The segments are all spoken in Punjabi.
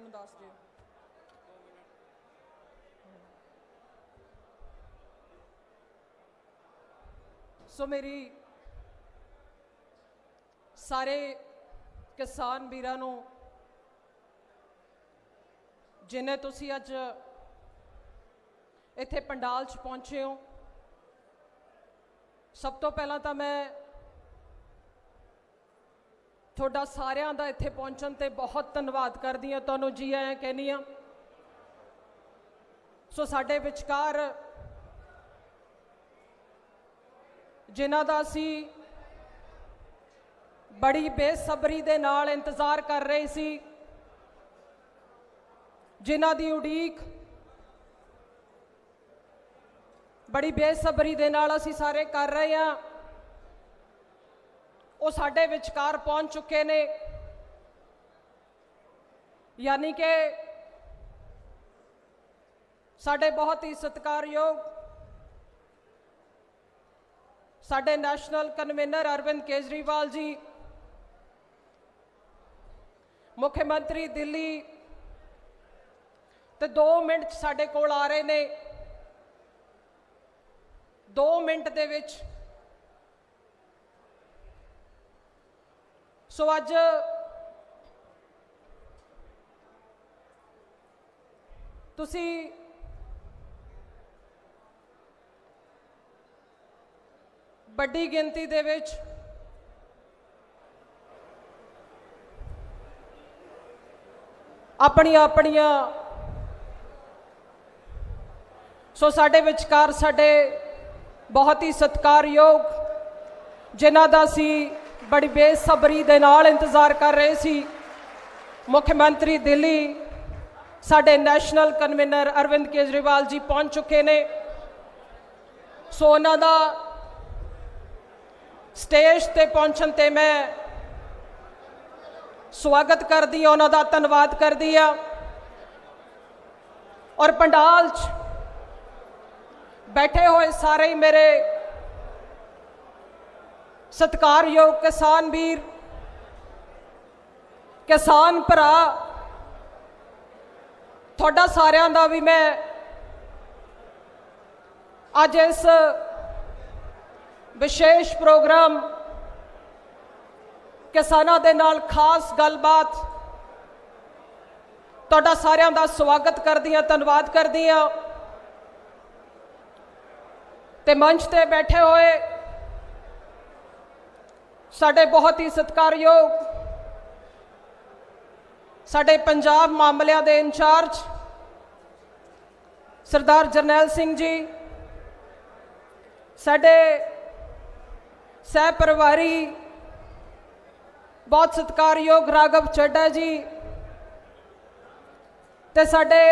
मैनू दस दिओ। सो मेरी सारे किसान वीरां नूं जिन्हें तुसी अज इत्थे पंडाल च पहुंचे हो, सब तो पहला तो मैं थोड़ा सारियां दा इत्थे पहुंचण ते बहुत धन्नवाद करदी हां, तुहानूं जी आयां कहनी हां। सो साडे विचकार जिन्हां दा असीं बड़ी बेसब्री दे नाल इंतज़ार कर रहे सी, जिन्हां दी उड़ीक बड़ी बेसब्री दे नाल असीं सारे कर रहे हैं, वो साडे विचकार पहुंच चुके ने। यानी कि साडे बहुत ही सत्कारयोग साडे नैशनल कन्वीनर अरविंद केजरीवाल जी, मुख्यमंत्री दिल्ली ते 2 मिनट साडे कोल आ रहे ने। 2 मिनट दे विच सो अज तुसी बड़ी गिनती दे विच अपनियां अपनियां सो साडे विचकार साडे बहुत ही सत्कारयोग जिन्हां दा असीं बड़ी बेसब्री दे नाल इंतज़ार कर रहे सी, मुख्यमंत्री दिल्ली साडे नैशनल कन्वीनर अरविंद केजरीवाल जी पहुंच चुके ने। सो उन्हां दा स्टेज ते पहुंचण ते मैं स्वागत करदी हां, उन्हां दा धन्नवाद करदी हां। और पंडाल च बैठे हुए सारे ही मेरे सत्कारयोग किसान वीर, किसान भरा, थोड़ा सारियां दा भी मैं अज इस विशेष प्रोग्राम किसानां दे नाल खास गलबात थोड़ा सारियां दा स्वागत करदी हां, धन्नवाद करदी हां। ते मंच ते बैठे हुए साडे बहुत ही सत्कारयोग साडे पंजाब मामलियां दे इंचार्ज सरदार जरनैल सिंह जी, साडे सह परिवारी बहुत सत्कारयोग राघव चड्ढा जी, ते साडे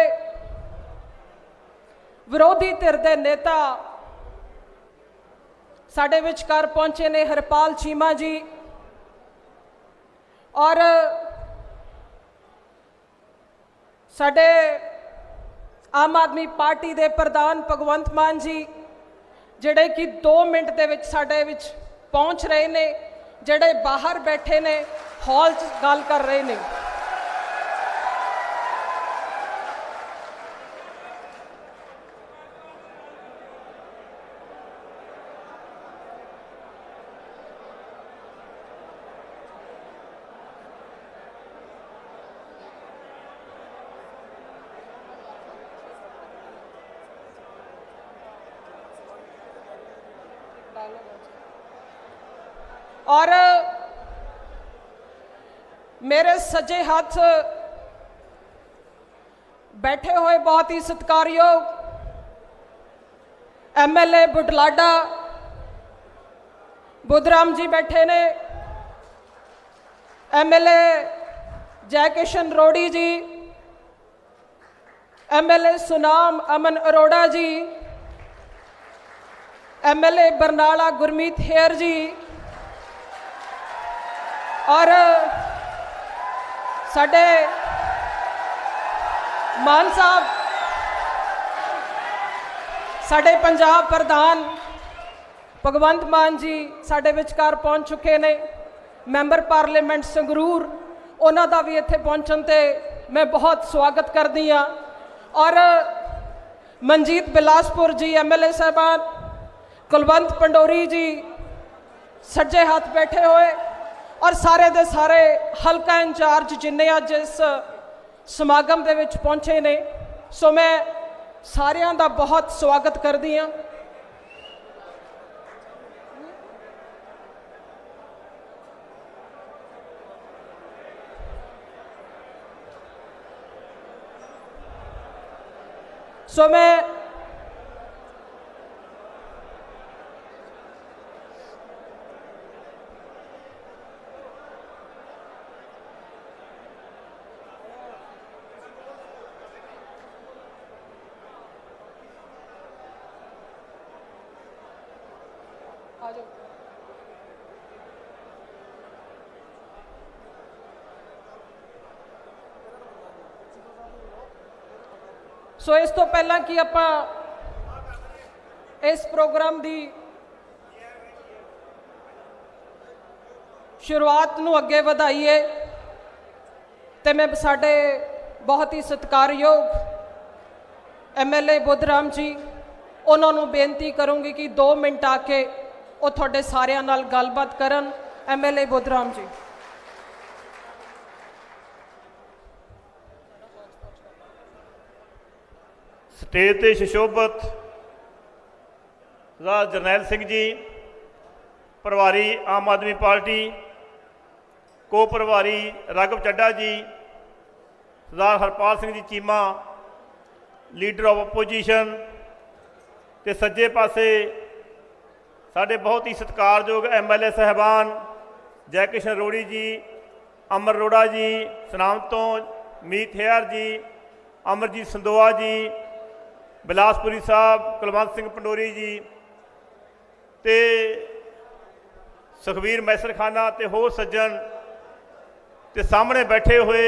विरोधी धिर दे नेता साडे विचकार पहुंचे ने हरपाल चीमा जी, और साडे आम आदमी पार्टी दे प्रधान भगवंत मान जी, जिहड़े कि 2 मिनट दे विच साडे विच पहुंच रहे ने, जिहड़े बाहर बैठे ने हॉल च गल कर रहे ने। और मेरे सज्जे हाथ बैठे हुए बहुत ही सत्कारयोग MLA बुढलाडा बुधराम जी बैठे ने, MLA जयकिशन रोड़ी जी, MLA सुनाम अमन अरोड़ा जी, MLA बरनाला गुरमीत हेयर जी, और साडे मान साहब साडे पंजाब प्रधान भगवंत मान जी साडे विचकार पहुंच चुके ने। मैंबर पार्लीमेंट संगरूर उन्हां दा भी इत्थे पहुंचण ते मैं बहुत स्वागत करती हाँ। और मनजीत बिलासपुर जी MLA साहबान, कुलवंत पंडोरी जी सज्जे हाथ बैठे हुए, और सारे दे सारे हल्का इंचार्ज जिन्ने अज इस समागम दे विच पहुंचे ने, सो मैं सारियां दा बहुत स्वागत करती हाँ। सो मैं सो इस तो पहला कि आपां इस प्रोग्राम की शुरुआत नूं अगे वधाईए, तो मैं साडे बहुत ही सत्कारयोग MLA बुद्धराम जी उन्होंने बेनती करूँगी कि 2 मिनट आके वो थोड़े सारिਆਂ नाल गलबात करन। MLA बुद्धराम जी। स्टेज ते सुशोभित सरदार जरनैल सिंह जी, प्रभारी आम आदमी पार्टी, को प्रभारी राघव चड्डा जी, सरदार Harpal Singh ji Cheema, leader of opposition, ते सज्जे पासे साढ़े बहुत ही सत्कारयोग MLA साहबान जय किशन अरोड़ी जी, अमर अरोड़ा जी, सनाम तो मीत हेयर जी, अमरजीत संदोआ जी, बिलासपुरी साहब, कुलवंत सिंह पंडोरी जी, ते सुखबीर मैसर खाना ते होर सज्जन, ते सामने बैठे हुए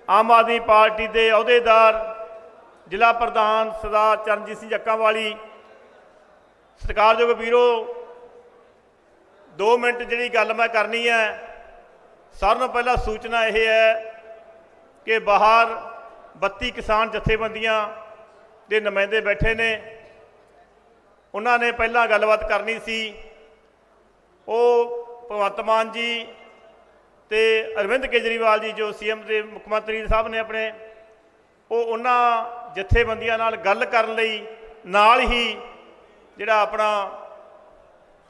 आम आदमी पार्टी के अहुदेदार, जिला प्रधान सरदार चरणजीत सिंह जक्कावाली, सत्कारयोग वीरो, 2 मिनट जी गल मैं करनी है। सारों नालों पहला सूचना यह है कि बाहर 32 किसान जथेबंदियां के नुमाइंदे बैठे ने, उन्होंने पहला गलबात करनी सी। वो भगवंत मान जी ते अरविंद केजरीवाल जी जो CM के मुख्यमंत्री साहब ने अपने, वो उन्होंने जथेबंदियां नाल गल करन लई नाल ही जिहड़ा अपना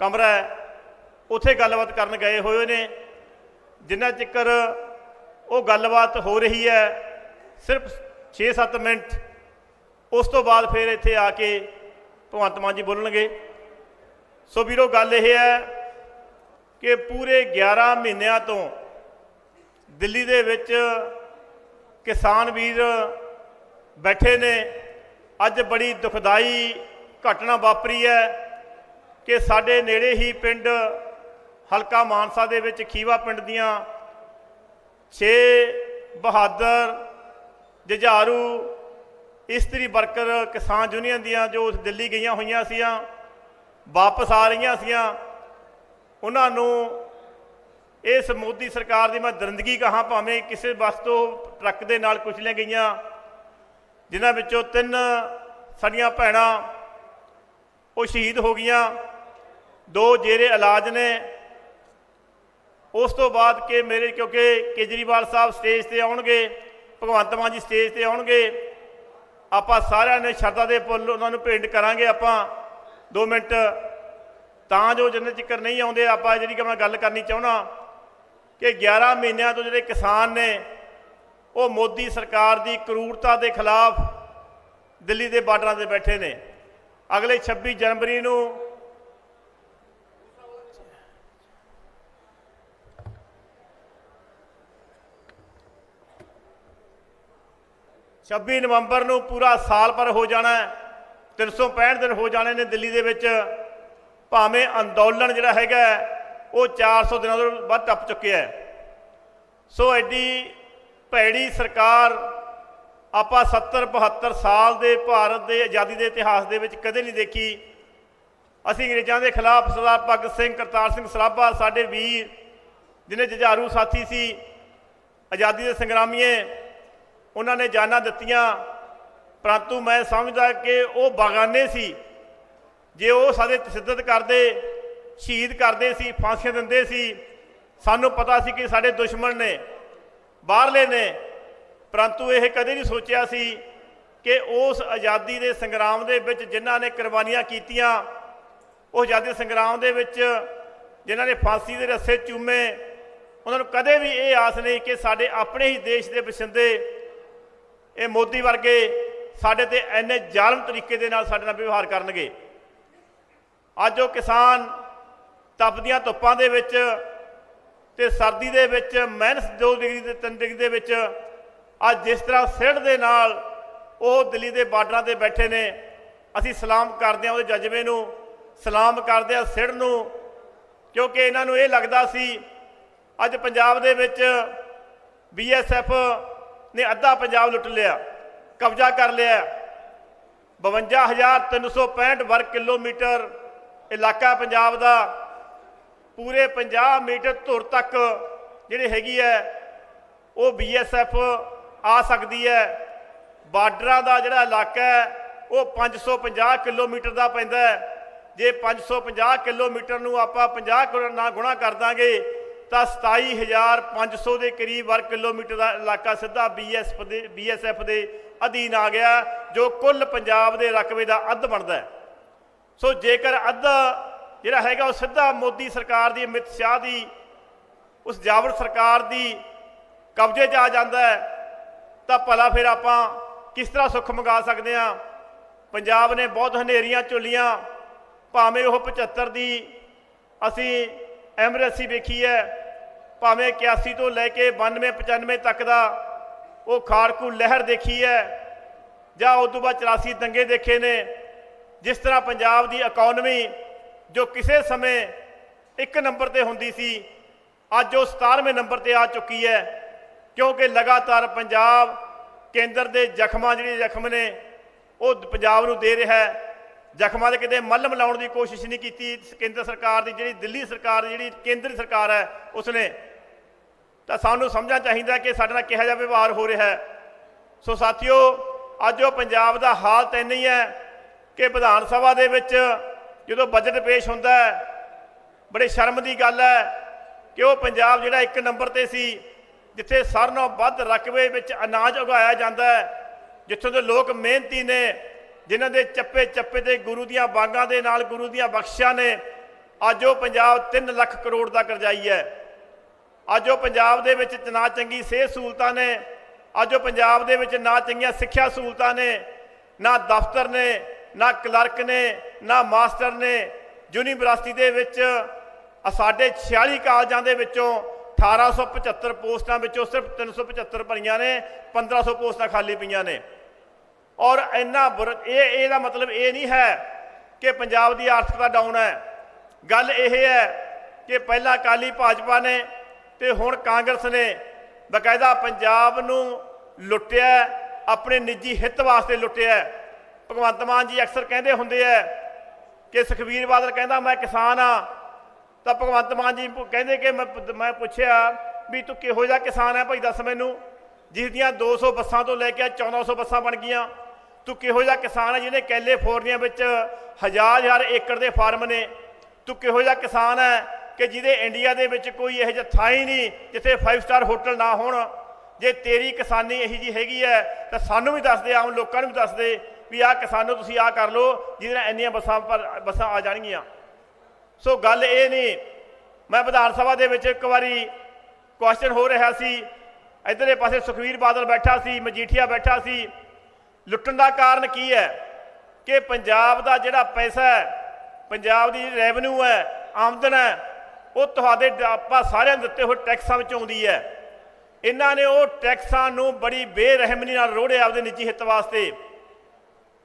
कमरा है उत्थे गलबात करन गए हुए ने। जिन्ना चिकर वो गलबात हो रही है सिर्फ 6-7 मिनट, उस तो बाद फिर इत्थे आके भगवंत मान जी बोलणगे। सो वीरो गल यह है कि पूरे 11 महीनों तो दिल्ली दे विच किसान वीर बैठे ने। अज बड़ी दुखदाई घटना वापरी है कि साडे नेड़े ही पिंड हलका मानसा दे विच खीवा पिंड दियां 6 बहादुर जुझारू इस्त्री वर्कर किसान यूनियन दियां जो दिल्ली गई हुई सियां, वापस आ रही सियां, उन्होंने इस मोदी सरकार की मैं दरिंदगी कहाँ, भावें किसी बस तो ट्रक के नाल कुचलियां गईयां, जिन्हां विचों 3 साडियां भैणां वो शहीद हो गईयां, 2 जेरे इलाज ने। उस तो बाद के मेरे क्योंकि केजरीवाल साहब स्टेज पर आउणगे, भगवंत मान जी स्टेज पर आउणगे, आपां सारिਆਂ ने शरदा दे फुੱਲ उन्होंने भेंट करांगे आपां 2 मिनट, तां जो जिन्ने चिकर नहीं आउंदे आपां जिहड़ी मैं गल करनी चाहुंदा कि 11 महीनों तो जिहड़े किसान ने वो मोदी सरकार की क्रूरता के खिलाफ दिल्ली के बार्डरां ते बैठे ने। अगले 26 जनवरी नूं 26 नवंबर नूं पूरा साल भर हो जाना है, 365 दिन हो जाने ने दिल्ली दे विच। भावें अंदोलन जिहड़ा हैगा वो 400 दिनों तो वध टप चुकिया है। सो एडी भैड़ी सरकार आपां 70-72 साल के भारत के आज़ादी के इतिहास दे विच कदे नहीं देखी। असीं अंग्रेज़ों के खिलाफ सरदार भगत सिंह, करतार सिंह सराभा साडे वीर जिन्हें जुझारू साथी सी, आज़ादी के संग्रामीए उन्होंने जाना दित्तियां, परंतु मैं समझदा कि वो बागाने सी। जे वो साडे तशद्दद करते, शहीद करते सी, फांसियां दिंदे सी, सानू पता सी कि साडे दुश्मन ने, बाहरले ने, परंतु यह कदे नहीं सोचिया सी कि उस आज़ादी के संग्राम दे विच जिन्हां ने कुर्बानियां कीतियां, उस आज़ादी संग्राम दे विच जिन्हां ने फांसी के रस्से चूमे, उन्होंने कदे भी ये आस नहीं कि साडे अपने ही देश के बशिंदे ये मोदी वर्गे साडे ते इन्ने जालम तरीके दे नाल साडे नाल व्यवहार करनगे। अज वो किसान तपदियां धुप्पां दे विच ते सर्दी दे विच -2 डिग्री ते 3 डिग्री दे विच अज जिस तरह सिढ़ दे नाल वो दिल्ली के बार्डरां ते बैठे ने, असीं सलाम करदे हां उहदे जज्बे नूं, सलाम करदे हां सिढ़ नूं, क्योंकि इन्हां नूं ये लगदा सी अज पंजाब दे विच BSF ने अद्धा पंजाब लुट लिया, कब्जा कर लिया। 52,365 वर्ग किलोमीटर इलाका पंजाब का, पूरे 50 मीटर धुर तक जिहड़ी हैगी है वो BSF आ सकती है। बार्डर का जिहड़ा इलाका है वो 550 किलोमीटर का पैंदा है। जे 550 किलोमीटर नूं आपां 50 ना गुणा कर दांगे तो 27,500 के करीब वर्ग किलोमीटर का इलाका सीधा BSF के अधीन आ गया, जो कुल पंजाब के रकबे का अद्ध बनता है। सो जेकर अद्ध जिहड़ा हैगा वो सीधा मोदी सरकार की, अमित शाह की, उस जावड़ सरकार की कब्जे 'च आ जाता है, तो भला फिर आपां किस तरह सुख मंगा सकते हैं। पंजाब ने बहुत हनेरियां झुलियां, भावें वो 75 की असी एमरजेंसी वेखी है, भावें 81 तो लैके 92-95 तक का वो खाड़कू लहर देखी है, जां उस तो बाद 84 दंगे देखे ने। जिस तरह पंजाब की इकॉनमी जो किसी समय 1 नंबर पर होंदी सी, अज वो 17वें नंबर पर आ चुकी है, क्योंकि लगातार पंजाब केंद्र के जख्मां जिहड़े जख्म ने वो पंजाब नूं दे रहा है। जख्मां दे किते मलम लाउण की कोशिश नहीं की केंद्र सरकार की, जिहड़ी दिल्ली सरकार जिहड़ी केंद्री सरकार है उसने। तो सानूं समझना चाहिए कि साडे नाल किहो जिहा व्यवहार हो रहा है। सो साथियों, अज वो पंजाब का हालत इन्नी है कि विधान सभा दे विच जदों बजट पेश होंदा है, बड़े शर्म की गल है कि वो पंजाब जिहड़ा 1 नंबर ते सी, जिथे सारे नालों वध रकबे विच अनाज उगाया जाता है, जिथों के लोग मेहनती ने, जिन्हां दे चप्पे चप्पे ते गुरु दियां बांगां दे नाल गुरु दियां बख्शिशां ने, अज वो पंजाब 3 लाख करोड़ का करजाई है। अज वो पंजाब दे विच ना चंगी सेहत सहूलतां ने, अज वो पंजाब दे विच ना चंगियां सिक्ख्या सहूलतां ने, ना दफ्तर ने, ना क्लर्क ने, ना मास्टर ने। यूनीवर्सिटी दे विच साढ़े 46 कालजां दे विचों 1875 पोस्टां विचों सिर्फ 375 भरीआं ने, 1500 पोस्टां खाली पईआं ने। और इन्ना ਇਹਦਾ मतलब ये नहीं है कि पंजाब की आर्थिकता डाउन है। गल यह है कि पहला अकाली भाजपा ने तो हुण कांग्रेस ने बकायदा पंजाब नूं लुट्टिया, अपने निजी हित वास्ते लुट्टिया। भगवंत मान जी अक्सर कहते होंगे है कि सुखबीर बादल कहता मैं किसान हाँ, तो भगवंत मान जी कहते कि मैं पूछया भी तू किहो जिहा किसान है भाई दस मैनू, जिस दियां 200 बसां तो लैके 1400 बसां बन गईयां। तू किहो जिहा किसान है जिन्हें कैलीफोर्निया विच 1000 एकड़ के फार्म ने। तू किहो जिहा किसान है कि जिहदे इंडिया दे विच कोई इहो जिहा थां ही नहीं जिथे 5 स्टार होटल ना होण। जे तेरी किसानी इही जी हैगी है तो सानू भी दस दे, आम लोगों भी दस दे भी आ किसानों तुसीं आ कर लो जिहदे नाल इन्नियां बसां आ जाणगीआं। सो गल ये नहीं, मैं विधान सभा दे विच एक बारी क्वेश्चन हो रहा सी, इधरले पासे सुखबीर बादल बैठा सी, मजीठिया बैठा सी। लुट्टण का कारण की है कि पंजाब का जिहड़ा पैसा है, पंजाब की रेवन्यू है, आमदन है, वो तुहाडे आपां सारिਆਂ ਦਿੱਤੇ ਹੋਏ टैक्सां विच आउंदी है। इन्हां ने वो टैक्सां नूं बड़ी बेरहमनी नाल रोड़े आपदे निजी हित वास्ते।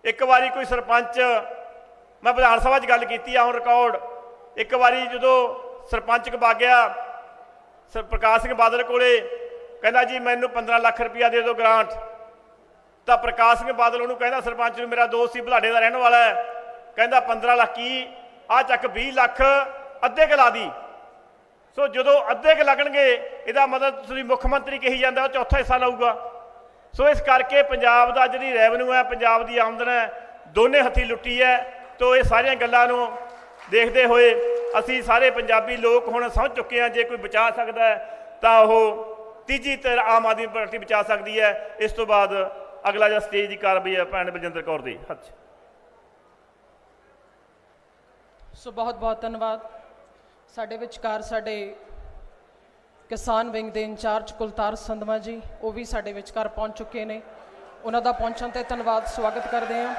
एक बारी कोई सरपंच, मैं विधान सभा च गल कीती ऑन रिकॉर्ड, एक बारी जदों सरपंच कबा गया प्रकाश सिंह बादल कोले, कहना जी मैनू 15 लाख रुपया दे दो ग्रांट। तो प्रकाश सिंह बादल उन्होंने कहना सरपंच नूं मेरा दोस्त ही बुलाडे का रहने वाला है, कहना 15 लाख की आ चक 20 लाख अद्धे कला दी। ਸੋ ਜਦੋਂ ਅੱਧੇ ਕੁ ਲੱਗਣਗੇ ਇਹਦਾ ਮਤਲਬ ਤੁਸੀਂ ਮੁੱਖ ਮੰਤਰੀ ਕਹੀ ਜਾਂਦਾ ਉਹ ਚੌਥਾ ਹਿੱਸਾ ਲਊਗਾ। ਸੋ ਇਸ ਕਰਕੇ ਪੰਜਾਬ ਦਾ ਜਿਹੜੀ ਰੈਵਨਿਊ ਹੈ, ਪੰਜਾਬ ਦੀ ਆਮਦਨ ਹੈ, ਦੋਨੇ ਹੱਥੀਂ ਲੁੱਟੀ ਹੈ। ਤੋ ਇਹ ਸਾਰੀਆਂ ਗੱਲਾਂ ਨੂੰ ਦੇਖਦੇ ਹੋਏ ਅਸੀਂ ਸਾਰੇ ਪੰਜਾਬੀ ਲੋਕ ਹੁਣ ਸਮਝ ਚੁੱਕੇ ਹਾਂ, ਜੇ ਕੋਈ ਬਚਾ ਸਕਦਾ ਹੈ ਤਾਂ ਉਹ ਤੀਜੀ ਧਿਰ ਆਮ ਆਦਮੀ ਪਾਰਟੀ ਬਚਾ ਸਕਦੀ ਹੈ। ਇਸ ਤੋਂ ਬਾਅਦ ਅਗਲਾ ਜਿਹੜਾ ਸਟੇਜ ਦੀ ਕਾਰਵਾਈ ਹੈ ਭੈਣ ਬਲਜਿੰਦਰ ਕੌਰ ਦੀ ਹੱਥ 'ਚ। ਸੋ ਬਹੁਤ ਬਹੁਤ ਧੰਨਵਾਦ। ਸਾਡੇ ਵਿਚਕਾਰ ਸਾਡੇ ਕਿਸਾਨ ਵਿੰਗ ਦੇ ਇੰਚਾਰਜ ਕੁਲਤਾਰ ਸੰਧਵਾ ਜੀ, ਉਹ ਵੀ ਸਾਡੇ ਵਿਚਕਾਰ ਪਹੁੰਚ ਚੁੱਕੇ ਨੇ। ਉਹਨਾਂ ਦਾ ਪਹੁੰਚਣ 'ਤੇ ਧੰਨਵਾਦ, ਸਵਾਗਤ ਕਰਦੇ ਹਾਂ।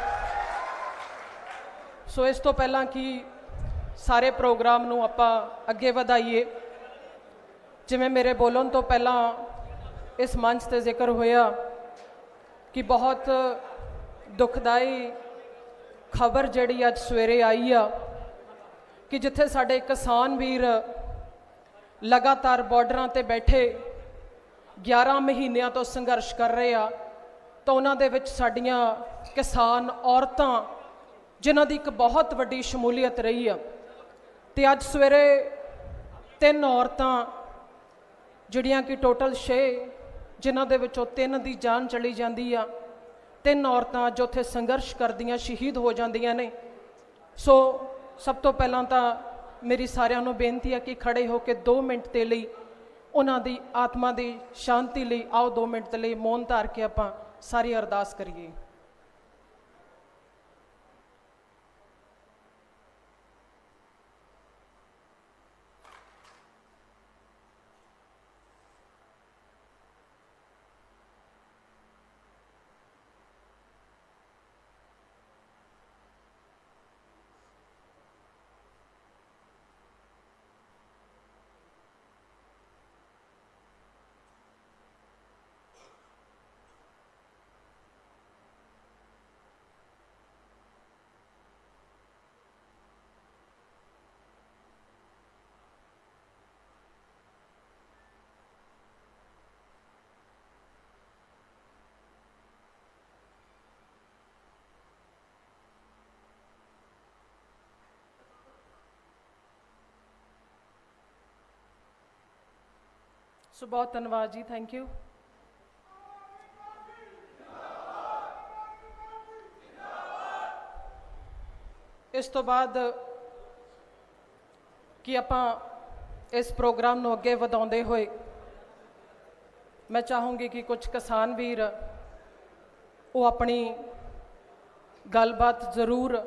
ਸੋ ਇਸ ਤੋਂ ਪਹਿਲਾਂ ਕਿ ਸਾਰੇ ਪ੍ਰੋਗਰਾਮ ਨੂੰ ਆਪਾਂ ਅੱਗੇ ਵਧਾਈਏ, ਜਿਵੇਂ ਮੇਰੇ ਬੋਲਣ ਤੋਂ ਪਹਿਲਾਂ ਇਸ ਮੰਚ 'ਤੇ ਜ਼ਿਕਰ ਹੋਇਆ ਕਿ ਬਹੁਤ ਦੁਖਦਾਈ ਖਬਰ ਜਿਹੜੀ ਅੱਜ ਸਵੇਰੇ ਆਈ ਆ ਕਿ ਜਿੱਥੇ ਸਾਡੇ ਕਿਸਾਨ ਵੀਰ ਲਗਾਤਾਰ ਬਾਰਡਰਾਂ 'ਤੇ ਬੈਠੇ 11 ਮਹੀਨਿਆਂ ਤੋਂ ਸੰਘਰਸ਼ ਕਰ ਰਹੇ ਆ, ਤਾਂ ਉਹਨਾਂ ਦੇ ਵਿੱਚ ਸਾਡੀਆਂ ਕਿਸਾਨ ਔਰਤਾਂ ਜਿਨ੍ਹਾਂ ਦੀ ਇੱਕ ਬਹੁਤ ਵੱਡੀ ਸ਼ਮੂਲੀਅਤ ਰਹੀ ਆ। ਤੇ ਅੱਜ ਸਵੇਰੇ 3 ਔਰਤਾਂ ਜਿਹੜੀਆਂ ਕਿ ਟੋਟਲ 6, ਜਿਨ੍ਹਾਂ ਦੇ ਵਿੱਚੋਂ 3 ਦੀ ਜਾਨ ਚਲੀ ਜਾਂਦੀ ਆ, 3 ਔਰਤਾਂ ਅੱਜ ਉੱਥੇ ਸੰਘਰਸ਼ ਕਰਦੀਆਂ ਸ਼ਹੀਦ ਹੋ ਜਾਂਦੀਆਂ ਨੇ। ਸੋ ਸਭ ਤੋਂ ਪਹਿਲਾਂ ਤਾਂ ਮੇਰੀ ਸਾਰਿਆਂ ਨੂੰ ਬੇਨਤੀ ਹੈ ਕਿ ਖੜੇ ਹੋ ਕੇ 2 ਮਿੰਟ ਦੇ ਲਈ ਉਹਨਾਂ ਦੀ ਆਤਮਾ ਦੀ ਸ਼ਾਂਤੀ ਲਈ ਆਓ 2 ਮਿੰਟ ਦੇ ਲਈ ਮੌਨ ਧਾਰ ਕੇ ਆਪਾਂ ਸਾਰੀ ਅਰਦਾਸ ਕਰੀਏ। ਸੋ ਬਹੁਤ ਧੰਨਵਾਦ ਜੀ, ਥੈਂਕ ਯੂ। ਇਸ ਤੋਂ ਬਾਅਦ ਕਿ ਆਪਾਂ ਇਸ ਪ੍ਰੋਗਰਾਮ ਨੂੰ ਅੱਗੇ ਵਧਾਉਂਦੇ ਹੋਏ ਮੈਂ ਚਾਹੂੰਗੀ ਕਿ ਕੁਝ ਕਿਸਾਨ ਵੀਰ ਉਹ ਆਪਣੀ ਗੱਲਬਾਤ ਜ਼ਰੂਰ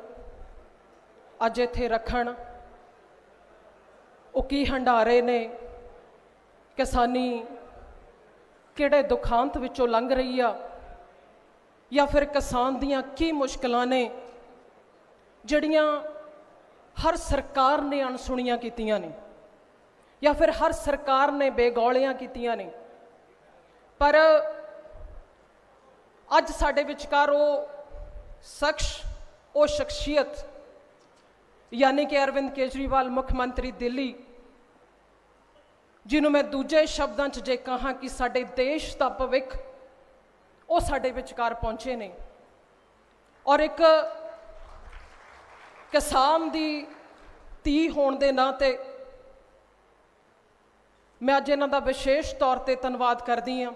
ਅੱਜ ਇੱਥੇ ਰੱਖਣ। ਉਹ ਕੀ ਹੰਢਾਰੇ ਨੇ, ਕਿਸਾਨੀ ਕਿਹੜੇ ਦੁਖਾਂਤ ਵਿੱਚੋਂ ਲੰਘ ਰਹੀ ਆ, ਜਾਂ ਫਿਰ ਕਿਸਾਨ ਦੀਆਂ ਕੀ ਮੁਸ਼ਕਲਾਂ ਨੇ ਜਿਹੜੀਆਂ ਹਰ ਸਰਕਾਰ ਨੇ ਅਣਸੁਣੀਆਂ ਕੀਤੀਆਂ ਨੇ, ਜਾਂ ਫਿਰ ਹਰ ਸਰਕਾਰ ਨੇ ਬੇਗੌਲੀਆਂ ਕੀਤੀਆਂ ਨੇ। ਪਰ ਅੱਜ ਸਾਡੇ ਵਿਚਕਾਰ ਉਹ ਸ਼ਖਸ, ਉਹ ਸ਼ਖਸੀਅਤ ਯਾਨੀ ਕਿ ਅਰਵਿੰਦ ਕੇਜਰੀਵਾਲ ਮੁੱਖ ਮੰਤਰੀ ਦਿੱਲੀ, ਜਿਹਨੂੰ ਮੈਂ ਦੂਜੇ ਸ਼ਬਦਾਂ 'ਚ ਜੇ ਕਹਾਂ ਕਿ ਸਾਡੇ ਦੇਸ਼ ਦਾ ਭਵਿੱਖ, ਉਹ ਸਾਡੇ ਵਿਚਕਾਰ ਪਹੁੰਚੇ ਨੇ। ਔਰ ਇੱਕ ਕਿਸਾਨ ਦੀ ਧੀ ਹੋਣ ਦੇ ਨਾਤੇ ਮੈਂ ਅੱਜ ਇਹਨਾਂ ਦਾ ਵਿਸ਼ੇਸ਼ ਤੌਰ ਤੇ ਧੰਨਵਾਦ ਕਰਦੀ ਹਾਂ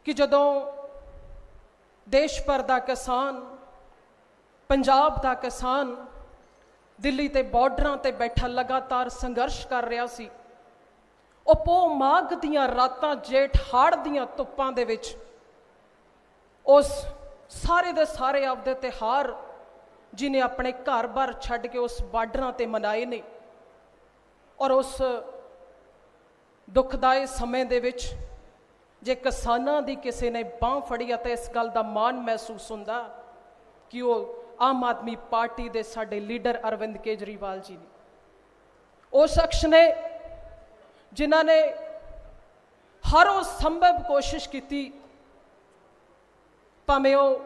ਕਿ ਜਦੋਂ ਦੇਸ਼ ਭਰ ਦਾ ਕਿਸਾਨ, ਪੰਜਾਬ ਦਾ ਕਿਸਾਨ ਦਿੱਲੀ ਤੇ ਬਾਰਡਰਾਂ ਤੇ ਬੈਠਾ ਲਗਾਤਾਰ ਸੰਘਰਸ਼ ਕਰ ਰਿਹਾ ਸੀ, ਉਹ ਪੋਹ ਮਾਘ ਦੀਆਂ ਰਾਤਾਂ, ਜੇਠ ਹਾੜ ਦੀਆਂ ਧੁੱਪਾਂ ਦੇ ਵਿੱਚ ਉਸ ਸਾਰੇ ਦੇ ਸਾਰੇ ਆਪਦੇ ਤਿਉਹਾਰ ਜਿਹਨੇ ਆਪਣੇ ਘਰ-ਬਾਰ ਛੱਡ ਕੇ ਉਸ ਬਾਰਡਰਾਂ ਤੇ ਮਨਾਏ ਨੇ। ਔਰ ਉਸ ਦੁਖਦਾਈ ਸਮੇਂ ਦੇ ਵਿੱਚ ਜੇ ਕਿਸਾਨਾਂ ਦੀ ਕਿਸੇ ਨੇ ਬਾਂਹ ਫੜੀ ਆ ਤਾਂ ਇਸ ਗੱਲ ਦਾ ਮਾਣ ਮਹਿਸੂਸ ਹੁੰਦਾ ਕਿ ਉਹ ਆਮ ਆਦਮੀ ਪਾਰਟੀ ਦੇ ਸਾਡੇ ਲੀਡਰ ਅਰਵਿੰਦ ਕੇਜਰੀਵਾਲ ਜੀ ਨੇ। ਉਹ ਸ਼ਖਸ ਨੇ ਜਿਨ੍ਹਾਂ ਨੇ ਹਰ ਉਹ ਸੰਭਵ ਕੋਸ਼ਿਸ਼ ਕੀਤੀ, ਭਾਵੇਂ ਉਹ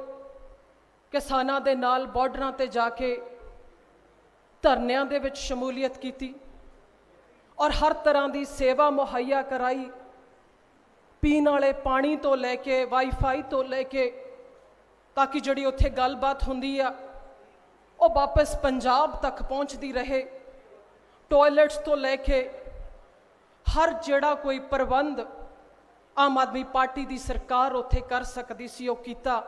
ਕਿਸਾਨਾਂ ਦੇ ਨਾਲ ਬਾਰਡਰਾਂ ਤੇ ਜਾ ਕੇ ਧਰਨਿਆਂ ਦੇ ਵਿੱਚ ਸ਼ਮੂਲੀਅਤ ਕੀਤੀ ਔਰ ਹਰ ਤਰ੍ਹਾਂ ਦੀ ਸੇਵਾ ਮੁਹੱਈਆ ਕਰਾਈ, ਪੀਣ ਵਾਲੇ ਪਾਣੀ ਤੋਂ ਲੈ ਕੇ ਵਾਈਫਾਈ ਤੋਂ ਲੈ ਕੇ, ਤਾਂ ਕਿ ਜਿਹੜੀ ਉੱਥੇ ਗੱਲਬਾਤ ਹੁੰਦੀ ਆ ਉਹ ਵਾਪਸ ਪੰਜਾਬ ਤੱਕ ਪਹੁੰਚਦੀ ਰਹੇ। ਟੋਇਲਟਸ ਤੋਂ ਲੈ ਕੇ ਹਰ ਜਿਹੜਾ ਕੋਈ ਪ੍ਰਬੰਧ ਆਮ ਆਦਮੀ ਪਾਰਟੀ ਦੀ ਸਰਕਾਰ ਉੱਥੇ ਕਰ ਸਕਦੀ ਸੀ ਉਹ ਕੀਤਾ।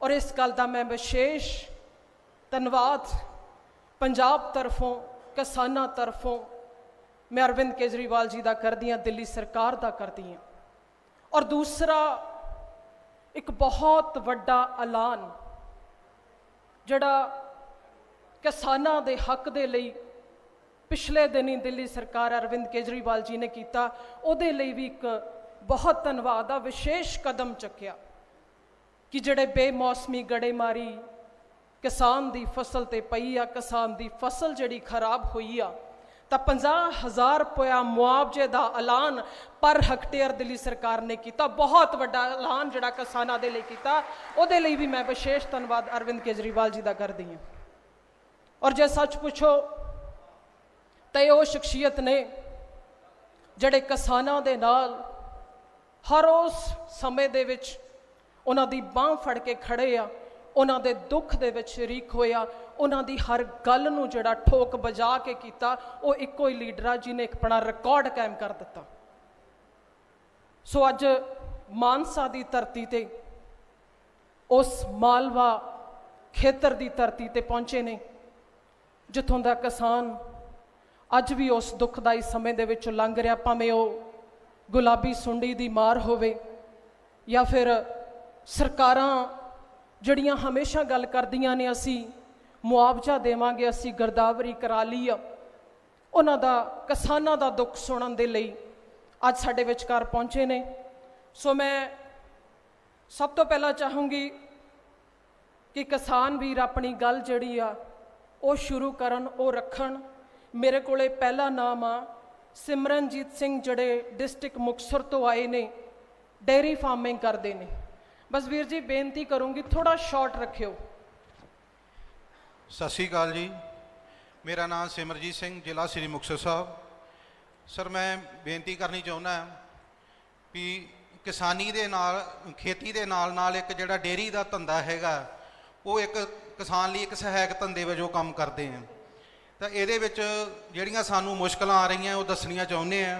ਔਰ ਇਸ ਗੱਲ ਦਾ ਮੈਂ ਵਿਸ਼ੇਸ਼ ਧੰਨਵਾਦ ਪੰਜਾਬ ਤਰਫੋਂ, ਕਿਸਾਨਾਂ ਤਰਫੋਂ ਮੈਂ ਅਰਵਿੰਦ ਕੇਜਰੀਵਾਲ ਜੀ ਦਾ ਕਰਦੀ ਹਾਂ, ਦਿੱਲੀ ਸਰਕਾਰ ਦਾ ਕਰਦੀ ਹਾਂ। ਔਰ ਦੂਸਰਾ ਇੱਕ ਬਹੁਤ ਵੱਡਾ ਐਲਾਨ ਜਿਹੜਾ ਕਿਸਾਨਾਂ ਦੇ ਹੱਕ ਦੇ ਲਈ ਪਿਛਲੇ ਦਿਨੀ ਦਿੱਲੀ ਸਰਕਾਰ ਅਰਵਿੰਦ ਕੇਜਰੀਵਾਲ ਜੀ ਨੇ ਕੀਤਾ, ਉਹਦੇ ਲਈ ਵੀ ਇੱਕ ਬਹੁਤ ਧੰਨਵਾਦ ਦਾ ਵਿਸ਼ੇਸ਼ ਕਦਮ ਚੁੱਕਿਆ ਕਿ ਜਿਹੜੇ ਬੇਮੌਸਮੀ ਗੜੇਮਾਰੀ ਕਿਸਾਨ ਦੀ ਫਸਲ ਤੇ ਪਈ ਆ, ਕਿਸਾਨ ਦੀ ਫਸਲ ਜਿਹੜੀ ਖਰਾਬ ਹੋਈ ਆ, ਤਾਂ 50,000 ਰੁਪਇਆ ਮੁਆਵਜ਼ੇ ਦਾ ਐਲਾਨ ਪਰ ਹੈਕਟੇਅਰ ਦਿੱਲੀ ਸਰਕਾਰ ਨੇ ਕੀਤਾ। ਬਹੁਤ ਵੱਡਾ ਐਲਾਨ ਜਿਹੜਾ ਕਿਸਾਨਾਂ ਦੇ ਲਈ ਕੀਤਾ, ਉਹਦੇ ਲਈ ਵੀ ਮੈਂ ਵਿਸ਼ੇਸ਼ ਧੰਨਵਾਦ ਅਰਵਿੰਦ ਕੇਜਰੀਵਾਲ ਜੀ ਦਾ ਕਰਦੀ ਹਾਂ। ਔਰ ਜੇ ਸੱਚ ਪੁੱਛੋ ਤਾਂ ਇਹ ਉਹ ਸ਼ਖਸੀਅਤ ਨੇ ਜਿਹੜੇ ਕਿਸਾਨਾਂ ਦੇ ਨਾਲ ਹਰ ਉਸ ਸਮੇਂ ਦੇ ਵਿੱਚ ਉਹਨਾਂ ਦੀ ਬਾਂਹ ਫੜ ਕੇ ਖੜੇ ਆ, ਉਹਨਾਂ ਦੇ ਦੁੱਖ ਦੇ ਵਿੱਚ ਸ਼ਰੀਕ ਹੋਇਆ, ਉਹਨਾਂ ਦੀ ਹਰ ਗੱਲ ਨੂੰ ਜਿਹੜਾ ਠੋਕ ਵਜਾ ਕੇ ਕੀਤਾ, ਉਹ ਇੱਕੋ ਹੀ ਲੀਡਰ ਆ ਜਿਹਨੇ ਇੱਕ ਆਪਣਾ ਰਿਕਾਰਡ ਕਾਇਮ ਕਰ ਦਿੱਤਾ। ਸੋ ਅੱਜ ਮਾਨਸਾ ਦੀ ਧਰਤੀ ਤੇ, ਉਸ ਮਾਲਵਾ ਖੇਤਰ ਦੀ ਧਰਤੀ ਤੇ ਪਹੁੰਚੇ ਨੇ ਜਿੱਥੋਂ ਦਾ ਕਿਸਾਨ ਅੱਜ ਵੀ ਉਸ ਦੁੱਖਦਾਈ ਸਮੇਂ ਦੇ ਵਿੱਚੋਂ ਲੰਘ ਰਿਹਾ, ਭਾਵੇਂ ਉਹ ਗੁਲਾਬੀ ਸੁੰਡੀ ਦੀ ਮਾਰ ਹੋਵੇ ਜਾਂ ਫਿਰ ਸਰਕਾਰਾਂ ਜਿਹੜੀਆਂ ਹਮੇਸ਼ਾ ਗੱਲ ਕਰਦੀਆਂ ਨੇ ਅਸੀਂ ਮੁਆਵਜ਼ਾ ਦੇਵਾਂਗੇ, ਅਸੀਂ ਗਿਰਦਾਵਰੀ ਕਰਾ ਲਈ ਆ, ਉਹਨਾਂ ਦਾ ਕਿਸਾਨਾਂ ਦਾ ਦੁੱਖ ਸੁਣਨ ਦੇ ਲਈ ਅੱਜ ਸਾਡੇ ਵਿਚਕਾਰ ਪਹੁੰਚੇ ਨੇ। ਸੋ ਮੈਂ ਸਭ ਤੋਂ ਪਹਿਲਾਂ ਚਾਹੂੰਗੀ ਕਿ ਕਿਸਾਨ ਵੀਰ ਆਪਣੀ ਗੱਲ ਜਿਹੜੀ ਆ ਉਹ ਸ਼ੁਰੂ ਕਰਨ, ਉਹ ਰੱਖਣ। ਮੇਰੇ ਕੋਲੇ ਪਹਿਲਾ ਨਾਮ ਆ ਸਿਮਰਨਜੀਤ ਸਿੰਘ, ਜਿਹੜੇ ਡਿਸਟ੍ਰਿਕਟ ਮੁਕਤਸਰ ਤੋਂ ਆਏ ਨੇ, ਡੇਅਰੀ ਫਾਰਮਿੰਗ ਕਰਦੇ ਨੇ। ਬਸ ਵੀਰ ਜੀ ਬੇਨਤੀ ਕਰੂੰਗੀ ਥੋੜਾ ਸ਼ਾਰਟ ਰੱਖਿਓ। ਸਤਿ ਸ਼੍ਰੀ ਅਕਾਲ ਜੀ, ਮੇਰਾ ਨਾਮ ਸਿਮਰਜੀਤ ਸਿੰਘ, ਜ਼ਿਲ੍ਹਾ ਸ੍ਰੀ ਮੁਕਤਸਰ ਸਾਹਿਬ। ਸਰ ਮੈਂ ਬੇਨਤੀ ਕਰਨੀ ਚਾਹੁੰਦਾ ਵੀ ਕਿਸਾਨੀ ਦੇ ਨਾਲ, ਖੇਤੀ ਦੇ ਨਾਲ ਨਾਲ ਇੱਕ ਜਿਹੜਾ ਡੇਅਰੀ ਦਾ ਧੰਦਾ ਹੈਗਾ, ਉਹ ਇੱਕ ਕਿਸਾਨ ਲਈ ਇੱਕ ਸਹਾਇਕ ਧੰਦੇ ਵਜੋਂ ਕੰਮ ਕਰਦੇ ਆ। ਤਾਂ ਇਹਦੇ ਵਿੱਚ ਜਿਹੜੀਆਂ ਸਾਨੂੰ ਮੁਸ਼ਕਲਾਂ ਆ ਰਹੀਆਂ ਉਹ ਦੱਸਣੀਆਂ ਚਾਹੁੰਦੇ ਆ।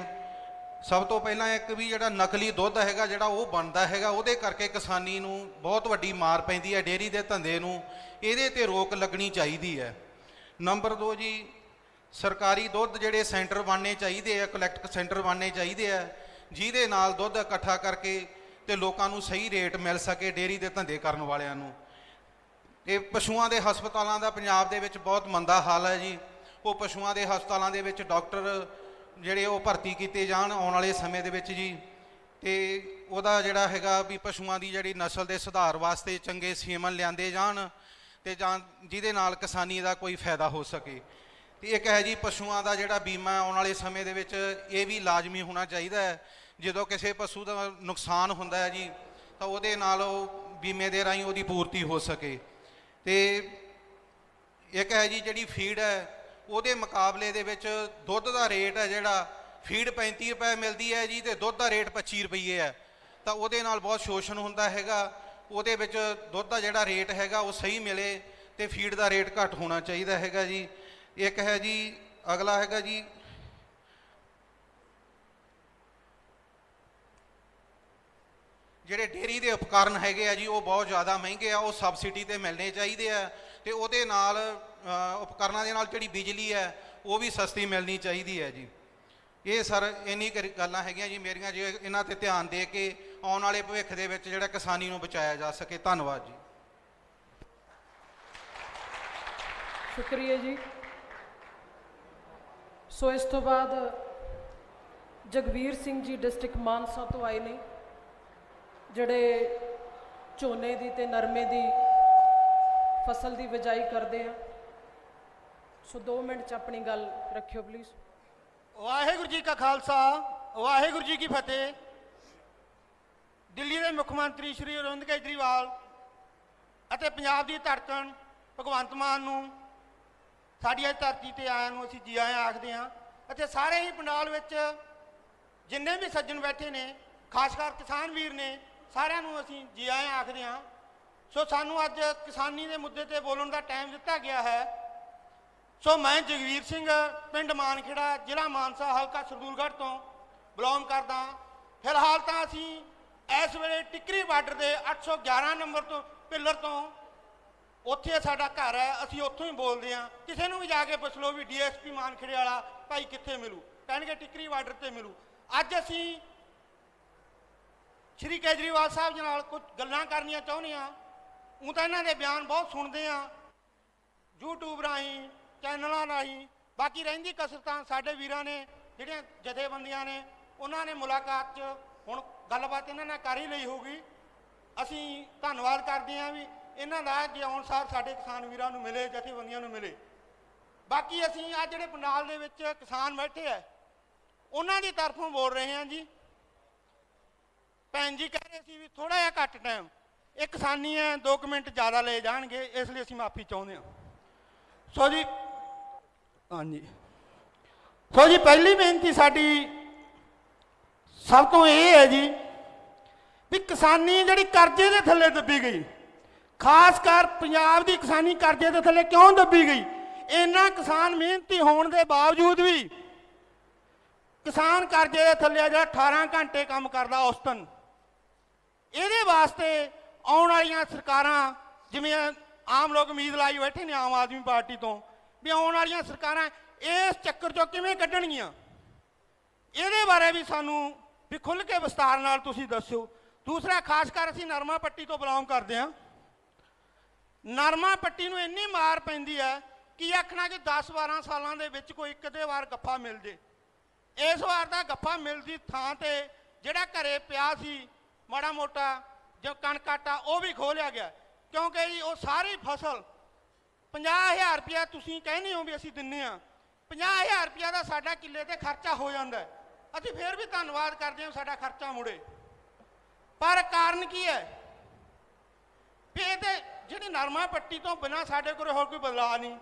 ਸਭ ਤੋਂ ਪਹਿਲਾਂ ਇੱਕ ਵੀ ਜਿਹੜਾ ਨਕਲੀ ਦੁੱਧ ਹੈਗਾ ਜਿਹੜਾ ਉਹ ਬਣਦਾ ਹੈਗਾ, ਉਹਦੇ ਕਰਕੇ ਕਿਸਾਨੀ ਨੂੰ ਬਹੁਤ ਵੱਡੀ ਮਾਰ ਪੈਂਦੀ ਹੈ, ਡੇਅਰੀ ਦੇ ਧੰਦੇ ਨੂੰ। ਇਹਦੇ ਤੇ ਰੋਕ ਲੱਗਣੀ ਚਾਹੀਦੀ ਹੈ। ਨੰਬਰ 2 ਜੀ, ਸਰਕਾਰੀ ਦੁੱਧ ਜਿਹੜੇ ਸੈਂਟਰ ਬਣਨੇ ਚਾਹੀਦੇ ਆ, ਕਲੈਕਟ ਸੈਂਟਰ ਬਣਨੇ ਚਾਹੀਦੇ ਆ, ਜਿਹਦੇ ਨਾਲ ਦੁੱਧ ਇਕੱਠਾ ਕਰਕੇ ਤੇ ਲੋਕਾਂ ਨੂੰ ਸਹੀ ਰੇਟ ਮਿਲ ਸਕੇ ਡੇਅਰੀ ਦੇ ਧੰਦੇ ਕਰਨ ਵਾਲਿਆਂ ਨੂੰ। ਇਹ ਪਸ਼ੂਆਂ ਦੇ ਹਸਪਤਾਲਾਂ ਦਾ ਪੰਜਾਬ ਦੇ ਵਿੱਚ ਬਹੁਤ ਮੰਦਾ ਹਾਲ ਹੈ ਜੀ। ਉਹ ਪਸ਼ੂਆਂ ਦੇ ਹਸਪਤਾਲਾਂ ਦੇ ਵਿੱਚ ਡਾਕਟਰ ਜਿਹੜੇ ਉਹ ਭਰਤੀ ਕੀਤੇ ਜਾਣ ਆਉਣ ਵਾਲੇ ਸਮੇਂ ਦੇ ਵਿੱਚ ਜੀ, ਤੇ ਉਹਦਾ ਜਿਹੜਾ ਹੈਗਾ ਵੀ ਪਸ਼ੂਆਂ ਦੀ ਜਿਹੜੀ ਨਸਲ ਦੇ ਸੁਧਾਰ ਵਾਸਤੇ ਚੰਗੇ ਸੀਮਨ ਲਿਆਂਦੇ ਜਾਣ ਤੇ ਜਾਂ ਜਿਹਦੇ ਨਾਲ ਕਿਸਾਨੀ ਦਾ ਕੋਈ ਫਾਇਦਾ ਹੋ ਸਕੇ। ਤੇ ਇੱਕ ਹੈ ਜੀ ਪਸ਼ੂਆਂ ਦਾ ਜਿਹੜਾ ਬੀਮਾ ਆਉਣ ਵਾਲੇ ਸਮੇਂ ਦੇ ਵਿੱਚ ਇਹ ਵੀ ਲਾਜ਼ਮੀ ਹੋਣਾ ਚਾਹੀਦਾ ਹੈ। ਜਦੋਂ ਕਿਸੇ ਪਸ਼ੂ ਦਾ ਨੁਕਸਾਨ ਹੁੰਦਾ ਹੈ ਜੀ ਤਾਂ ਉਹਦੇ ਨਾਲ ਉਹ ਬੀਮੇ ਦੇ ਰਾਹੀਂ ਉਹਦੀ ਪੂਰਤੀ ਹੋ ਸਕੇ। ਤੇ ਇੱਕ ਹੈ ਜੀ ਜਿਹੜੀ ਫੀਡ ਹੈ, ਉਹਦੇ ਮੁਕਾਬਲੇ ਦੇ ਵਿੱਚ ਦੁੱਧ ਦਾ ਰੇਟ ਹੈ ਜਿਹੜਾ, ਫੀਡ 35 ਰੁਪਏ ਮਿਲਦੀ ਹੈ ਜੀ ਤੇ ਦੁੱਧ ਦਾ ਰੇਟ 25 ਰੁਪਏ ਹੈ, ਤਾਂ ਉਹਦੇ ਨਾਲ ਬਹੁਤ ਸ਼ੋਸ਼ਣ ਹੁੰਦਾ ਹੈਗਾ। ਉਹਦੇ ਵਿੱਚ ਦੁੱਧ ਦਾ ਜਿਹੜਾ ਰੇਟ ਹੈਗਾ ਉਹ ਸਹੀ ਮਿਲੇ ਤੇ ਫੀਡ ਦਾ ਰੇਟ ਘੱਟ ਹੋਣਾ ਚਾਹੀਦਾ ਹੈਗਾ ਜੀ। ਇੱਕ ਹੈ ਜੀ, ਅਗਲਾ ਹੈਗਾ ਜੀ ਜਿਹੜੇ ਡੇਅਰੀ ਦੇ ਉਪਕਰਨ ਹੈਗੇ ਆ ਜੀ ਉਹ ਬਹੁਤ ਜ਼ਿਆਦਾ ਮਹਿੰਗੇ ਆ, ਉਹ ਸਬਸਿਡੀ ਤੇ ਮਿਲਣੇ ਚਾਹੀਦੇ ਆ। ਤੇ ਉਹਦੇ ਨਾਲ ਉਪਕਰਨਾਂ ਦੇ ਨਾਲ ਜਿਹੜੀ ਬਿਜਲੀ ਹੈ ਉਹ ਵੀ ਸਸਤੀ ਮਿਲਣੀ ਚਾਹੀਦੀ ਹੈ ਜੀ। ਇਹ ਸਰ ਇੰਨੀ ਗੱਲਾਂ ਹੈਗੀਆਂ ਜੀ ਮੇਰੀਆਂ, ਜੇ ਇਹਨਾਂ ਤੇ ਧਿਆਨ ਦੇ ਕੇ ਆਉਣ ਵਾਲੇ ਭਵਿੱਖ ਦੇ ਵਿੱਚ ਜਿਹੜਾ ਕਿਸਾਨੀ ਨੂੰ ਬਚਾਇਆ ਜਾ ਸਕੇ। ਧੰਨਵਾਦ ਜੀ। ਸ਼ੁਕਰੀਆ ਜੀ। ਸੋ ਇਸ ਤੋਂ ਬਾਅਦ ਜਗਵੀਰ ਸਿੰਘ ਜੀ ਡਿਸਟ੍ਰਿਕਟ ਮਾਨਸਾ ਤੋਂ ਆਏ ਨੇ, ਜਿਹੜੇ ਝੋਨੇ ਦੀ ਤੇ ਨਰਮੇ ਦੀ ਫਸਲ ਦੀ ਬਿਜਾਈ ਕਰਦੇ ਆ। ਸੋ 2 ਮਿੰਟ 'ਚ ਆਪਣੀ ਗੱਲ ਰੱਖਿਓ ਪਲੀਜ਼। ਵਾਹਿਗੁਰੂ ਜੀ ਕਾ ਖਾਲਸਾ, ਵਾਹਿਗੁਰੂ ਜੀ ਕੀ ਫਤਿਹ। ਦਿੱਲੀ ਦੇ ਮੁੱਖ ਮੰਤਰੀ ਸ਼੍ਰੀ ਅਰਵਿੰਦ ਕੇਜਰੀਵਾਲ ਅਤੇ ਪੰਜਾਬ ਦੀ ਧੜਕਣ ਭਗਵੰਤ ਮਾਨ ਨੂੰ ਸਾਡੀ ਅੱਜ ਧਰਤੀ ਤੇ ਆਇਆਂ ਨੂੰ ਅਸੀਂ ਜੀ ਆਇਆਂ ਆਖਦੇ ਹਾਂ। ਅਤੇ ਸਾਰੇ ਹੀ ਪੰਡਾਲ ਵਿੱਚ ਜਿੰਨੇ ਵੀ ਸੱਜਣ ਬੈਠੇ ਨੇ, ਖਾਸ ਕਰ ਕਿਸਾਨ ਵੀਰ ਨੇ, ਸਾਰਿਆਂ ਨੂੰ ਅਸੀਂ ਜੀ ਆਇਆਂ ਆਖਦੇ ਹਾਂ। ਸੋ ਸਾਨੂੰ ਅੱਜ ਕਿਸਾਨੀ ਦੇ ਮੁੱਦੇ ਤੇ ਬੋਲਣ ਦਾ ਟਾਈਮ ਦਿੱਤਾ ਗਿਆ ਹੈ। ਸੋ ਮੈਂ ਜਗਵੀਰ ਸਿੰਘ ਪਿੰਡ ਮਾਨਖੇੜਾ ਜ਼ਿਲ੍ਹਾ ਮਾਨਸਾ ਹਲਕਾ ਸਰਦੂਲਗੜ੍ਹ ਤੋਂ ਬਿਲੋਂਗ ਕਰਦਾ। ਫਿਲਹਾਲ ਤਾਂ ਅਸੀਂ ਇਸ ਵੇਲੇ ਟਿੱਕਰੀ ਬਾਰਡਰ ਦੇ 811 ਨੰਬਰ ਤੋਂ ਪਿੱਲਰ ਤੋਂ ਉੱਥੇ ਸਾਡਾ ਘਰ ਹੈ, ਅਸੀਂ ਉੱਥੋਂ ਹੀ ਬੋਲਦੇ ਹਾਂ। ਕਿਸੇ ਨੂੰ ਵੀ ਜਾ ਕੇ ਪੁੱਛ ਲਓ ਵੀ ਡੀਐਸਪੀ ਮਾਨਖੇੜੇ ਵਾਲਾ ਭਾਈ ਕਿੱਥੇ ਮਿਲੂ, ਕਹਿਣਗੇ ਟਿੱਕਰੀ ਬਾਰਡਰ ਤੇ ਮਿਲੂ। ਅੱਜ ਅਸੀਂ ਸ਼੍ਰੀ ਕੇਜਰੀਵਾਲ ਸਾਹਿਬ ਜੀ ਨਾਲ ਕੁਝ ਗੱਲਾਂ ਕਰਨੀਆਂ ਚਾਹੁੰਦੇ ਹਾਂ। ਉਹ ਤਾਂ ਇਹਨਾਂ ਦੇ ਬਿਆਨ ਬਹੁਤ ਸੁਣਦੇ ਹਾਂ YouTube ਰਾਹੀਂ, ਚੈਨਲਾਂ ਰਾਹੀਂ। ਬਾਕੀ ਰਹਿੰਦੀ ਕਸਰਤਾਂ ਸਾਡੇ ਵੀਰਾਂ ਨੇ, ਜਿਹੜੀਆਂ ਜਥੇਬੰਦੀਆਂ ਨੇ, ਉਹਨਾਂ ਨੇ ਮੁਲਾਕਾਤ 'ਚ ਹੁਣ ਗੱਲਬਾਤ ਇਹਨਾਂ ਨਾਲ ਕਰ ਹੀ ਲਈ ਹੋਊਗੀ। ਅਸੀਂ ਧੰਨਵਾਦ ਕਰਦੇ ਹਾਂ ਵੀ ਇਹਨਾਂ ਦਾ ਜਿਉਣ ਸਾਰ ਸਾਡੇ ਕਿਸਾਨ ਵੀਰਾਂ ਨੂੰ ਮਿਲੇ, ਜਥੇਬੰਦੀਆਂ ਨੂੰ ਮਿਲੇ। ਬਾਕੀ ਅਸੀਂ ਅੱਜ ਜਿਹੜੇ ਪੰਡਾਲ ਦੇ ਵਿੱਚ ਕਿਸਾਨ ਬੈਠੇ ਆ ਉਹਨਾਂ ਦੀ ਤਰਫੋਂ ਬੋਲ ਰਹੇ ਹਾਂ ਜੀ। ਭੈਣ ਜੀ ਕਹਿ ਰਹੇ ਸੀ ਵੀ ਥੋੜਾ ਜਿਹਾ ਘੱਟ ਟਾਈਮ, ਇਹ ਕਿਸਾਨੀ ਹੈ, 2 ਮਿੰਟ ਜ਼ਿਆਦਾ ਲੈ ਜਾਣਗੇ, ਇਸ ਲਈ ਅਸੀਂ ਮਾਫੀ ਚਾਹੁੰਦੇ ਹਾਂ। ਸੋ ਜੀ ਹਾਂਜੀ, ਸੋ ਜੀ ਪਹਿਲੀ ਬੇਨਤੀ ਸਾਡੀ ਸਭ ਤੋਂ ਇਹ ਹੈ ਜੀ ਵੀ ਕਿਸਾਨੀ ਜਿਹੜੀ ਕਰਜ਼ੇ ਦੇ ਥੱਲੇ ਦੱਬੀ ਗਈ, ਖਾਸ ਕਰ ਪੰਜਾਬ ਦੀ ਕਿਸਾਨੀ ਕਰਜ਼ੇ ਦੇ ਥੱਲੇ ਕਿਉਂ ਦੱਬੀ ਗਈ? ਇੰਨਾ ਕਿਸਾਨ ਮਿਹਨਤੀ ਹੋਣ ਦੇ ਬਾਵਜੂਦ ਵੀ ਕਿਸਾਨ ਕਰਜ਼ੇ ਦੇ ਥੱਲੇ ਜਿਹੜਾ 18 ਘੰਟੇ ਕੰਮ ਕਰਦਾ ਔਸਤਨ, ਇਹਦੇ ਵਾਸਤੇ ਆਉਣ ਵਾਲੀਆਂ ਸਰਕਾਰਾਂ, ਜਿਵੇਂ ਆਮ ਲੋਕ ਉਮੀਦ ਲਾਈ ਬੈਠੇ ਨੇ ਆਮ ਆਦਮੀ ਪਾਰਟੀ ਤੋਂ, ਵੀ ਆਉਣ ਵਾਲੀਆਂ ਸਰਕਾਰਾਂ ਇਸ ਚੱਕਰ 'ਚੋਂ ਕਿਵੇਂ ਕੱਢਣਗੀਆਂ, ਇਹਦੇ ਬਾਰੇ ਵੀ ਸਾਨੂੰ ਵੀ ਖੁੱਲ੍ਹ ਕੇ ਵਿਸਤਾਰ ਨਾਲ ਤੁਸੀਂ ਦੱਸਿਓ। ਦੂਸਰਾ, ਖਾਸ ਕਰ ਅਸੀਂ ਨਰਮਾ ਪੱਟੀ ਤੋਂ ਬਿਲੋਂਗ ਕਰਦੇ ਹਾਂ। ਨਰਮਾ ਪੱਟੀ ਨੂੰ ਇੰਨੀ ਮਾਰ ਪੈਂਦੀ ਹੈ ਕਿ ਆਖਣਾ ਕਿ 10-12 ਸਾਲਾਂ ਦੇ ਵਿੱਚ ਕੋਈ ਕਿਤੇ ਵਾਰ ਗੱਫਾ ਮਿਲ ਜੇ। ਇਸ ਵਾਰ ਦਾ ਗੱਫਾ ਮਿਲਦੀ ਥਾਂ ਤੇ ਜਿਹੜਾ ਘਰੇ ਪਿਆ ਸੀ ਮਾੜਾ ਮੋਟਾ ਜੋ ਕਣਕ ਆਟਾ, ਉਹ ਵੀ ਖੋਹ ਲਿਆ ਗਿਆ। ਕਿਉਂਕਿ ਜੀ ਉਹ ਸਾਰੀ ਫਸਲ 50,000 ਰੁਪਇਆ ਤੁਸੀਂ ਕਹਿੰਦੇ ਹੋ ਵੀ ਅਸੀਂ ਦਿੰਦੇ ਹਾਂ, 50,000 ਰੁਪਇਆ ਦਾ ਸਾਡਾ ਕਿੱਲੇ ਤੇ ਖਰਚਾ ਹੋ ਜਾਂਦਾ। ਅਸੀਂ ਫਿਰ ਵੀ ਧੰਨਵਾਦ ਕਰਦੇ ਹਾਂ ਸਾਡਾ ਖਰਚਾ ਮੁੜੇ। ਪਰ ਕਾਰਨ ਕੀ ਹੈ ਵੀ ਇਹ ਤੇ ਜਿਹੜੀ ਨਰਮਾ ਪੱਟੀ ਤੋਂ ਬਿਨਾਂ ਸਾਡੇ ਕੋਲ ਹੋਰ ਕੋਈ ਬਦਲਾਅ ਨਹੀਂ।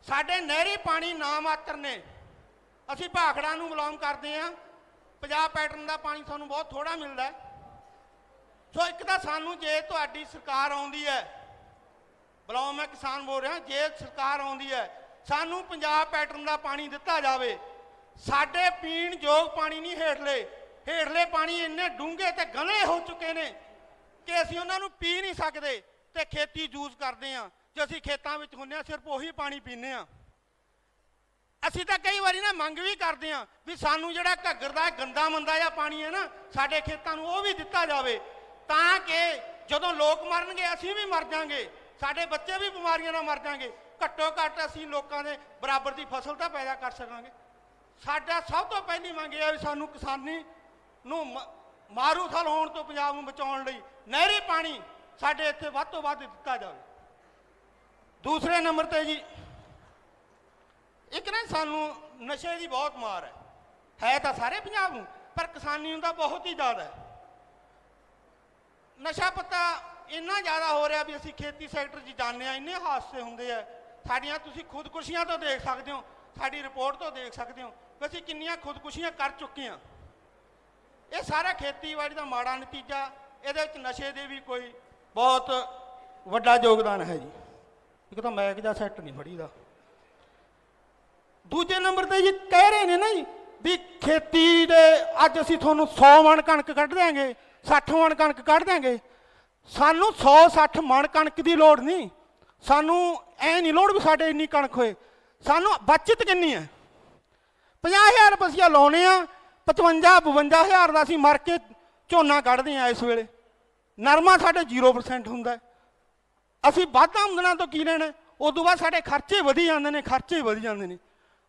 ਸਾਡੇ ਨਹਿਰੀ ਪਾਣੀ ਨਾ ਮਾਤਰ ਨੇ। ਅਸੀਂ ਭਾਖੜਾ ਨੂੰ ਬਿਲੋਂਗ ਕਰਦੇ ਹਾਂ, ਪੰਜਾਬ ਪੈਟਰਨ ਦਾ ਪਾਣੀ ਸਾਨੂੰ ਬਹੁਤ ਥੋੜਾ ਮਿਲਦਾ ਹੈ। ਸੋ ਇੱਕ ਤਾਂ ਸਾਨੂੰ, ਜੇ ਤੁਹਾਡੀ ਸਰਕਾਰ ਆਉਂਦੀ ਹੈ, ਬਿਲੋਂਗ ਮੈਂ ਕਿਸਾਨ ਬੋਲ ਰਿਹਾ, ਜੇ ਸਰਕਾਰ ਆਉਂਦੀ ਹੈ ਸਾਨੂੰ ਪੰਜਾਬ ਪੈਟਰਨ ਦਾ ਪਾਣੀ ਦਿੱਤਾ ਜਾਵੇ। ਸਾਡੇ ਪੀਣ ਯੋਗ ਪਾਣੀ ਨਹੀਂ, ਹੇਠਲੇ ਪਾਣੀ ਇੰਨੇ ਡੂੰਘੇ ਤੇ ਗਲੇ ਹੋ ਚੁੱਕੇ ਨੇ ਕਿ ਅਸੀਂ ਉਹਨਾਂ ਨੂੰ ਪੀ ਨਹੀਂ ਸਕਦੇ ਤੇ ਖੇਤੀ ਯੂਜ਼ ਕਰਦੇ ਹਾਂ। ਜੇ ਅਸੀਂ ਖੇਤਾਂ ਵਿੱਚ ਹੁੰਦੇ ਹਾਂ ਸਿਰਫ ਉਹੀ ਪਾਣੀ ਪੀਂਦੇ ਹਾਂ। ਅਸੀਂ ਤਾਂ ਕਈ ਵਾਰੀ ਨਾ ਮੰਗ ਵੀ ਕਰਦੇ ਹਾਂ ਵੀ ਸਾਨੂੰ ਜਿਹੜਾ ਘੱਗਰ ਦਾ ਗੰਦਾ ਮੰਦਾ ਜਿਹਾ ਪਾਣੀ ਹੈ ਨਾ ਸਾਡੇ ਖੇਤਾਂ ਨੂੰ, ਉਹ ਵੀ ਦਿੱਤਾ ਜਾਵੇ, ਤਾਂ ਕਿ ਜਦੋਂ ਲੋਕ ਮਰਨਗੇ ਅਸੀਂ ਵੀ ਮਰ ਜਾਵਾਂਗੇ, ਸਾਡੇ ਬੱਚੇ ਵੀ ਬਿਮਾਰੀਆਂ ਨਾਲ ਮਰ ਜਾਣਗੇ। ਘੱਟੋ ਘੱਟ ਅਸੀਂ ਲੋਕਾਂ ਦੇ ਬਰਾਬਰ ਦੀ ਫਸਲ ਤਾਂ ਪੈਦਾ ਕਰ ਸਕਾਂਗੇ। ਸਾਡਾ ਸਭ ਤੋਂ ਪਹਿਲੀ ਮੰਗ ਇਹ ਹੈ ਵੀ ਸਾਨੂੰ ਕਿਸਾਨੀ ਨੂੰ ਮਾਰੂਥਲ ਹੋਣ ਤੋਂ ਪੰਜਾਬ ਨੂੰ ਬਚਾਉਣ ਲਈ ਨਹਿਰੀ ਪਾਣੀ ਸਾਡੇ ਇੱਥੇ ਵੱਧ ਤੋਂ ਵੱਧ ਦਿੱਤਾ ਜਾਵੇ। ਦੂਸਰੇ ਨੰਬਰ ਤੇ ਜੀ ਇੱਕ ਨਾ ਸਾਨੂੰ ਨਸ਼ੇ ਦੀ ਬਹੁਤ ਮਾਰ ਹੈ ਤਾਂ ਸਾਰੇ ਪੰਜਾਬ ਨੂੰ, ਪਰ ਕਿਸਾਨੀ ਨੂੰ ਤਾਂ ਬਹੁਤ ਹੀ ਜ਼ਿਆਦਾ ਹੈ। ਨਸ਼ਾ ਪੱਤਾ ਇੰਨਾ ਜ਼ਿਆਦਾ ਹੋ ਰਿਹਾ ਵੀ ਅਸੀਂ ਖੇਤੀ ਸੈਕਟਰ 'ਚ ਜਾਂਦੇ ਹਾਂ, ਇੰਨੇ ਹਾਦਸੇ ਹੁੰਦੇ ਆ। ਸਾਡੀਆਂ ਤੁਸੀਂ ਖੁਦਕੁਸ਼ੀਆਂ ਤੋਂ ਦੇਖ ਸਕਦੇ ਹੋ, ਸਾਡੀ ਰਿਪੋਰਟ ਤੋਂ ਦੇਖ ਸਕਦੇ ਹੋ ਕਿ ਅਸੀਂ ਕਿੰਨੀਆਂ ਖੁਦਕੁਸ਼ੀਆਂ ਕਰ ਚੁੱਕੇ ਹਾਂ। ਇਹ ਸਾਰਾ ਖੇਤੀਬਾੜੀ ਦਾ ਮਾੜਾ ਨਤੀਜਾ। ਇਹਦੇ ਵਿੱਚ ਨਸ਼ੇ ਦੇ ਵੀ ਕੋਈ ਬਹੁਤ ਵੱਡਾ ਯੋਗਦਾਨ ਹੈ ਜੀ। ਇੱਕ ਤਾਂ ਮੈਕ ਜਾਂ ਸੈੱਟ ਨਹੀਂ ਫੜੀਦਾ। ਦੂਜੇ ਨੰਬਰ ਤੇ ਜੀ ਕਹਿ ਰਹੇ ਨੇ ਨਾ ਜੀ ਵੀ ਖੇਤੀ ਦੇ ਅੱਜ ਅਸੀਂ ਤੁਹਾਨੂੰ 100 ਮਣ ਕਣਕ ਕੱਢ ਦਿਆਂਗੇ, 60 ਮਣ ਕਣਕ ਕੱਢ ਦਿਆਂਗੇ। ਸਾਨੂੰ 100-60 ਮਣ ਕਣਕ ਦੀ ਲੋੜ ਨਹੀਂ। ਸਾਨੂੰ ਐ ਨਹੀਂ ਲੋੜ ਵੀ ਸਾਡੇ ਇੰਨੀ ਕਣਕ ਹੋਏ। ਸਾਨੂੰ ਬਚਤ ਕਿੰਨੀ ਹੈ? 50,000 ਰੁਪਈਆ ਲਾਉਣੇ ਆ, 55-52,000 ਦਾ ਅਸੀਂ ਮਰ ਕੇ ਝੋਨਾ ਕੱਢਦੇ ਹਾਂ। ਇਸ ਵੇਲੇ ਨਰਮਾ ਸਾਡੇ 0% ਹੁੰਦਾ। ਅਸੀਂ ਵੱਧ ਆਮਦਨਾਂ ਤੋਂ ਕੀ ਲੈਣਾ? ਉਦੋਂ ਬਾਅਦ ਸਾਡੇ ਖਰਚੇ ਵਧੀ ਜਾਂਦੇ ਨੇ।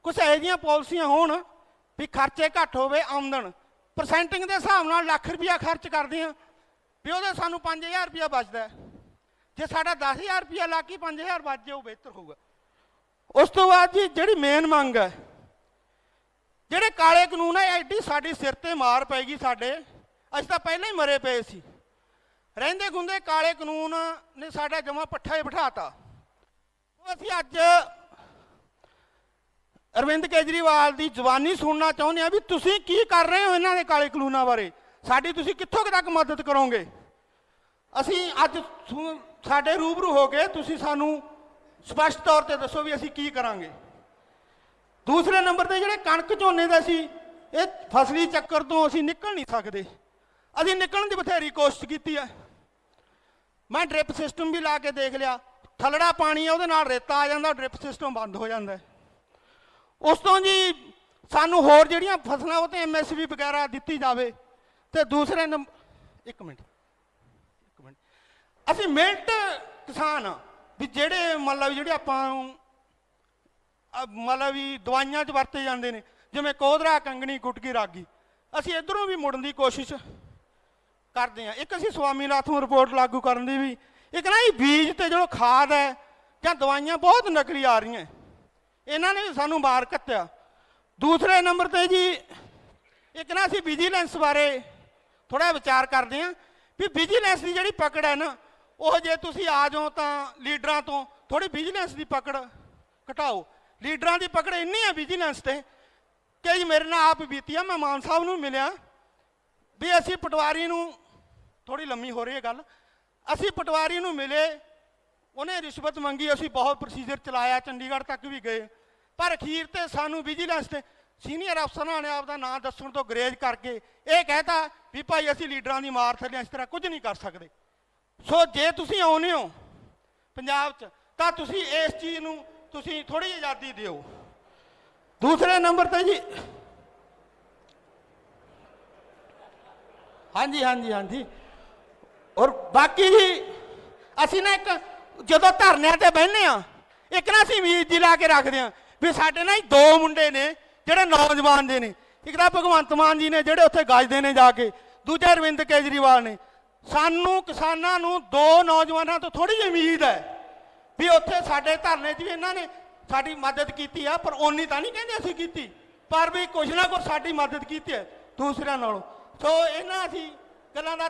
ਕੁਛ ਇਹੋ ਜਿਹੀਆਂ ਪਾਲਿਸੀਆਂ ਹੋਣ ਵੀ ਖਰਚੇ ਘੱਟ ਹੋਵੇ, ਆਮਦਨ ਪਰਸੈਂਟਿੰਗ ਦੇ ਹਿਸਾਬ ਨਾਲ ਲੱਖ ਰੁਪਇਆ ਖਰਚ ਕਰਦੇ ਹਾਂ ਵੀ ਉਹਦੇ ਸਾਨੂੰ 5,000 ਰੁਪਇਆ ਬਚਦਾ। ਜੇ ਸਾਡਾ 10,000 ਰੁਪਇਆ ਲਾ ਕੇ 5,000 ਬਚ ਜਾਏ ਉਹ ਬਿਹਤਰ ਹੋਊਗਾ। ਉਸ ਤੋਂ ਬਾਅਦ ਜੀ ਜਿਹੜੀ ਮੇਨ ਮੰਗ ਹੈ, ਜਿਹੜੇ ਕਾਲੇ ਕਾਨੂੰਨ ਹੈ, ਐਡੀ ਸਾਡੀ ਸਿਰ ਤੇ ਮਾਰ ਪੈ ਗਈ ਸਾਡੇ। ਅਸੀਂ ਤਾਂ ਪਹਿਲਾਂ ਹੀ ਮਰੇ ਪਏ ਸੀ। ਰਹਿੰਦੇ ਗੁੰਦੇ ਕਾਲੇ ਕਾਨੂੰਨ ਨੇ ਸਾਡਾ ਜਮਾ ਪੱਠਾ ਹੀ ਬਿਠਾਤਾ। ਅਸੀਂ ਅੱਜ ਅਰਵਿੰਦ ਕੇਜਰੀਵਾਲ ਦੀ ਜ਼ੁਬਾਨੀ ਸੁਣਨਾ ਚਾਹੁੰਦੇ ਹਾਂ ਵੀ ਤੁਸੀਂ ਕੀ ਕਰ ਰਹੇ ਹੋ ਇਹਨਾਂ ਦੇ ਕਾਲੇ ਕਾਨੂੰਨਾਂ ਬਾਰੇ, ਸਾਡੀ ਤੁਸੀਂ ਕਿੱਥੋਂ ਤੱਕ ਮਦਦ ਕਰੋਗੇ। ਅਸੀਂ ਅੱਜ ਸਾਡੇ ਰੂਬਰੂ ਹੋ ਕੇ ਤੁਸੀਂ ਸਾਨੂੰ ਸਪਸ਼ਟ ਤੌਰ ਤੇ ਦੱਸੋ ਵੀ ਅਸੀਂ ਕੀ ਕਰਾਂਗੇ। ਦੂਸਰੇ ਨੰਬਰ ਤੇ ਜਿਹੜੇ ਕਣਕ ਝੋਨੇ ਦਾ ਸੀ, ਇਹ ਫਸਲੀ ਚੱਕਰ ਤੋਂ ਅਸੀਂ ਨਿਕਲ ਨਹੀਂ ਸਕਦੇ। ਅਸੀਂ ਨਿਕਲਣ ਦੀ ਬਥੇਰੀ ਕੋਸ਼ਿਸ਼ ਕੀਤੀ ਹੈ। ਮੈਂ ਡ੍ਰਿਪ ਸਿਸਟਮ ਵੀ ਲਾ ਕੇ ਦੇਖ ਲਿਆ, ਥੱਲੜਾ ਪਾਣੀ ਹੈ ਉਹਦੇ ਨਾਲ ਰੇਤਾ ਆ ਜਾਂਦਾ, ਡ੍ਰਿਪ ਸਿਸਟਮ ਬੰਦ ਹੋ ਜਾਂਦਾ। ਉਸ ਤੋਂ ਜੀ ਸਾਨੂੰ ਹੋਰ ਜਿਹੜੀਆਂ ਫਸਲਾਂ ਉਹ ਤੇ MSP ਵਗੈਰਾ ਦਿੱਤੀ ਜਾਵੇ। ਤੇ ਦੂਸਰੇ ਨੰਬਰ ਇੱਕ ਮਿੰਟ ਅਸੀਂ ਮਿਹਨਤ ਕਿਸਾਨ ਆ ਵੀ ਜਿਹੜੇ ਮਤਲਬ ਜਿਹੜੇ ਆਪਾਂ ਮਤਲਬ ਵੀ ਦਵਾਈਆਂ 'ਚ ਵਰਤੇ ਜਾਂਦੇ ਨੇ, ਜਿਵੇਂ ਕੋਧਰਾ, ਕੰਗਣੀ, ਗੁਟਕੀ, ਰਾਗੀ, ਅਸੀਂ ਇੱਧਰੋਂ ਵੀ ਮੁੜਨ ਦੀ ਕੋਸ਼ਿਸ਼ ਕਰਦੇ ਹਾਂ। ਇੱਕ ਅਸੀਂ ਸਵਾਮੀਨਾਥਨ ਰਿਪੋਰਟ ਲਾਗੂ ਕਰਨ ਦੀ ਵੀ, ਇੱਕ ਨਾ ਇਹ ਬੀਜ ਤੇ ਜੋ ਖਾਦ ਹੈ ਜਾਂ ਦਵਾਈਆਂ ਬਹੁਤ ਨਕਲੀ ਆ ਰਹੀਆਂ, ਇਹਨਾਂ ਨੇ ਸਾਨੂੰ ਮਾਰ ਘੱਤਿਆ। ਦੂਸਰੇ ਨੰਬਰ ਤੇ ਜੀ ਇੱਕ ਨਾ ਅਸੀਂ ਵਿਜੀਲੈਂਸ ਬਾਰੇ ਥੋੜ੍ਹਾ ਵਿਚਾਰ ਕਰਦੇ ਹਾਂ ਵੀ ਵਿਜੀਲੈਂਸ ਦੀ ਜਿਹੜੀ ਪਕੜ ਹੈ ਨਾ, ਉਹ ਜੇ ਤੁਸੀਂ ਆ ਜਾਓ ਤਾਂ ਲੀਡਰਾਂ ਤੋਂ ਥੋੜ੍ਹੀ ਵਿਜੀਲੈਂਸ ਦੀ ਪਕੜ ਘਟਾਓ। ਲੀਡਰਾਂ ਦੀ ਪਕੜ ਇੰਨੀ ਹੈ ਵਿਜੀਲੈਂਸ ਤੇ ਕਿ ਜੀ ਮੇਰੇ ਨਾਲ ਆਪ ਬੀਤੀ ਆ। ਮੈਂ ਮਾਨ ਸਾਹਿਬ ਨੂੰ ਮਿਲਿਆ ਵੀ ਅਸੀਂ ਪਟਵਾਰੀ ਨੂੰ, ਥੋੜ੍ਹੀ ਲੰਮੀ ਹੋ ਰਹੀ ਹੈ ਗੱਲ, ਅਸੀਂ ਪਟਵਾਰੀ ਨੂੰ ਮਿਲੇ, ਉਹਨੇ ਰਿਸ਼ਵਤ ਮੰਗੀ, ਅਸੀਂ ਬਹੁਤ ਪ੍ਰੋਸੀਜਰ ਚਲਾਇਆ, ਚੰਡੀਗੜ੍ਹ ਤੱਕ ਵੀ ਗਏ, ਪਰ ਅਖੀਰ ਤੇ ਸਾਨੂੰ ਵਿਜੀਲੈਂਸ ਤੇ ਸੀਨੀਅਰ ਅਫਸਰਾਂ ਨੇ ਆਪਦਾ ਨਾਂ ਦੱਸਣ ਤੋਂ ਗਰੇਜ ਕਰਕੇ ਇਹ ਕਹਿਤਾ ਵੀ ਭਾਈ ਅਸੀਂ ਲੀਡਰਾਂ ਦੀ ਮਾਰ ਥੱਲੇ ਇਸ ਤਰ੍ਹਾਂ ਕੁਝ ਨਹੀਂ ਕਰ ਸਕਦੇ। ਸੋ ਜੇ ਤੁਸੀਂ ਆਉਂਦੇ ਹੋ ਪੰਜਾਬ 'ਚ ਤਾਂ ਤੁਸੀਂ ਇਸ ਚੀਜ਼ ਨੂੰ ਤੁਸੀਂ ਥੋੜ੍ਹੀ ਜਿਹੀ ਆਜ਼ਾਦੀ ਦਿਓ। ਦੂਸਰੇ ਨੰਬਰ ਤੇ ਜੀ ਹਾਂਜੀ ਔਰ ਬਾਕੀ ਜੀ ਅਸੀਂ ਨਾ ਇੱਕ ਜਦੋਂ ਧਰਨਿਆਂ ਤੇ ਬਹਿੰਦੇ ਆ, ਇੱਕ ਨਾ ਅਸੀਂ ਉਮੀਦ ਜੀ ਲਾ ਕੇ ਰੱਖਦੇ ਆ ਵੀ ਸਾਡੇ ਨਾਲ ਦੋ ਮੁੰਡੇ ਨੇ ਜਿਹੜੇ ਨੌਜਵਾਨ ਦੇ ਨੇ, ਇੱਕ ਤਾਂ ਭਗਵੰਤ ਮਾਨ ਜੀ ਨੇ ਜਿਹੜੇ ਉੱਥੇ ਗੱਜਦੇ ਨੇ ਜਾ ਕੇ, ਦੂਜਾ ਅਰਵਿੰਦ ਕੇਜਰੀਵਾਲ ਨੇ। ਸਾਨੂੰ ਕਿਸਾਨਾਂ ਨੂੰ ਦੋ ਨੌਜਵਾਨਾਂ ਤੋਂ ਥੋੜ੍ਹੀ ਜਿਹੀ ਉਮੀਦ ਹੈ ਵੀ ਉੱਥੇ ਸਾਡੇ ਧਰਨੇ 'ਚ ਵੀ ਇਹਨਾਂ ਨੇ ਸਾਡੀ ਮਦਦ ਕੀਤੀ ਆ, ਪਰ ਓਨੀ ਤਾਂ ਨਹੀਂ ਕਹਿੰਦੇ ਅਸੀਂ ਕੀਤੀ, ਪਰ ਵੀ ਕੁਛ ਨਾ ਕੁਛ ਸਾਡੀ ਮਦਦ ਕੀਤੀ ਹੈ ਦੂਸਰਿਆਂ ਨਾਲੋਂ। ਸੋ ਇਹਨਾਂ ਅਸੀਂ ਗੱਲਾਂ ਦਾ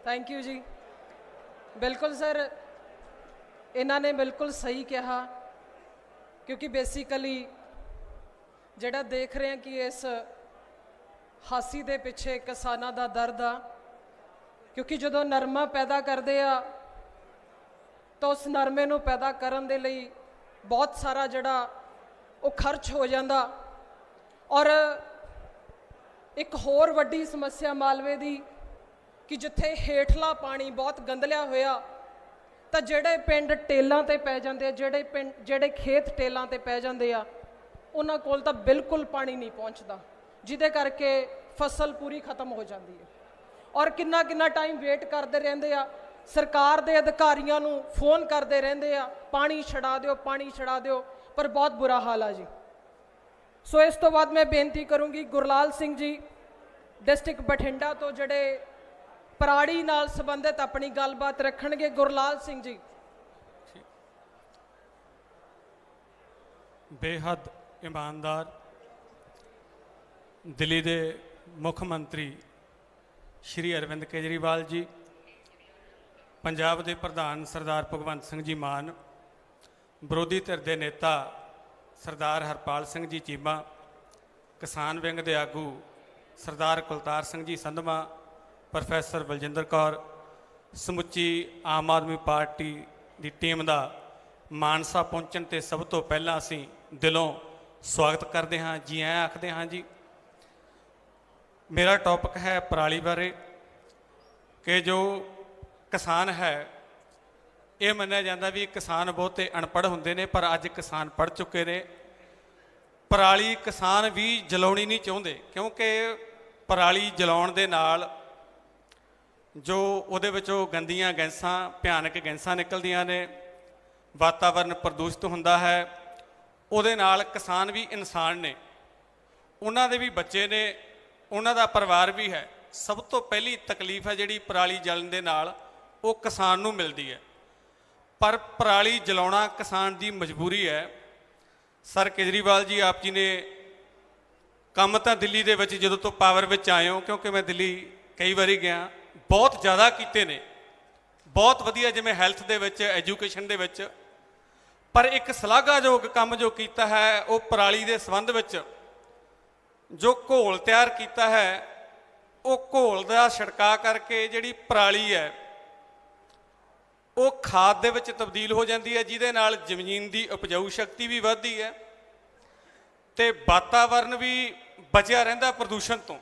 ਥੈਂਕ ਯੂ ਜੀ। ਬਿਲਕੁਲ ਸਰ, ਇਹਨਾਂ ਨੇ ਬਿਲਕੁਲ ਸਹੀ ਕਿਹਾ, ਕਿਉਂਕਿ ਬੇਸਿਕਲੀ ਜਿਹੜਾ ਦੇਖ ਰਹੇ ਹਾਂ ਕਿ ਇਸ ਹਾਸੀ ਦੇ ਪਿੱਛੇ ਕਿਸਾਨਾਂ ਦਾ ਦਰਦ ਆ, ਕਿਉਂਕਿ ਜਦੋਂ ਨਰਮਾ ਪੈਦਾ ਕਰਦੇ ਆ ਤਾਂ ਉਸ ਨਰਮੇ ਨੂੰ ਪੈਦਾ ਕਰਨ ਦੇ ਲਈ ਬਹੁਤ ਸਾਰਾ ਜਿਹੜਾ ਉਹ ਖਰਚ ਹੋ ਜਾਂਦਾ। ਔਰ ਇੱਕ ਹੋਰ ਵੱਡੀ ਸਮੱਸਿਆ ਮਾਲਵੇ ਦੀ ਕਿ ਜਿੱਥੇ ਹੇਠਲਾ ਪਾਣੀ ਬਹੁਤ ਗੰਦਲਿਆ ਹੋਇਆ, ਤਾਂ ਜਿਹੜੇ ਪਿੰਡ ਟੇਲਾਂ ਤੇ ਪੈ ਜਾਂਦੇ ਆ, ਜਿਹੜੇ ਖੇਤ ਟੇਲਾਂ ਤੇ ਪੈ ਜਾਂਦੇ ਆ, ਉਹਨਾਂ ਕੋਲ ਤਾਂ ਬਿਲਕੁਲ ਪਾਣੀ ਨਹੀਂ ਪਹੁੰਚਦਾ, ਜਿਹਦੇ ਕਰਕੇ ਫਸਲ ਪੂਰੀ ਖਤਮ ਹੋ ਜਾਂਦੀ ਹੈ। ਔਰ ਕਿੰਨਾ ਟਾਈਮ ਵੇਟ ਕਰਦੇ ਰਹਿੰਦੇ ਆ, ਸਰਕਾਰ ਦੇ ਅਧਿਕਾਰੀਆਂ ਨੂੰ ਫੋਨ ਕਰਦੇ ਰਹਿੰਦੇ ਆ, ਪਾਣੀ ਛਡਾ ਦਿਓ, ਪਰ ਬਹੁਤ ਬੁਰਾ ਹਾਲ ਆ ਜੀ। ਸੋ ਇਸ ਤੋਂ ਬਾਅਦ ਮੈਂ ਬੇਨਤੀ ਕਰੂੰਗੀ ਗੁਰਲਾਲ ਸਿੰਘ ਜੀ ਡਿਸਟ੍ਰਿਕਟ ਬਠਿੰਡਾ ਤੋਂ, ਜਿਹੜੇ ਪਰਾੜੀ ਨਾਲ ਸੰਬੰਧਿਤ ਆਪਣੀ ਗੱਲਬਾਤ ਰੱਖਣਗੇ। ਗੁਰਲਾਲ ਸਿੰਘ ਜੀ। ਬੇਹੱਦ ਇਮਾਨਦਾਰ ਦਿੱਲੀ ਦੇ ਮੁੱਖ ਮੰਤਰੀ ਸ਼੍ਰੀ ਅਰਵਿੰਦ ਕੇਜਰੀਵਾਲ ਜੀ, ਪੰਜਾਬ ਦੇ ਪ੍ਰਧਾਨ ਸਰਦਾਰ ਭਗਵੰਤ ਸਿੰਘ ਜੀ ਮਾਨ, ਵਿਰੋਧੀ ਧਿਰ ਦੇ ਨੇਤਾ ਸਰਦਾਰ ਹਰਪਾਲ ਸਿੰਘ ਜੀ ਚੀਮਾ, ਕਿਸਾਨ ਵਿੰਗ ਦੇ ਆਗੂ ਸਰਦਾਰ ਕੁਲਤਾਰ ਸਿੰਘ ਜੀ ਸੰਧਵਾਂ, ਪ੍ਰੋਫੈਸਰ ਬਲਜਿੰਦਰ ਕੌਰ, ਸਮੁੱਚੀ ਆਮ ਆਦਮੀ ਪਾਰਟੀ ਦੀ ਟੀਮ ਦਾ ਮਾਨਸਾ ਪਹੁੰਚਣ ਤੇ ਸਭ ਤੋਂ ਪਹਿਲਾਂ ਅਸੀਂ ਦਿਲੋਂ ਸਵਾਗਤ ਕਰਦੇ ਹਾਂ, ਜੀ ਆਇਆਂ ਆਖਦੇ ਹਾਂ ਜੀ। ਮੇਰਾ ਟੌਪਿਕ ਹੈ ਪਰਾਲੀ ਬਾਰੇ, ਕਿ ਜੋ ਕਿਸਾਨ ਹੈ, ਇਹ ਮੰਨਿਆ ਜਾਂਦਾ ਵੀ ਕਿਸਾਨ ਬਹੁਤੇ ਅਨਪੜ੍ਹ ਹੁੰਦੇ ਨੇ, ਪਰ ਅੱਜ ਕਿਸਾਨ ਪੜ੍ਹ ਚੁੱਕੇ ਨੇ। ਪਰਾਲੀ ਕਿਸਾਨ ਵੀ ਜਲਾਉਣੀ ਨਹੀਂ ਚਾਹੁੰਦੇ, ਕਿਉਂਕਿ ਪਰਾਲੀ ਜਲਾਉਣ ਦੇ ਨਾਲ ਜੋ ਉਹਦੇ ਵਿੱਚੋਂ ਗੰਦੀਆਂ ਗੈਸਾਂ, ਭਿਆਨਕ ਗੈਸਾਂ ਨਿਕਲਦੀਆਂ ਨੇ, ਵਾਤਾਵਰਨ ਪ੍ਰਦੂਸ਼ਿਤ ਹੁੰਦਾ ਹੈ। ਉਹਦੇ ਨਾਲ ਕਿਸਾਨ ਵੀ ਇਨਸਾਨ ਨੇ, ਉਹਨਾਂ ਦੇ ਵੀ ਬੱਚੇ ਨੇ, ਉਹਨਾਂ ਦਾ ਪਰਿਵਾਰ ਵੀ ਹੈ। ਸਭ ਤੋਂ ਪਹਿਲੀ ਤਕਲੀਫ ਹੈ ਜਿਹੜੀ ਪਰਾਲੀ ਜਲਣ ਦੇ ਨਾਲ ਉਹ ਕਿਸਾਨ ਨੂੰ ਮਿਲਦੀ ਹੈ, ਪਰ ਪਰਾਲੀ ਜਲਾਉਣਾ ਕਿਸਾਨ ਦੀ ਮਜਬੂਰੀ ਹੈ। ਸਰ ਕੇਜਰੀਵਾਲ ਜੀ, ਆਪ ਜੀ ਨੇ ਕੰਮ ਤਾਂ ਦਿੱਲੀ ਦੇ ਵਿੱਚ ਜਦੋਂ ਤੋਂ ਪਾਵਰ ਵਿੱਚ ਆਏ ਹੋ, ਕਿਉਂਕਿ ਮੈਂ ਦਿੱਲੀ ਕਈ ਵਾਰੀ ਗਿਆ, ਬਹੁਤ ਜ਼ਿਆਦਾ ਕੀਤੇ ਨੇ, ਬਹੁਤ ਵਧੀਆ, ਜਿਵੇਂ ਹੈਲਥ ਦੇ ਵਿੱਚ, ਐਜੂਕੇਸ਼ਨ ਦੇ ਵਿੱਚ। ਪਰ ਇੱਕ ਸ਼ਲਾਘਾਯੋਗ ਕੰਮ ਜੋ ਕੀਤਾ ਹੈ ਉਹ ਪਰਾਲੀ ਦੇ ਸੰਬੰਧ ਵਿੱਚ ਜੋ ਘੋਲ ਤਿਆਰ ਕੀਤਾ ਹੈ, ਉਹ ਘੋਲ ਦਾ ਛਿੜਕਾਅ ਕਰਕੇ ਜਿਹੜੀ ਪਰਾਲੀ ਹੈ ਉਹ ਖਾਦ ਦੇ ਵਿੱਚ ਤਬਦੀਲ ਹੋ ਜਾਂਦੀ ਹੈ, ਜਿਹਦੇ ਨਾਲ ਜ਼ਮੀਨ ਦੀ ਉਪਜਾਊ ਸ਼ਕਤੀ ਵੀ ਵੱਧਦੀ ਹੈ ਤੇ ਵਾਤਾਵਰਨ ਵੀ ਬਚਿਆ ਰਹਿੰਦਾ ਪ੍ਰਦੂਸ਼ਣ ਤੋਂ।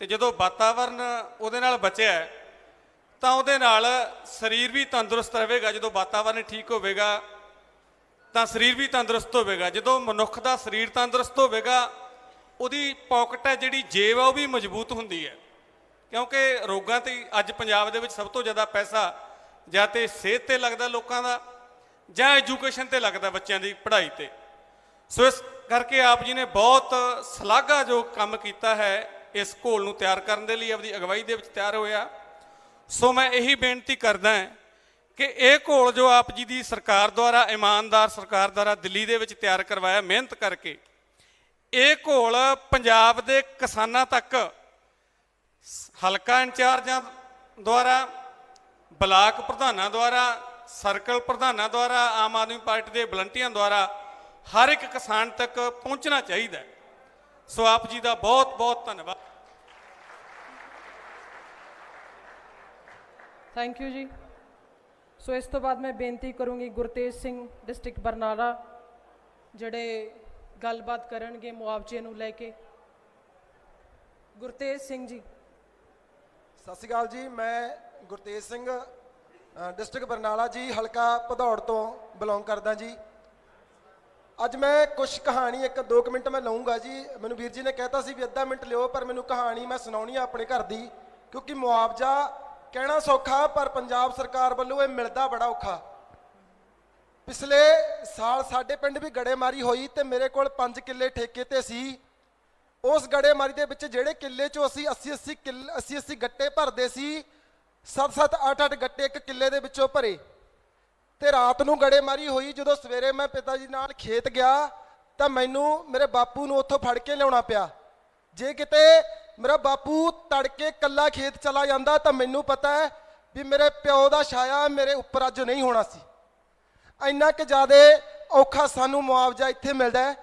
ਤੇ ਜਦੋਂ ਵਾਤਾਵਰਨ ਉਹਦੇ ਨਾਲ ਬਚਿਆ ਹੈ ਤਾਂ ਉਹਦੇ ਨਾਲ ਸਰੀਰ ਵੀ ਤੰਦਰੁਸਤ ਰਹੇਗਾ। ਜਦੋਂ ਵਾਤਾਵਰਨ ਠੀਕ ਹੋਵੇਗਾ ਤਾਂ ਸਰੀਰ ਵੀ ਤੰਦਰੁਸਤ ਹੋਵੇਗਾ। ਜਦੋਂ ਮਨੁੱਖ ਦਾ ਸਰੀਰ ਤੰਦਰੁਸਤ ਹੋਵੇਗਾ ਉਹਦੀ ਪੌਕਟ ਹੈ ਜਿਹੜੀ ਜੇਬ ਆ ਉਹ ਵੀ ਮਜ਼ਬੂਤ ਹੁੰਦੀ ਹੈ, ਕਿਉਂਕਿ ਰੋਗਾਂ ਤੇ ਅੱਜ ਪੰਜਾਬ ਦੇ ਵਿੱਚ ਸਭ ਤੋਂ ਜ਼ਿਆਦਾ ਪੈਸਾ ਜਾਂ ਤੇ ਸਿਹਤ ਤੇ ਲੱਗਦਾ ਲੋਕਾਂ ਦਾ, ਜਾਂ ਐਜੂਕੇਸ਼ਨ ਤੇ ਲੱਗਦਾ ਬੱਚਿਆਂ ਦੀ ਪੜ੍ਹਾਈ ਤੇ। ਸੋ ਇਸ ਕਰਕੇ ਆਪ ਜੀ ਨੇ ਬਹੁਤ ਸ਼ਲਾਘਾਯੋਗ ਕੰਮ ਕੀਤਾ ਹੈ ਇਸ ਘੋਲ ਨੂੰ ਤਿਆਰ ਕਰਨ ਦੇ ਲਈ, ਆਪਦੀ ਅਗਵਾਈ ਦੇ ਵਿੱਚ ਤਿਆਰ ਹੋਇਆ। ਸੋ ਮੈਂ ਇਹੀ ਬੇਨਤੀ ਕਰਦਾ ਕਿ ਇਹ ਘੋਲ ਜੋ ਆਪ ਜੀ ਦੀ ਸਰਕਾਰ ਦੁਆਰਾ, ਇਮਾਨਦਾਰ ਸਰਕਾਰ ਦੁਆਰਾ ਦਿੱਲੀ ਦੇ ਵਿੱਚ ਤਿਆਰ ਕਰਵਾਇਆ ਮਿਹਨਤ ਕਰਕੇ, ਇਹ ਘੋਲ ਪੰਜਾਬ ਦੇ ਕਿਸਾਨਾਂ ਤੱਕ ਹਲਕਾ ਇੰਚਾਰਜਾਂ ਦੁਆਰਾ, ਬਲਾਕ ਪ੍ਰਧਾਨਾਂ ਦੁਆਰਾ, ਸਰਕਲ ਪ੍ਰਧਾਨਾਂ ਦੁਆਰਾ, ਆਮ ਆਦਮੀ ਪਾਰਟੀ ਦੇ ਵਲੰਟੀਅਰਾਂ ਦੁਆਰਾ ਹਰ ਇੱਕ ਕਿਸਾਨ ਤੱਕ ਪਹੁੰਚਣਾ ਚਾਹੀਦਾ। ਸੋ ਆਪ ਜੀ ਦਾ ਬਹੁਤ ਬਹੁਤ ਧੰਨਵਾਦ। ਥੈਂਕ ਯੂ ਜੀ। ਸੋ ਇਸ ਤੋਂ ਬਾਅਦ ਮੈਂ ਬੇਨਤੀ ਕਰੂੰਗੀ ਗੁਰਤੇਜ ਸਿੰਘ ਡਿਸਟ੍ਰਿਕਟ ਬਰਨਾਲਾ, ਜਿਹੜੇ ਗੱਲਬਾਤ ਕਰਨਗੇ ਮੁਆਵਜ਼ੇ ਨੂੰ ਲੈ ਕੇ। ਗੁਰਤੇਜ ਸਿੰਘ ਜੀ। ਸਤਿ ਸ਼੍ਰੀ ਅਕਾਲ ਜੀ, ਮੈਂ ਗੁਰਤੇਜ ਸਿੰਘ ਡਿਸਟ੍ਰਿਕਟ ਬਰਨਾਲਾ ਜੀ, ਹਲਕਾ ਭਦੌੜ ਤੋਂ ਬਿਲੋਂਗ ਕਰਦਾ ਜੀ। ਅੱਜ ਮੈਂ ਕੁਝ ਕਹਾਣੀ 1-2 ਮਿੰਟ ਮੈਂ ਲਊਂਗਾ ਜੀ। ਮੈਨੂੰ ਵੀਰ ਜੀ ਨੇ ਕਹਿਤਾ ਸੀ ਵੀ ਅੱਧਾ ਮਿੰਟ ਲਿਓ, ਪਰ ਮੈਨੂੰ ਕਹਾਣੀ ਮੈਂ ਸੁਣਾਉਣੀ ਆ ਆਪਣੇ ਘਰ ਦੀ, ਕਿਉਂਕਿ ਮੁਆਵਜ਼ਾ ਕਹਿਣਾ ਸੌਖਾ ਪਰ ਪੰਜਾਬ ਸਰਕਾਰ ਵੱਲੋਂ ਇਹ ਮਿਲਦਾ ਬੜਾ ਔਖਾ। ਪਿਛਲੇ ਸਾਲ ਸਾਡੇ ਪਿੰਡ ਵੀ ਗੜੇਮਾਰੀ ਹੋਈ ਤੇ ਮੇਰੇ ਕੋਲ 5 ਕਿੱਲੇ ਠੇਕੇ ਤੇ ਸੀ। ਉਸ ਗੜੇਮਾਰੀ ਦੇ ਵਿੱਚ ਜਿਹੜੇ ਕਿੱਲੇ 'ਚੋਂ ਅਸੀਂ 80 ਗੱਟੇ ਭਰਦੇ ਸੀ, 7-7 8-8 ਗੱਟੇ ਇੱਕ ਕਿੱਲੇ ਦੇ ਵਿੱਚੋਂ ਭਰੇ। ਤੇ ਰਾਤ ਨੂੰ ਗੜੇਮਾਰੀ ਹੋਈ। ਜਦੋਂ ਸਵੇਰੇ ਮੈਂ ਪਿਤਾ ਜੀ ਨਾਲ ਖੇਤ ਗਿਆ ਤਾਂ ਮੈਨੂੰ ਮੇਰੇ ਬਾਪੂ ਨੂੰ ਉੱਥੋਂ ਫੜ ਕੇ ਲਿਆਉਣਾ ਪਿਆ। ਜੇ ਕਿਤੇ ਮੇਰਾ ਬਾਪੂ ਤੜਕੇ ਕੱਲਾ ਖੇਤ ਚਲਾ ਜਾਂਦਾ ਤਾਂ ਮੈਨੂੰ ਪਤਾ ਹੈ ਵੀ ਮੇਰੇ ਪਿਓ ਦਾ ਛਾਇਆ ਮੇਰੇ ਉੱਪਰ ਅੱਜ ਨਹੀਂ ਹੋਣਾ ਸੀ। ਇੰਨਾ ਕਿ ਜ਼ਿਆਦਾ ਔਖਾ ਸਾਨੂੰ ਮੁਆਵਜ਼ਾ ਇੱਥੇ ਮਿਲਦਾ ਹੈ।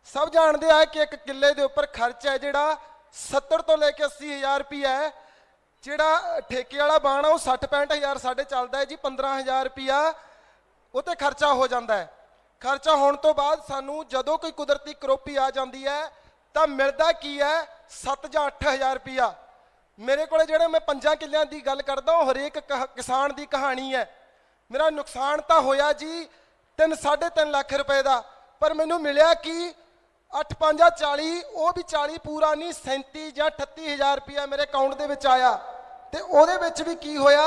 ਸਭ ਜਾਣਦੇ ਆ ਕਿ ਇੱਕ ਕਿੱਲੇ ਦੇ ਉੱਪਰ ਖਰਚ ਹੈ ਜਿਹੜਾ 70 ਤੋਂ ਲੈ ਕੇ 80 ਹਜ਼ਾਰ ਰੁਪਈਆ ਹੈ। ਜਿਹੜਾ ਠੇਕੇ ਵਾਲਾ ਬਾਣ ਆ ਉਹ 60-65 ਹਜ਼ਾਰ ਸਾਡੇ ਚੱਲਦਾ ਹੈ ਜੀ। 15 ਹਜ਼ਾਰ ਰੁਪਈਆ ਉਹ 'ਤੇ ਖਰਚਾ ਹੋ ਜਾਂਦਾ ਹੈ। ਖਰਚਾ ਹੋਣ ਤੋਂ ਬਾਅਦ ਸਾਨੂੰ ਜਦੋਂ ਕੋਈ ਕੁਦਰਤੀ ਕਰੋਪੀ ਆ ਜਾਂਦੀ ਹੈ ਤਾਂ ਮਿਲਦਾ ਕੀ ਹੈ 7 ਜਾਂ 8 ਹਜ਼ਾਰ ਰੁਪਈਆ। ਮੇਰੇ ਕੋਲ ਜਿਹੜੇ ਮੈਂ 5 ਕਿੱਲਿਆਂ ਦੀ ਗੱਲ ਕਰਦਾ ਉਹ ਹਰੇਕ ਕਿਸਾਨ ਦੀ ਕਹਾਣੀ ਹੈ। ਮੇਰਾ ਨੁਕਸਾਨ ਤਾਂ ਹੋਇਆ ਜੀ 3-3.5 ਲੱਖ ਰੁਪਏ ਦਾ, ਪਰ ਮੈਨੂੰ ਮਿਲਿਆ ਕਿ 8-5 40, ਉਹ ਵੀ 40 ਪੂਰਾ ਨਹੀਂ, 37 ਜਾਂ 38 ਹਜ਼ਾਰ ਰੁਪਈਆ ਮੇਰੇ ਅਕਾਊਂਟ ਦੇ ਵਿੱਚ ਆਇਆ। ਤੇ ਉਹਦੇ ਵਿੱਚ ਵੀ ਕੀ ਹੋਇਆ,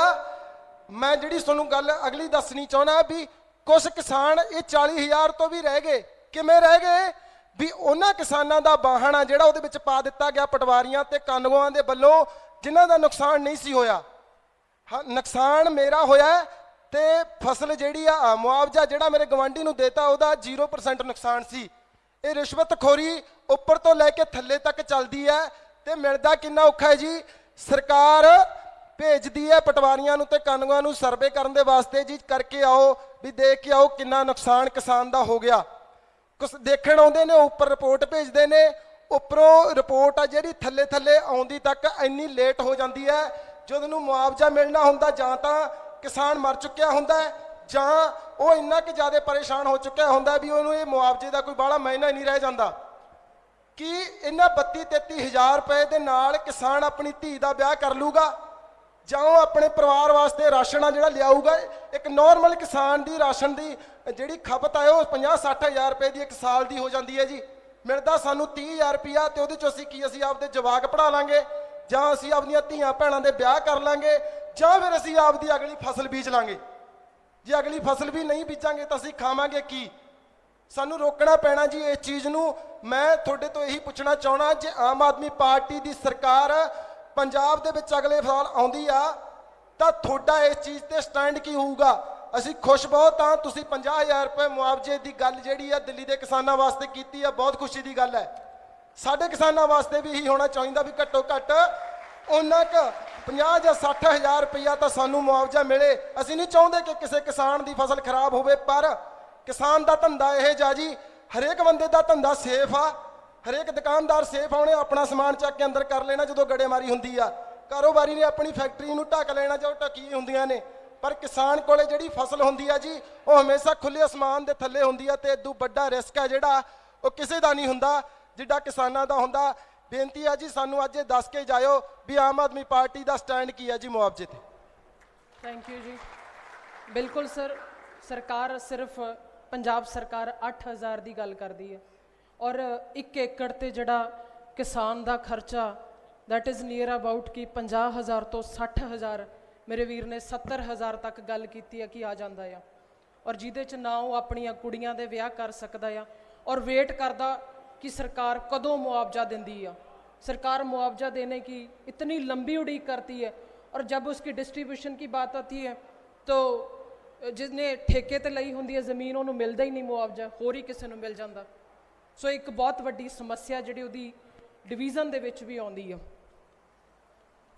ਮੈਂ ਜਿਹੜੀ ਤੁਹਾਨੂੰ ਗੱਲ ਅਗਲੀ ਦੱਸਣੀ ਚਾਹੁੰਦਾ ਵੀ ਕੁਝ ਕਿਸਾਨ ਇਹ 40 ਹਜ਼ਾਰ ਤੋਂ ਵੀ ਰਹਿ ਗਏ। ਕਿਵੇਂ ਰਹਿ ਗਏ ਵੀ ਉਹਨਾਂ ਕਿਸਾਨਾਂ ਦਾ ਵਾਹਣ ਆ ਜਿਹੜਾ ਉਹਦੇ ਵਿੱਚ ਪਾ ਦਿੱਤਾ ਗਿਆ ਪਟਵਾਰੀਆਂ ਤੇ ਕਾਨੂੰਗੋਆਂ ਦੇ ਵੱਲੋਂ, ਜਿਨ੍ਹਾਂ ਦਾ ਨੁਕਸਾਨ ਨਹੀਂ ਸੀ ਹੋਇਆ। ਨੁਕਸਾਨ ਮੇਰਾ ਹੋਇਆ ਤੇ ਫਸਲ ਜਿਹੜੀ ਆ ਮੁਆਵਜ਼ਾ ਜਿਹੜਾ ਮੇਰੇ ਗਵਾਂਢੀ ਨੂੰ ਦੇਤਾ ਉਹਦਾ 0% ਨੁਕਸਾਨ ਸੀ। ਇਹ ਰਿਸ਼ਵਤਖੋਰੀ ਉੱਪਰ ਤੋਂ ਲੈ ਕੇ ਥੱਲੇ ਤੱਕ ਚੱਲਦੀ ਹੈ ਤੇ ਮਿਲਦਾ ਕਿੰਨਾ ਔਖਾ ਹੈ ਜੀ। ਸਰਕਾਰ ਭੇਜਦੀ ਹੈ ਪਟਵਾਰੀਆਂ ਨੂੰ ਤੇ ਕਾਨੂੰਗੋਆਂ ਨੂੰ ਸਰਵੇ ਕਰਨ ਦੇ ਵਾਸਤੇ ਜੀ, ਕਰਕੇ ਆਓ ਵੀ ਦੇਖ ਕੇ ਆਓ ਕਿੰਨਾ ਨੁਕਸਾਨ ਕਿਸਾਨ ਦਾ ਹੋ ਗਿਆ। ਕੁਛ ਦੇਖਣ ਆਉਂਦੇ ਨੇ, ਉੱਪਰ ਰਿਪੋਰਟ ਭੇਜਦੇ ਨੇ, ਉੱਪਰੋਂ ਰਿਪੋਰਟ ਆ ਜਿਹੜੀ ਥੱਲੇ ਆਉਂਦੀ ਤੱਕ ਇੰਨੀ ਲੇਟ ਹੋ ਜਾਂਦੀ ਹੈ। ਜਦੋਂ ਨੂੰ ਮੁਆਵਜ਼ਾ ਮਿਲਣਾ ਹੁੰਦਾ ਜਾਂ ਤਾਂ ਕਿਸਾਨ ਮਰ ਚੁੱਕਿਆ ਹੁੰਦਾ ਜਾਂ ਉਹ ਇੰਨਾ ਕਿ ਜ਼ਿਆਦਾ ਪਰੇਸ਼ਾਨ ਹੋ ਚੁੱਕਿਆ ਹੁੰਦਾ ਵੀ ਉਹਨੂੰ ਇਹ ਮੁਆਵਜ਼ੇ ਦਾ ਕੋਈ ਬਾਹਲਾ ਮਹੀਨਾ ਹੀ ਨਹੀਂ ਰਹਿ ਜਾਂਦਾ। ਕਿ ਇਹਨਾਂ 32-33 ਹਜ਼ਾਰ ਰੁਪਏ ਦੇ ਨਾਲ ਕਿਸਾਨ ਆਪਣੀ ਧੀ ਦਾ ਵਿਆਹ ਕਰ ਲੂਗਾ ਜਾਂ ਉਹ ਆਪਣੇ ਪਰਿਵਾਰ ਵਾਸਤੇ ਰਾਸ਼ਨ ਆ ਜਿਹੜਾ ਲਿਆਊਗਾ। ਇੱਕ ਨਾਰਮਲ ਕਿਸਾਨ ਦੀ ਰਾਸ਼ਨ ਦੀ ਜਿਹੜੀ ਖਪਤ ਹੈ ਉਹ 50-60 ਹਜ਼ਾਰ ਰੁਪਏ ਦੀ ਇੱਕ ਸਾਲ ਦੀ ਹੋ ਜਾਂਦੀ ਹੈ ਜੀ। ਮਿਲਦਾ ਸਾਨੂੰ 30 ਹਜ਼ਾਰ ਰੁਪਈਆ ਤੇ ਉਹਦੇ 'ਚੋਂ ਅਸੀਂ ਆਪਦੇ ਜਵਾਕ ਪੜ੍ਹਾ ਲਾਂਗੇ ਜਾਂ ਅਸੀਂ ਆਪਣੀਆਂ ਧੀਆਂ ਭੈਣਾਂ ਦੇ ਵਿਆਹ ਕਰ ਲਾਂਗੇ ਜਾਂ ਫਿਰ ਅਸੀਂ ਆਪਦੀ ਅਗਲੀ ਫਸਲ ਬੀਜ ਲਾਂਗੇ। ਜੇ ਅਗਲੀ ਫਸਲ ਵੀ ਨਹੀਂ ਬੀਜਾਂਗੇ ਤਾਂ ਅਸੀਂ ਖਾਵਾਂਗੇ ਕੀ। ਸਾਨੂੰ ਰੋਕਣਾ ਪੈਣਾ ਜੀ ਇਸ ਚੀਜ਼ ਨੂੰ। ਮੈਂ ਤੁਹਾਡੇ ਤੋਂ ਇਹੀ ਪੁੱਛਣਾ ਚਾਹਣਾ, ਜੇ ਆਮ ਆਦਮੀ ਪਾਰਟੀ ਦੀ ਸਰਕਾਰ ਪੰਜਾਬ ਦੇ ਵਿੱਚ ਅਗਲੇ ਸਾਲ ਆਉਂਦੀ ਆ ਤਾਂ ਤੁਹਾਡਾ ਇਸ ਚੀਜ਼ ਤੇ ਸਟੈਂਡ ਕੀ ਹੋਊਗਾ। ਅਸੀਂ ਖੁਸ਼ ਬਹੁਤ ਹਾਂ ਤੁਸੀਂ 50 ਹਜ਼ਾਰ ਰੁਪਏ ਮੁਆਵਜ਼ੇ ਦੀ ਗੱਲ ਜਿਹੜੀ ਆ ਦਿੱਲੀ ਦੇ ਕਿਸਾਨਾਂ ਵਾਸਤੇ ਕੀਤੀ ਆ, ਬਹੁਤ ਖੁਸ਼ੀ ਦੀ ਗੱਲ ਹੈ। ਸਾਡੇ ਕਿਸਾਨਾਂ ਵਾਸਤੇ ਵੀ ਇਹੀ ਹੋਣਾ ਚਾਹੀਦਾ ਵੀ ਘੱਟੋ ਘੱਟ ਉਹਨਾਂ ਕੁ 50 ਜਾਂ 60 ਹਜ਼ਾਰ ਰੁਪਈਆ ਤਾਂ ਸਾਨੂੰ ਮੁਆਵਜ਼ਾ ਮਿਲੇ। ਅਸੀਂ ਨਹੀਂ ਚਾਹੁੰਦੇ ਕਿ ਕਿਸੇ ਕਿਸਾਨ ਦੀ ਫਸਲ ਖਰਾਬ ਹੋਵੇ, ਪਰ ਕਿਸਾਨ ਦਾ ਧੰਦਾ ਇਹ ਜਾ ਜੀ, ਹਰੇਕ ਬੰਦੇ ਦਾ ਧੰਦਾ ਸੇਫ ਆ, ਹਰੇਕ ਦੁਕਾਨਦਾਰ ਸੇਫ ਆਉਣੇ, ਆਪਣਾ ਸਮਾਨ ਚੱਕ ਕੇ ਅੰਦਰ ਕਰ ਲੈਣਾ ਜਦੋਂ ਗੜੇਮਾਰੀ ਹੁੰਦੀ ਆ। ਕਾਰੋਬਾਰੀ ਨੇ ਆਪਣੀ ਫੈਕਟਰੀ ਨੂੰ ਢੱਕ ਲੈਣਾ ਜੋ ਢੱਕੀ ਹੁੰਦੀਆਂ ਨੇ, ਪਰ ਕਿਸਾਨ ਕੋਲੇ ਜਿਹੜੀ ਫਸਲ ਹੁੰਦੀ ਆ ਜੀ ਉਹ ਹਮੇਸ਼ਾ ਖੁੱਲੇ ਅਸਮਾਨ ਦੇ ਥੱਲੇ ਹੁੰਦੀ ਆ, ਤੇ ਇਦੋਂ ਵੱਡਾ ਰਿਸਕ ਹੈ ਜਿਹੜਾ ਉਹ ਕਿਸੇ ਦਾ ਨਹੀਂ ਹੁੰਦਾ ਜਿੱਡਾ ਕਿਸਾਨਾਂ ਦਾ ਹੁੰਦਾ। ਬੇਨਤੀ ਆ ਜੀ ਸਾਨੂੰ ਅੱਜ ਇਹ ਦੱਸ ਕੇ ਜਾਇਓ ਵੀ ਆਮ ਆਦਮੀ ਪਾਰਟੀ ਦਾ ਸਟੈਂਡ ਕੀ ਹੈ ਜੀ ਮੁਆਵਜ਼ੇ ਤੇ। ਥੈਂਕ ਯੂ ਜੀ। ਬਿਲਕੁਲ ਸਰ, ਸਰਕਾਰ ਸਿਰਫ ਪੰਜਾਬ ਸਰਕਾਰ 8000 ਦੀ ਗੱਲ ਕਰਦੀ ਹੈ, ਔਰ 1 ਏਕੜ ਤੇ ਜਿਹੜਾ ਕਿਸਾਨ ਦਾ ਖਰਚਾ ਦੈਟ ਇਜ਼ ਨੀਅਰ ਅਬਾਊਟ ਕਿ 50000 ਤੋਂ 60000, ਮੇਰੇ ਵੀਰ ਨੇ 70000 ਤੱਕ ਗੱਲ ਕੀਤੀ ਹੈ ਕਿ ਆ ਜਾਂਦਾ ਆ, ਔਰ ਜਿਹਦੇ 'ਚ ਨਾ ਉਹ ਆਪਣੀਆਂ ਕੁੜੀਆਂ ਦੇ ਵਿਆਹ ਕਰ ਸਕਦਾ ਆ, ਔਰ ਵੇਟ ਕਰਦਾ कि सरकार कदों मुआवजा देती है। सरकार मुआवजा देने की इतनी लंबी उड़ीक करती है, और जब उसकी डिस्ट्रीब्यूशन की बात आती है तो जिसने ठेके ते लई होंदी है ज़मीन उन्होंने मिलता ही नहीं मुआवजा, होर ही किसी को मिल जाता। सो एक बहुत वड्डी समस्या जिहड़ी उहदी डिवीज़न दे विच भी आउंदी है।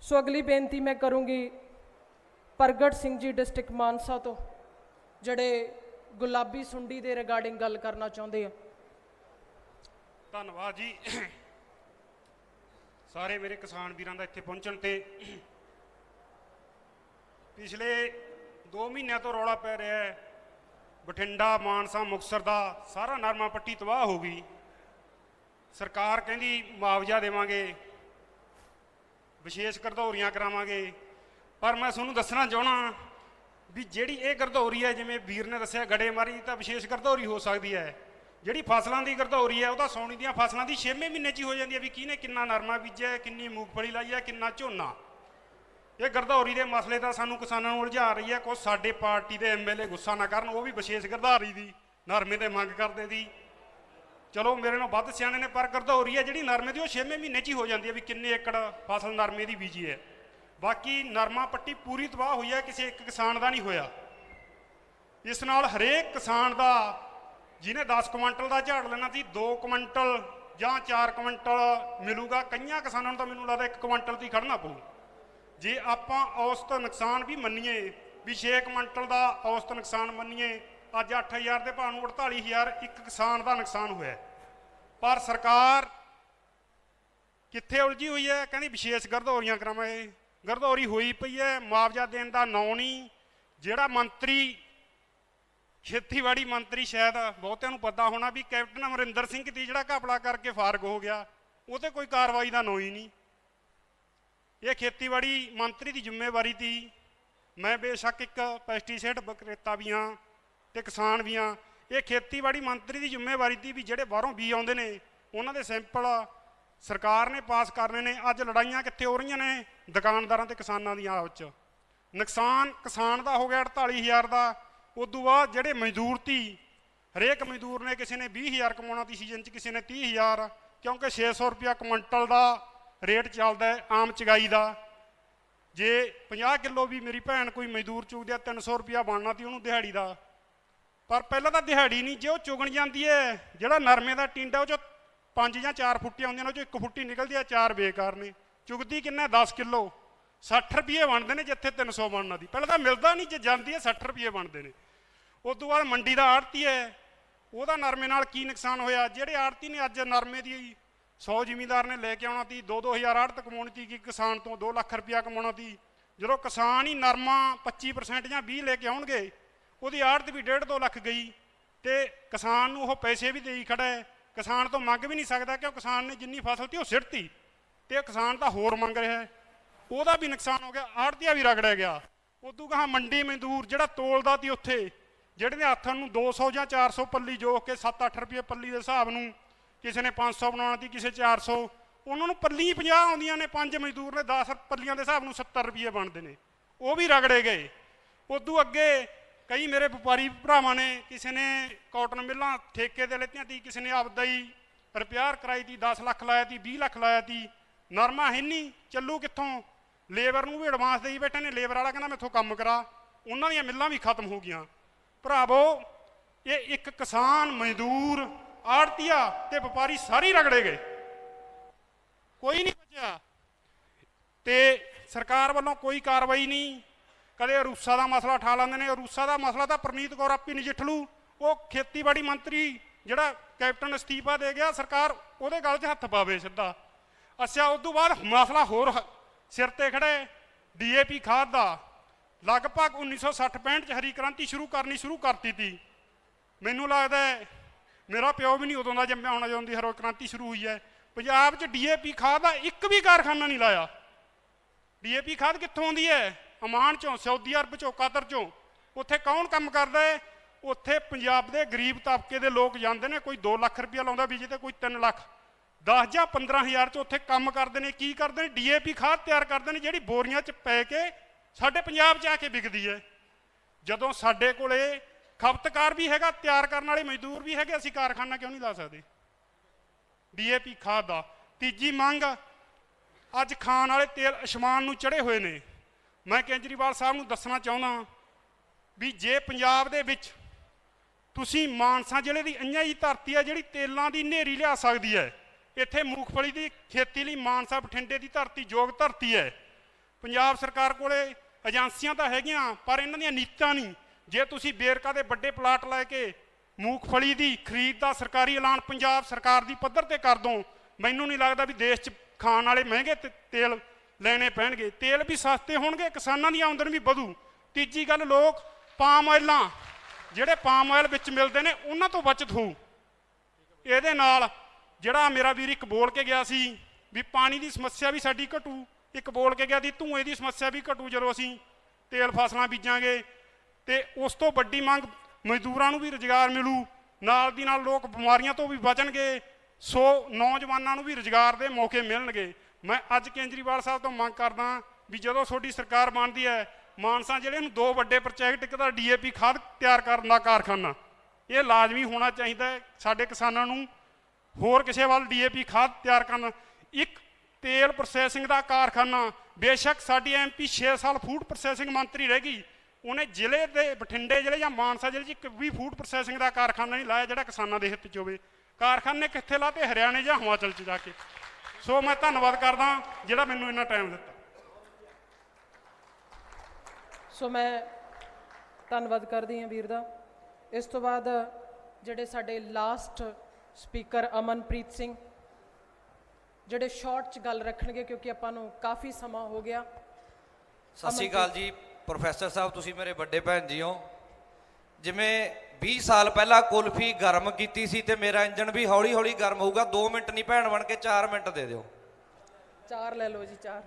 सो अगली बेनती मैं करूँगी प्रगट सिंह जी डिस्ट्रिक्ट मानसा तो, जिहड़े गुलाबी सुंडी दे रिगार्डिंग गल करना चाहुंदे हैं। ਧੰਨਵਾਦ ਜੀ ਸਾਰੇ ਮੇਰੇ ਕਿਸਾਨ ਵੀਰਾਂ ਦਾ ਇੱਥੇ ਪਹੁੰਚਣ ਤੇ। ਪਿਛਲੇ 2 ਮਹੀਨਿਆਂ ਤੋਂ ਰੌਲਾ ਪੈ ਰਿਹਾ ਹੈ, ਬਠਿੰਡਾ ਮਾਨਸਾ ਮੁਕਤਸਰ ਦਾ ਸਾਰਾ ਨਰਮਾ ਪੱਟੀ ਤਬਾਹ ਹੋ ਗਈ। ਸਰਕਾਰ ਕਹਿੰਦੀ ਮੁਆਵਜ਼ਾ ਦੇਵਾਂਗੇ, ਵਿਸ਼ੇਸ਼ ਗਰਦੌਰੀਆਂ ਕਰਾਵਾਂਗੇ, ਪਰ ਮੈਂ ਤੁਹਾਨੂੰ ਦੱਸਣਾ ਚਾਹਣਾ ਵੀ ਜਿਹੜੀ ਇਹ ਗਰਦੌਰੀ ਹੈ, ਜਿਵੇਂ ਵੀਰ ਨੇ ਦੱਸਿਆ ਗੜੇਮਾਰੀ ਤਾਂ ਵਿਸ਼ੇਸ਼ ਗਰਦੌਰੀ ਹੋ ਸਕਦੀ ਹੈ। ਜਿਹੜੀ ਫਸਲਾਂ ਦੀ ਗਰਦੌਰੀ ਹੈ ਉਹ ਤਾਂ ਸਾਉਣੀ ਦੀਆਂ ਫਸਲਾਂ ਦੀ 6ਵੇਂ ਮਹੀਨੇ 'ਚ ਹੀ ਹੋ ਜਾਂਦੀ ਹੈ, ਵੀ ਕਿਹਨੇ ਕਿੰਨਾ ਨਰਮਾ ਬੀਜਿਆ, ਕਿੰਨੀ ਮੂੰਗਫਲੀ ਲਾਈ ਹੈ, ਕਿੰਨਾ ਝੋਨਾ। ਇਹ ਗਰਦੌਰੀ ਦੇ ਮਸਲੇ ਤਾਂ ਸਾਨੂੰ ਕਿਸਾਨਾਂ ਨੂੰ ਉਲਝਾ ਰਹੀ ਹੈ। ਕੁਛ ਸਾਡੇ ਪਾਰਟੀ ਦੇ ਐਮਐਲਏ ਗੁੱਸਾ ਨਾ ਕਰਨ, ਉਹ ਵੀ ਵਿਸ਼ੇਸ਼ ਗਰਦੌਰੀ ਦੀ ਨਰਮੇ ਦੇ ਮੰਗ ਕਰਦੇ ਦੀ, ਚਲੋ ਮੇਰੇ ਨਾਲ ਵੱਧ ਸਿਆਣੇ ਨੇ, ਪਰ ਗਰਦੌਰੀ ਹੈ ਜਿਹੜੀ ਨਰਮੇ ਦੀ ਉਹ 6ਵੇਂ ਮਹੀਨੇ 'ਚ ਹੀ ਹੋ ਜਾਂਦੀ ਹੈ, ਵੀ ਕਿੰਨੇ ਏਕੜ ਫਸਲ ਨਰਮੇ ਦੀ ਬੀਜੀ ਹੈ। ਬਾਕੀ ਨਰਮਾ ਪੱਟੀ ਪੂਰੀ ਤਬਾਹ ਹੋਈ ਹੈ, ਕਿਸੇ ਇੱਕ ਕਿਸਾਨ ਦਾ ਨਹੀਂ ਹੋਇਆ। ਇਸ ਨਾਲ ਹਰੇਕ ਕਿਸਾਨ ਦਾ ਜਿਹਨੇ 10 ਕੁਇੰਟਲ ਦਾ ਝਾੜ ਲੈਣਾ ਸੀ 2 ਕੁਇੰਟਲ ਜਾਂ 4 ਕੁਇੰਟਲ ਮਿਲੂਗਾ। ਕਈਆਂ ਕਿਸਾਨਾਂ ਨੂੰ ਤਾਂ ਮੈਨੂੰ ਲੱਗਦਾ 1 ਕੁਇੰਟਲ ਦੀ ਖੜਨਾ ਪਊ। ਜੇ ਆਪਾਂ ਔਸਤ ਨੁਕਸਾਨ ਵੀ ਮੰਨੀਏ ਵੀ 6 ਕੁਇੰਟਲ ਦਾ ਔਸਤ ਨੁਕਸਾਨ ਮੰਨੀਏ, ਅੱਜ 8000 ਦੇ ਭਾਅ ਨੂੰ 48000 ਇੱਕ ਕਿਸਾਨ ਦਾ ਨੁਕਸਾਨ ਹੋਇਆ। ਪਰ ਸਰਕਾਰ ਕਿੱਥੇ ਉਲਝੀ ਹੋਈ ਹੈ, ਕਹਿੰਦੀ ਵਿਸ਼ੇਸ਼ ਗਰਦੌਰੀਆਂ ਕਰਾਵਾਂਗੇ। ਗਰਦੌਰੀ ਹੋਈ ਪਈ ਹੈ, ਮੁਆਵਜ਼ਾ ਦੇਣ ਦਾ ਨਾਂ ਨਹੀਂ। ਜਿਹੜਾ ਮੰਤਰੀ ਖੇਤੀਬਾੜੀ ਮੰਤਰੀ, ਸ਼ਾਇਦ ਬਹੁਤਿਆਂ ਨੂੰ ਪਤਾ ਹੋਣਾ ਵੀ ਕੈਪਟਨ ਅਮਰਿੰਦਰ ਸਿੰਘ ਦੀ ਜਿਹੜਾ ਘਪਲਾ ਕਰਕੇ ਫਾਰਗ ਹੋ ਗਿਆ, ਉਹ 'ਤੇ ਕੋਈ ਕਾਰਵਾਈ ਦਾ ਨਾਂ ਹੀ ਨਹੀਂ। ਇਹ ਖੇਤੀਬਾੜੀ ਮੰਤਰੀ ਦੀ ਜ਼ਿੰਮੇਵਾਰੀ ਤੀ। ਮੈਂ ਬੇਸ਼ੱਕ ਇੱਕ ਪੈਸਟੀਸਾਈਡ ਵਿਕਰੇਤਾ ਵੀ ਹਾਂ ਅਤੇ ਕਿਸਾਨ ਵੀ ਹਾਂ। ਇਹ ਖੇਤੀਬਾੜੀ ਮੰਤਰੀ ਦੀ ਜ਼ਿੰਮੇਵਾਰੀ ਤੀ ਵੀ ਜਿਹੜੇ ਬਾਹਰੋਂ ਬੀਜ ਆਉਂਦੇ ਨੇ ਉਹਨਾਂ ਦੇ ਸੈਂਪਲ ਸਰਕਾਰ ਨੇ ਪਾਸ ਕਰਨੇ ਨੇ। ਅੱਜ ਲੜਾਈਆਂ ਕਿੱਥੇ ਹੋ ਰਹੀਆਂ ਨੇ? ਦੁਕਾਨਦਾਰਾਂ ਅਤੇ ਕਿਸਾਨਾਂ ਦੀਆਂ ਆਪਸ 'ਚ। ਨੁਕਸਾਨ ਕਿਸਾਨ ਦਾ ਹੋ ਗਿਆ 48000 ਦਾ। ਉਦੋਂ ਬਾਅਦ ਜਿਹੜੇ ਮਜ਼ਦੂਰ ਤੀ, ਹਰੇਕ ਮਜ਼ਦੂਰ ਨੇ, ਕਿਸੇ ਨੇ 20000 ਕਮਾਉਣਾ ਤੀ ਸੀਜ਼ਨ 'ਚ, ਕਿਸੇ ਨੇ 30000, ਕਿਉਂਕਿ 600 ਰੁਪਇਆ ਕੁਇੰਟਲ ਦਾ ਰੇਟ ਚੱਲਦਾ ਹੈ ਆਮ ਚੁਗਾਈ ਦਾ। ਜੇ 50 ਕਿਲੋ ਵੀ ਮੇਰੀ ਭੈਣ ਕੋਈ ਮਜ਼ਦੂਰ ਚੁਗਦੀ ਆ 300 ਰੁਪਇਆ ਬਣਨਾ ਤੀ ਉਹਨੂੰ ਦਿਹਾੜੀ ਦਾ। ਪਰ ਪਹਿਲਾਂ ਤਾਂ ਦਿਹਾੜੀ ਨਹੀਂ, ਜੇ ਉਹ ਚੁਗਣ ਜਾਂਦੀ ਹੈ, ਜਿਹੜਾ ਨਰਮੇ ਦਾ ਟਿੰਡਾ ਉਹ 'ਚੋਂ 5 ਜਾਂ 4 ਫੁੱਟੀਆਂ ਹੁੰਦੀਆਂ ਨੇ, ਉਹ 'ਚੋਂ 1 ਫੁੱਟੀ ਨਿਕਲਦੀ ਆ, 4 ਬੇਕਾਰ ਨੇ। ਚੁਗਦੀ ਕਿੰਨਾ? 10 ਕਿਲੋ 60 ਰੁਪਏ ਬਣਦੇ ਨੇ, ਜਿੱਥੇ 300 ਬਣਨਾ ਦੀ। ਪਹਿਲਾਂ ਤਾਂ ਮਿਲਦਾ ਨਹੀਂ, ਜੇ ਜਾਂਦੀ ਹੈ 60 ਰੁਪਏ ਬਣਦੇ ਨੇ। ਉਸ ਤੋਂ ਬਾਅਦ ਮੰਡੀ ਦਾ ਆੜਤੀ ਹੈ, ਉਹਦਾ ਨਰਮੇ ਨਾਲ ਕੀ ਨੁਕਸਾਨ ਹੋਇਆ? ਜਿਹੜੇ ਆੜਤੀ ਨੇ ਅੱਜ ਨਰਮੇ ਦੀ 100 ਜ਼ਿਮੀਂਦਾਰ ਨੇ ਲੈ ਕੇ ਆਉਣਾ ਤੀ, 2-2000 ਆੜਤ ਕਮਾਉਣੀ ਤੀ, ਕਿ ਕਿਸਾਨ ਤੋਂ 2 ਲੱਖ ਰੁਪਇਆ ਕਮਾਉਣਾ ਤੀ। ਜਦੋਂ ਕਿਸਾਨ ਹੀ ਨਰਮਾ 25% ਜਾਂ 20 ਲੈ ਕੇ ਆਉਣਗੇ, ਉਹਦੀ ਆੜਤ ਵੀ 1.5-2 ਲੱਖ ਗਈ, ਅਤੇ ਕਿਸਾਨ ਨੂੰ ਉਹ ਪੈਸੇ ਵੀ ਦੇਈ ਖੜਾ ਹੈ। ਕਿਸਾਨ ਤੋਂ ਮੰਗ ਵੀ ਨਹੀਂ ਸਕਦਾ, ਕਿਉਂ ਕਿਸਾਨ ਨੇ ਜਿੰਨੀ ਫਸਲ ਤੀ ਉਹ ਸਿੱਟਤੀ, ਅਤੇ ਕਿਸਾਨ ਤਾਂ ਹੋਰ ਮੰਗ ਰਿਹਾ ਹੈ, ਉਹਦਾ ਵੀ ਨੁਕਸਾਨ ਹੋ ਗਿਆ, ਆੜਤੀਆ ਵੀ ਰਗੜਿਆ ਗਿਆ। ਉਦੋਂ ਕਹਾਂ ਮੰਡੀ ਮਜ਼ਦੂਰ ਜਿਹੜਾ ਤੋਲਦਾ ਤੀ ਉੱਥੇ, ਜਿਹੜੇ ਦੇ ਹੱਥਾਂ ਨੂੰ 200 ਜਾਂ 400 ਪੱਲੀ ਜੋਖ ਕੇ 7-8 ਰੁਪਏ ਪੱਲੀ ਦੇ ਹਿਸਾਬ ਨੂੰ, ਕਿਸੇ ਨੇ 500 ਬਣਾਉਣਾ ਤੀ, ਕਿਸੇ 400, ਉਹਨਾਂ ਨੂੰ ਪੱਲੀ 50 ਆਉਂਦੀਆਂ ਨੇ, 5 ਮਜ਼ਦੂਰ ਨੇ 10 ਪੱਲੀਆਂ ਦੇ ਹਿਸਾਬ ਨੂੰ 70 ਰੁਪਏ ਬਣਦੇ ਨੇ, ਉਹ ਵੀ ਰਗੜੇ ਗਏ। ਉਦੋਂ ਅੱਗੇ ਕਈ ਮੇਰੇ ਵਪਾਰੀ ਭਰਾਵਾਂ ਨੇ, ਕਿਸੇ ਨੇ ਕਾਟਨ ਮਿੱਲਾਂ ਠੇਕੇ 'ਤੇ ਲੈਤੀਆਂ ਤੀ, ਕਿਸੇ ਨੇ ਆਪਦਾ ਹੀ ਰਿਪੇਅਰ ਕਰਾਈ ਤੀ, 10 ਲੱਖ ਲਾਇਆ ਤੀ, 20 ਲੱਖ ਲਾਇਆ ਤੀ। ਨਰਮਾ ਹੈ ਨਹੀਂ, ਚੱਲੂ ਕਿੱਥੋਂ? ਲੇਬਰ ਨੂੰ ਵੀ ਐਡਵਾਂਸ ਦੇਈ ਬੈਠੇ ਨੇ। ਲੇਬਰ ਵਾਲਾ ਕਹਿੰਦਾ ਮੈਥੋਂ ਕੰਮ ਕਰਾ, ਉਹਨਾਂ ਦੀਆਂ ਮਿੱਲਾਂ ਵੀ ਖਤਮ ਹੋ ਗਈਆਂ। ਭਰਾਵੋ, ਇਹ ਇੱਕ ਕਿਸਾਨ, ਮਜ਼ਦੂਰ, ਆੜਤੀਆ ਤੇ ਵਪਾਰੀ ਸਾਰੇ ਰਗੜੇ ਗਏ, ਕੋਈ ਨਹੀਂ ਬਚਿਆ। ਤੇ ਸਰਕਾਰ ਵੱਲੋਂ ਕੋਈ ਕਾਰਵਾਈ ਨਹੀਂ। ਕਦੇ ਅਰੂਸਾ ਦਾ ਮਸਲਾ ਉਠਾ ਲੈਂਦੇ ਨੇ। ਅਰੂਸਾ ਦਾ ਮਸਲਾ ਤਾਂ ਪ੍ਰਨੀਤ ਕੌਰ ਆਪੀ ਨਜਿੱਠ ਲੂ। ਉਹ ਖੇਤੀਬਾੜੀ ਮੰਤਰੀ ਜਿਹੜਾ ਕੈਪਟਨ ਅਸਤੀਫਾ ਦੇ ਗਿਆ, ਸਰਕਾਰ ਉਹਦੇ ਗਲ 'ਚ ਹੱਥ ਪਾਵੇ ਸਿੱਧਾ। ਅੱਛਾ, ਉਸ ਤੋਂ ਬਾਅਦ ਮਸਲਾ ਹੋਰ ਸਿਰ ਤੇ ਖੜੇ ਡੀਏਪੀ ਖਾਦ ਦਾ। ਲਗਭਗ 1960-65 'ਚ ਹਰੀ ਕ੍ਰਾਂਤੀ ਸ਼ੁਰੂ ਕਰਤੀ ਤੀ। ਮੈਨੂੰ ਲੱਗਦਾ ਮੇਰਾ ਪਿਓ ਵੀ ਨਹੀਂ ਉਦੋਂ ਦਾ ਜੰਮਿਆ ਹੋਣਾ ਜਦੋਂ ਦੀ ਹਰੀ ਕ੍ਰਾਂਤੀ ਸ਼ੁਰੂ ਹੋਈ ਹੈ। ਪੰਜਾਬ 'ਚ ਡੀਏਪੀ ਖਾਦ ਦਾ ਇੱਕ ਵੀ ਕਾਰਖਾਨਾ ਨਹੀਂ ਲਾਇਆ। ਡੀਏਪੀ ਖਾਦ ਕਿੱਥੋਂ ਆਉਂਦੀ ਹੈ? ਓਮਾਨ ਚੋਂ, ਸਾਊਦੀ ਅਰਬ ਚੋਂ, ਕਤਰ ਚੋਂ। ਉੱਥੇ ਕੌਣ ਕੰਮ ਕਰਦਾ ਹੈ? ਉੱਥੇ ਪੰਜਾਬ ਦੇ ਗਰੀਬ ਤਬਕੇ ਦੇ ਲੋਕ ਜਾਂਦੇ ਨੇ, ਕੋਈ 2 ਲੱਖ ਰੁਪਇਆ ਲਾਉਂਦਾ ਬੀਜੇ ਤੇ ਕੋਈ 3 ਲੱਖ। 10 ਜਾਂ 15 ਹਜ਼ਾਰ 'ਚ ਉੱਥੇ ਕੰਮ ਕਰਦੇ ਨੇ। ਕੀ ਕਰਦੇ ਨੇ? ਡੀਏਪੀ ਖਾਦ ਤਿਆਰ ਕਰਦੇ ਨੇ, ਜਿਹੜੀ ਬੋਰੀਆਂ 'ਚ ਪੈ ਕੇ ਸਾਡੇ ਪੰਜਾਬ 'ਚ ਆ ਕੇ ਵਿਕਦੀ ਹੈ। ਜਦੋਂ ਸਾਡੇ ਕੋਲੇ ਖਪਤਕਾਰ ਵੀ ਹੈਗਾ, ਤਿਆਰ ਕਰਨ ਵਾਲੇ ਮਜ਼ਦੂਰ ਵੀ ਹੈਗੇ, ਅਸੀਂ ਕਾਰਖਾਨਾ ਕਿਉਂ ਨਹੀਂ ਲਾ ਸਕਦੇ ਡੀਏਪੀ ਖਾਦ ਦਾ? ਤੀਜੀ ਮੰਗ, ਅੱਜ ਖਾਣ ਵਾਲੇ ਤੇਲ ਅਸਮਾਨ ਨੂੰ ਚੜ੍ਹੇ ਹੋਏ ਨੇ। ਮੈਂ ਕੇਜਰੀਵਾਲ ਸਾਹਿਬ ਨੂੰ ਦੱਸਣਾ ਚਾਹੁੰਦਾ ਵੀ ਜੇ ਪੰਜਾਬ ਦੇ ਵਿੱਚ ਤੁਸੀਂ ਮਾਨਸਾ ਜ਼ਿਲ੍ਹੇ ਦੀ ਅੰਨ੍ਹਾ ਹੀ ਧਰਤੀ ਹੈ ਜਿਹੜੀ ਤੇਲਾਂ ਦੀ ਹਨੇਰੀ ਲਿਆ ਸਕਦੀ ਹੈ, ਇੱਥੇ ਮੂੰਗਫਲੀ ਦੀ ਖੇਤੀ ਲਈ ਮਾਨਸਾ ਬਠਿੰਡੇ ਦੀ ਧਰਤੀ ਯੋਗ ਧਰਤੀ ਹੈ। ਪੰਜਾਬ ਸਰਕਾਰ ਕੋਲੇ ਏਜੰਸੀਆਂ ਤਾਂ ਹੈਗੀਆਂ ਪਰ ਇਹਨਾਂ ਦੀਆਂ ਨੀਤਾਂ ਨਹੀਂ। ਜੇ ਤੁਸੀਂ ਵੇਰਕਾ ਦੇ ਵੱਡੇ ਪਲਾਟ ਲੈ ਕੇ ਮੂੰਗਫਲੀ ਦੀ ਖਰੀਦ ਦਾ ਸਰਕਾਰੀ ਐਲਾਨ ਪੰਜਾਬ ਸਰਕਾਰ ਦੀ ਪੱਧਰ ਤੇ ਕਰ ਦੋ, ਮੈਨੂੰ ਨਹੀਂ ਲੱਗਦਾ ਵੀ ਦੇਸ਼ 'ਚ ਖਾਣ ਵਾਲੇ ਮਹਿੰਗੇ ਤੇਲ ਲੈਣੇ ਪੈਣਗੇ। ਤੇਲ ਵੀ ਸਸਤੇ ਹੋਣਗੇ, ਕਿਸਾਨਾਂ ਦੀ ਆਮਦਨ ਵੀ ਵਧੂ। ਤੀਜੀ ਗੱਲ, ਲੋਕ ਪਾਮ ਆਇਲਾਂ ਜਿਹੜੇ ਪਾਮ ਆਇਲ ਵਿੱਚ ਮਿਲਦੇ ਨੇ ਉਹਨਾਂ ਤੋਂ ਬਚਤ ਹੋਊ। ਇਹਦੇ ਨਾਲ ਜਿਹੜਾ ਮੇਰਾ ਵੀਰ ਇੱਕ ਬੋਲ ਕੇ ਗਿਆ ਸੀ ਵੀ ਪਾਣੀ ਦੀ ਸਮੱਸਿਆ ਵੀ ਸਾਡੀ ਘਟੂ, ਇੱਕ ਬੋਲ ਕੇ ਗਿਆ ਦੀ ਧੂਏ ਦੀ ਸਮੱਸਿਆ ਵੀ ਘਟੂ ਜਦੋਂ ਅਸੀਂ ਤੇਲ ਫਸਲਾਂ ਬੀਜਾਂਗੇ। ਤੇ ਉਸ ਤੋਂ ਵੱਡੀ ਮੰਗ, ਮਜ਼ਦੂਰਾਂ ਨੂੰ ਵੀ ਰੁਜ਼ਗਾਰ ਮਿਲੂ, ਨਾਲ ਦੀ ਨਾਲ ਲੋਕ ਬਿਮਾਰੀਆਂ ਤੋਂ ਵੀ ਬਚਣਗੇ। ਸੋ ਨੌਜਵਾਨਾਂ ਨੂੰ ਵੀ ਰੁਜ਼ਗਾਰ ਦੇ ਮੌਕੇ ਮਿਲਣਗੇ। ਮੈਂ ਅੱਜ ਕੇਜਰੀਵਾਲ ਸਾਹਿਬ ਤੋਂ ਮੰਗ ਕਰਦਾ ਵੀ ਜਦੋਂ ਤੁਹਾਡੀ ਸਰਕਾਰ ਬਣਦੀ ਹੈ, ਮਾਨਸਾ ਜ਼ਿਲ੍ਹੇ ਨੂੰ 2 ਵੱਡੇ ਪ੍ਰੋਜੈਕਟ, ਇੱਕ ਤਾਂ ਡੀਏਪੀ ਖਾਦ ਤਿਆਰ ਕਰਨ ਦਾ ਕਾਰਖਾਨਾ, ਇਹ ਲਾਜ਼ਮੀ ਹੋਣਾ ਚਾਹੀਦਾ ਹੈ ਸਾਡੇ ਕਿਸਾਨਾਂ ਨੂੰ। ਹੋਰ ਕਿਸੇ ਵੱਲ ਡੀਏਪੀ ਖਾਦ ਤਿਆਰ ਕਰਨ, ਇੱਕ ਤੇਲ ਪ੍ਰੋਸੈਸਿੰਗ ਦਾ ਕਾਰਖਾਨਾ। ਬੇਸ਼ੱਕ ਸਾਡੀ ਐਮਪੀ 6 ਸਾਲ ਫੂਡ ਪ੍ਰੋਸੈਸਿੰਗ ਮੰਤਰੀ ਰਹਿ ਗਈ, ਉਹਨੇ ਜ਼ਿਲ੍ਹੇ ਦੇ ਬਠਿੰਡੇ ਜ਼ਿਲ੍ਹੇ ਜਾਂ ਮਾਨਸਾ ਜ਼ਿਲ੍ਹੇ 'ਚ ਇੱਕ ਵੀ ਫੂਡ ਪ੍ਰੋਸੈਸਿੰਗ ਦਾ ਕਾਰਖਾਨਾ ਨਹੀਂ ਲਾਇਆ ਜਿਹੜਾ ਕਿਸਾਨਾਂ ਦੇ ਹਿੱਤ 'ਚ ਹੋਵੇ। ਕਾਰਖਾਨੇ ਕਿੱਥੇ ਲਾਤੇ? ਹਰਿਆਣੇ ਜਾਂ ਹਿਮਾਚਲ 'ਚ ਜਾ ਕੇ। ਸੋ ਮੈਂ ਧੰਨਵਾਦ ਕਰਦਾ ਜਿਹੜਾ ਮੈਨੂੰ ਇੰਨਾ ਟਾਈਮ ਦਿੱਤਾ। ਸੋ ਮੈਂ ਧੰਨਵਾਦ ਕਰਦੀ ਹਾਂ ਵੀਰ ਦਾ। ਇਸ ਤੋਂ ਬਾਅਦ ਜਿਹੜੇ ਸਾਡੇ ਲਾਸਟ ਸਪੀਕਰ ਅਮਨਪ੍ਰੀਤ ਸਿੰਘ, ਜਿਹੜੇ ਸ਼ਾਰਟ 'ਚ ਗੱਲ ਰੱਖਣਗੇ ਕਿਉਂਕਿ ਆਪਾਂ ਨੂੰ ਕਾਫੀ ਸਮਾਂ ਹੋ ਗਿਆ। ਸਤਿ ਸ਼੍ਰੀ ਅਕਾਲ ਜੀ ਪ੍ਰੋਫੈਸਰ ਸਾਹਿਬ, ਤੁਸੀਂ ਮੇਰੇ ਵੱਡੇ ਭੈਣ ਜੀ ਹੋ। ਜਿਵੇਂ 20 ਸਾਲ ਪਹਿਲਾਂ ਕੁਲਫੀ ਗਰਮ ਕੀਤੀ ਸੀ ਤੇ ਮੇਰਾ ਇੰਜਣ ਵੀ ਹੌਲੀ ਹੌਲੀ ਗਰਮ ਹੋਊਗਾ। 2 ਮਿੰਟ ਨਹੀਂ ਭੈਣ ਬਣ ਕੇ 4 ਮਿੰਟ ਦੇ ਦਿਓ। 4 ਲੈ ਲਓ ਜੀ, 4।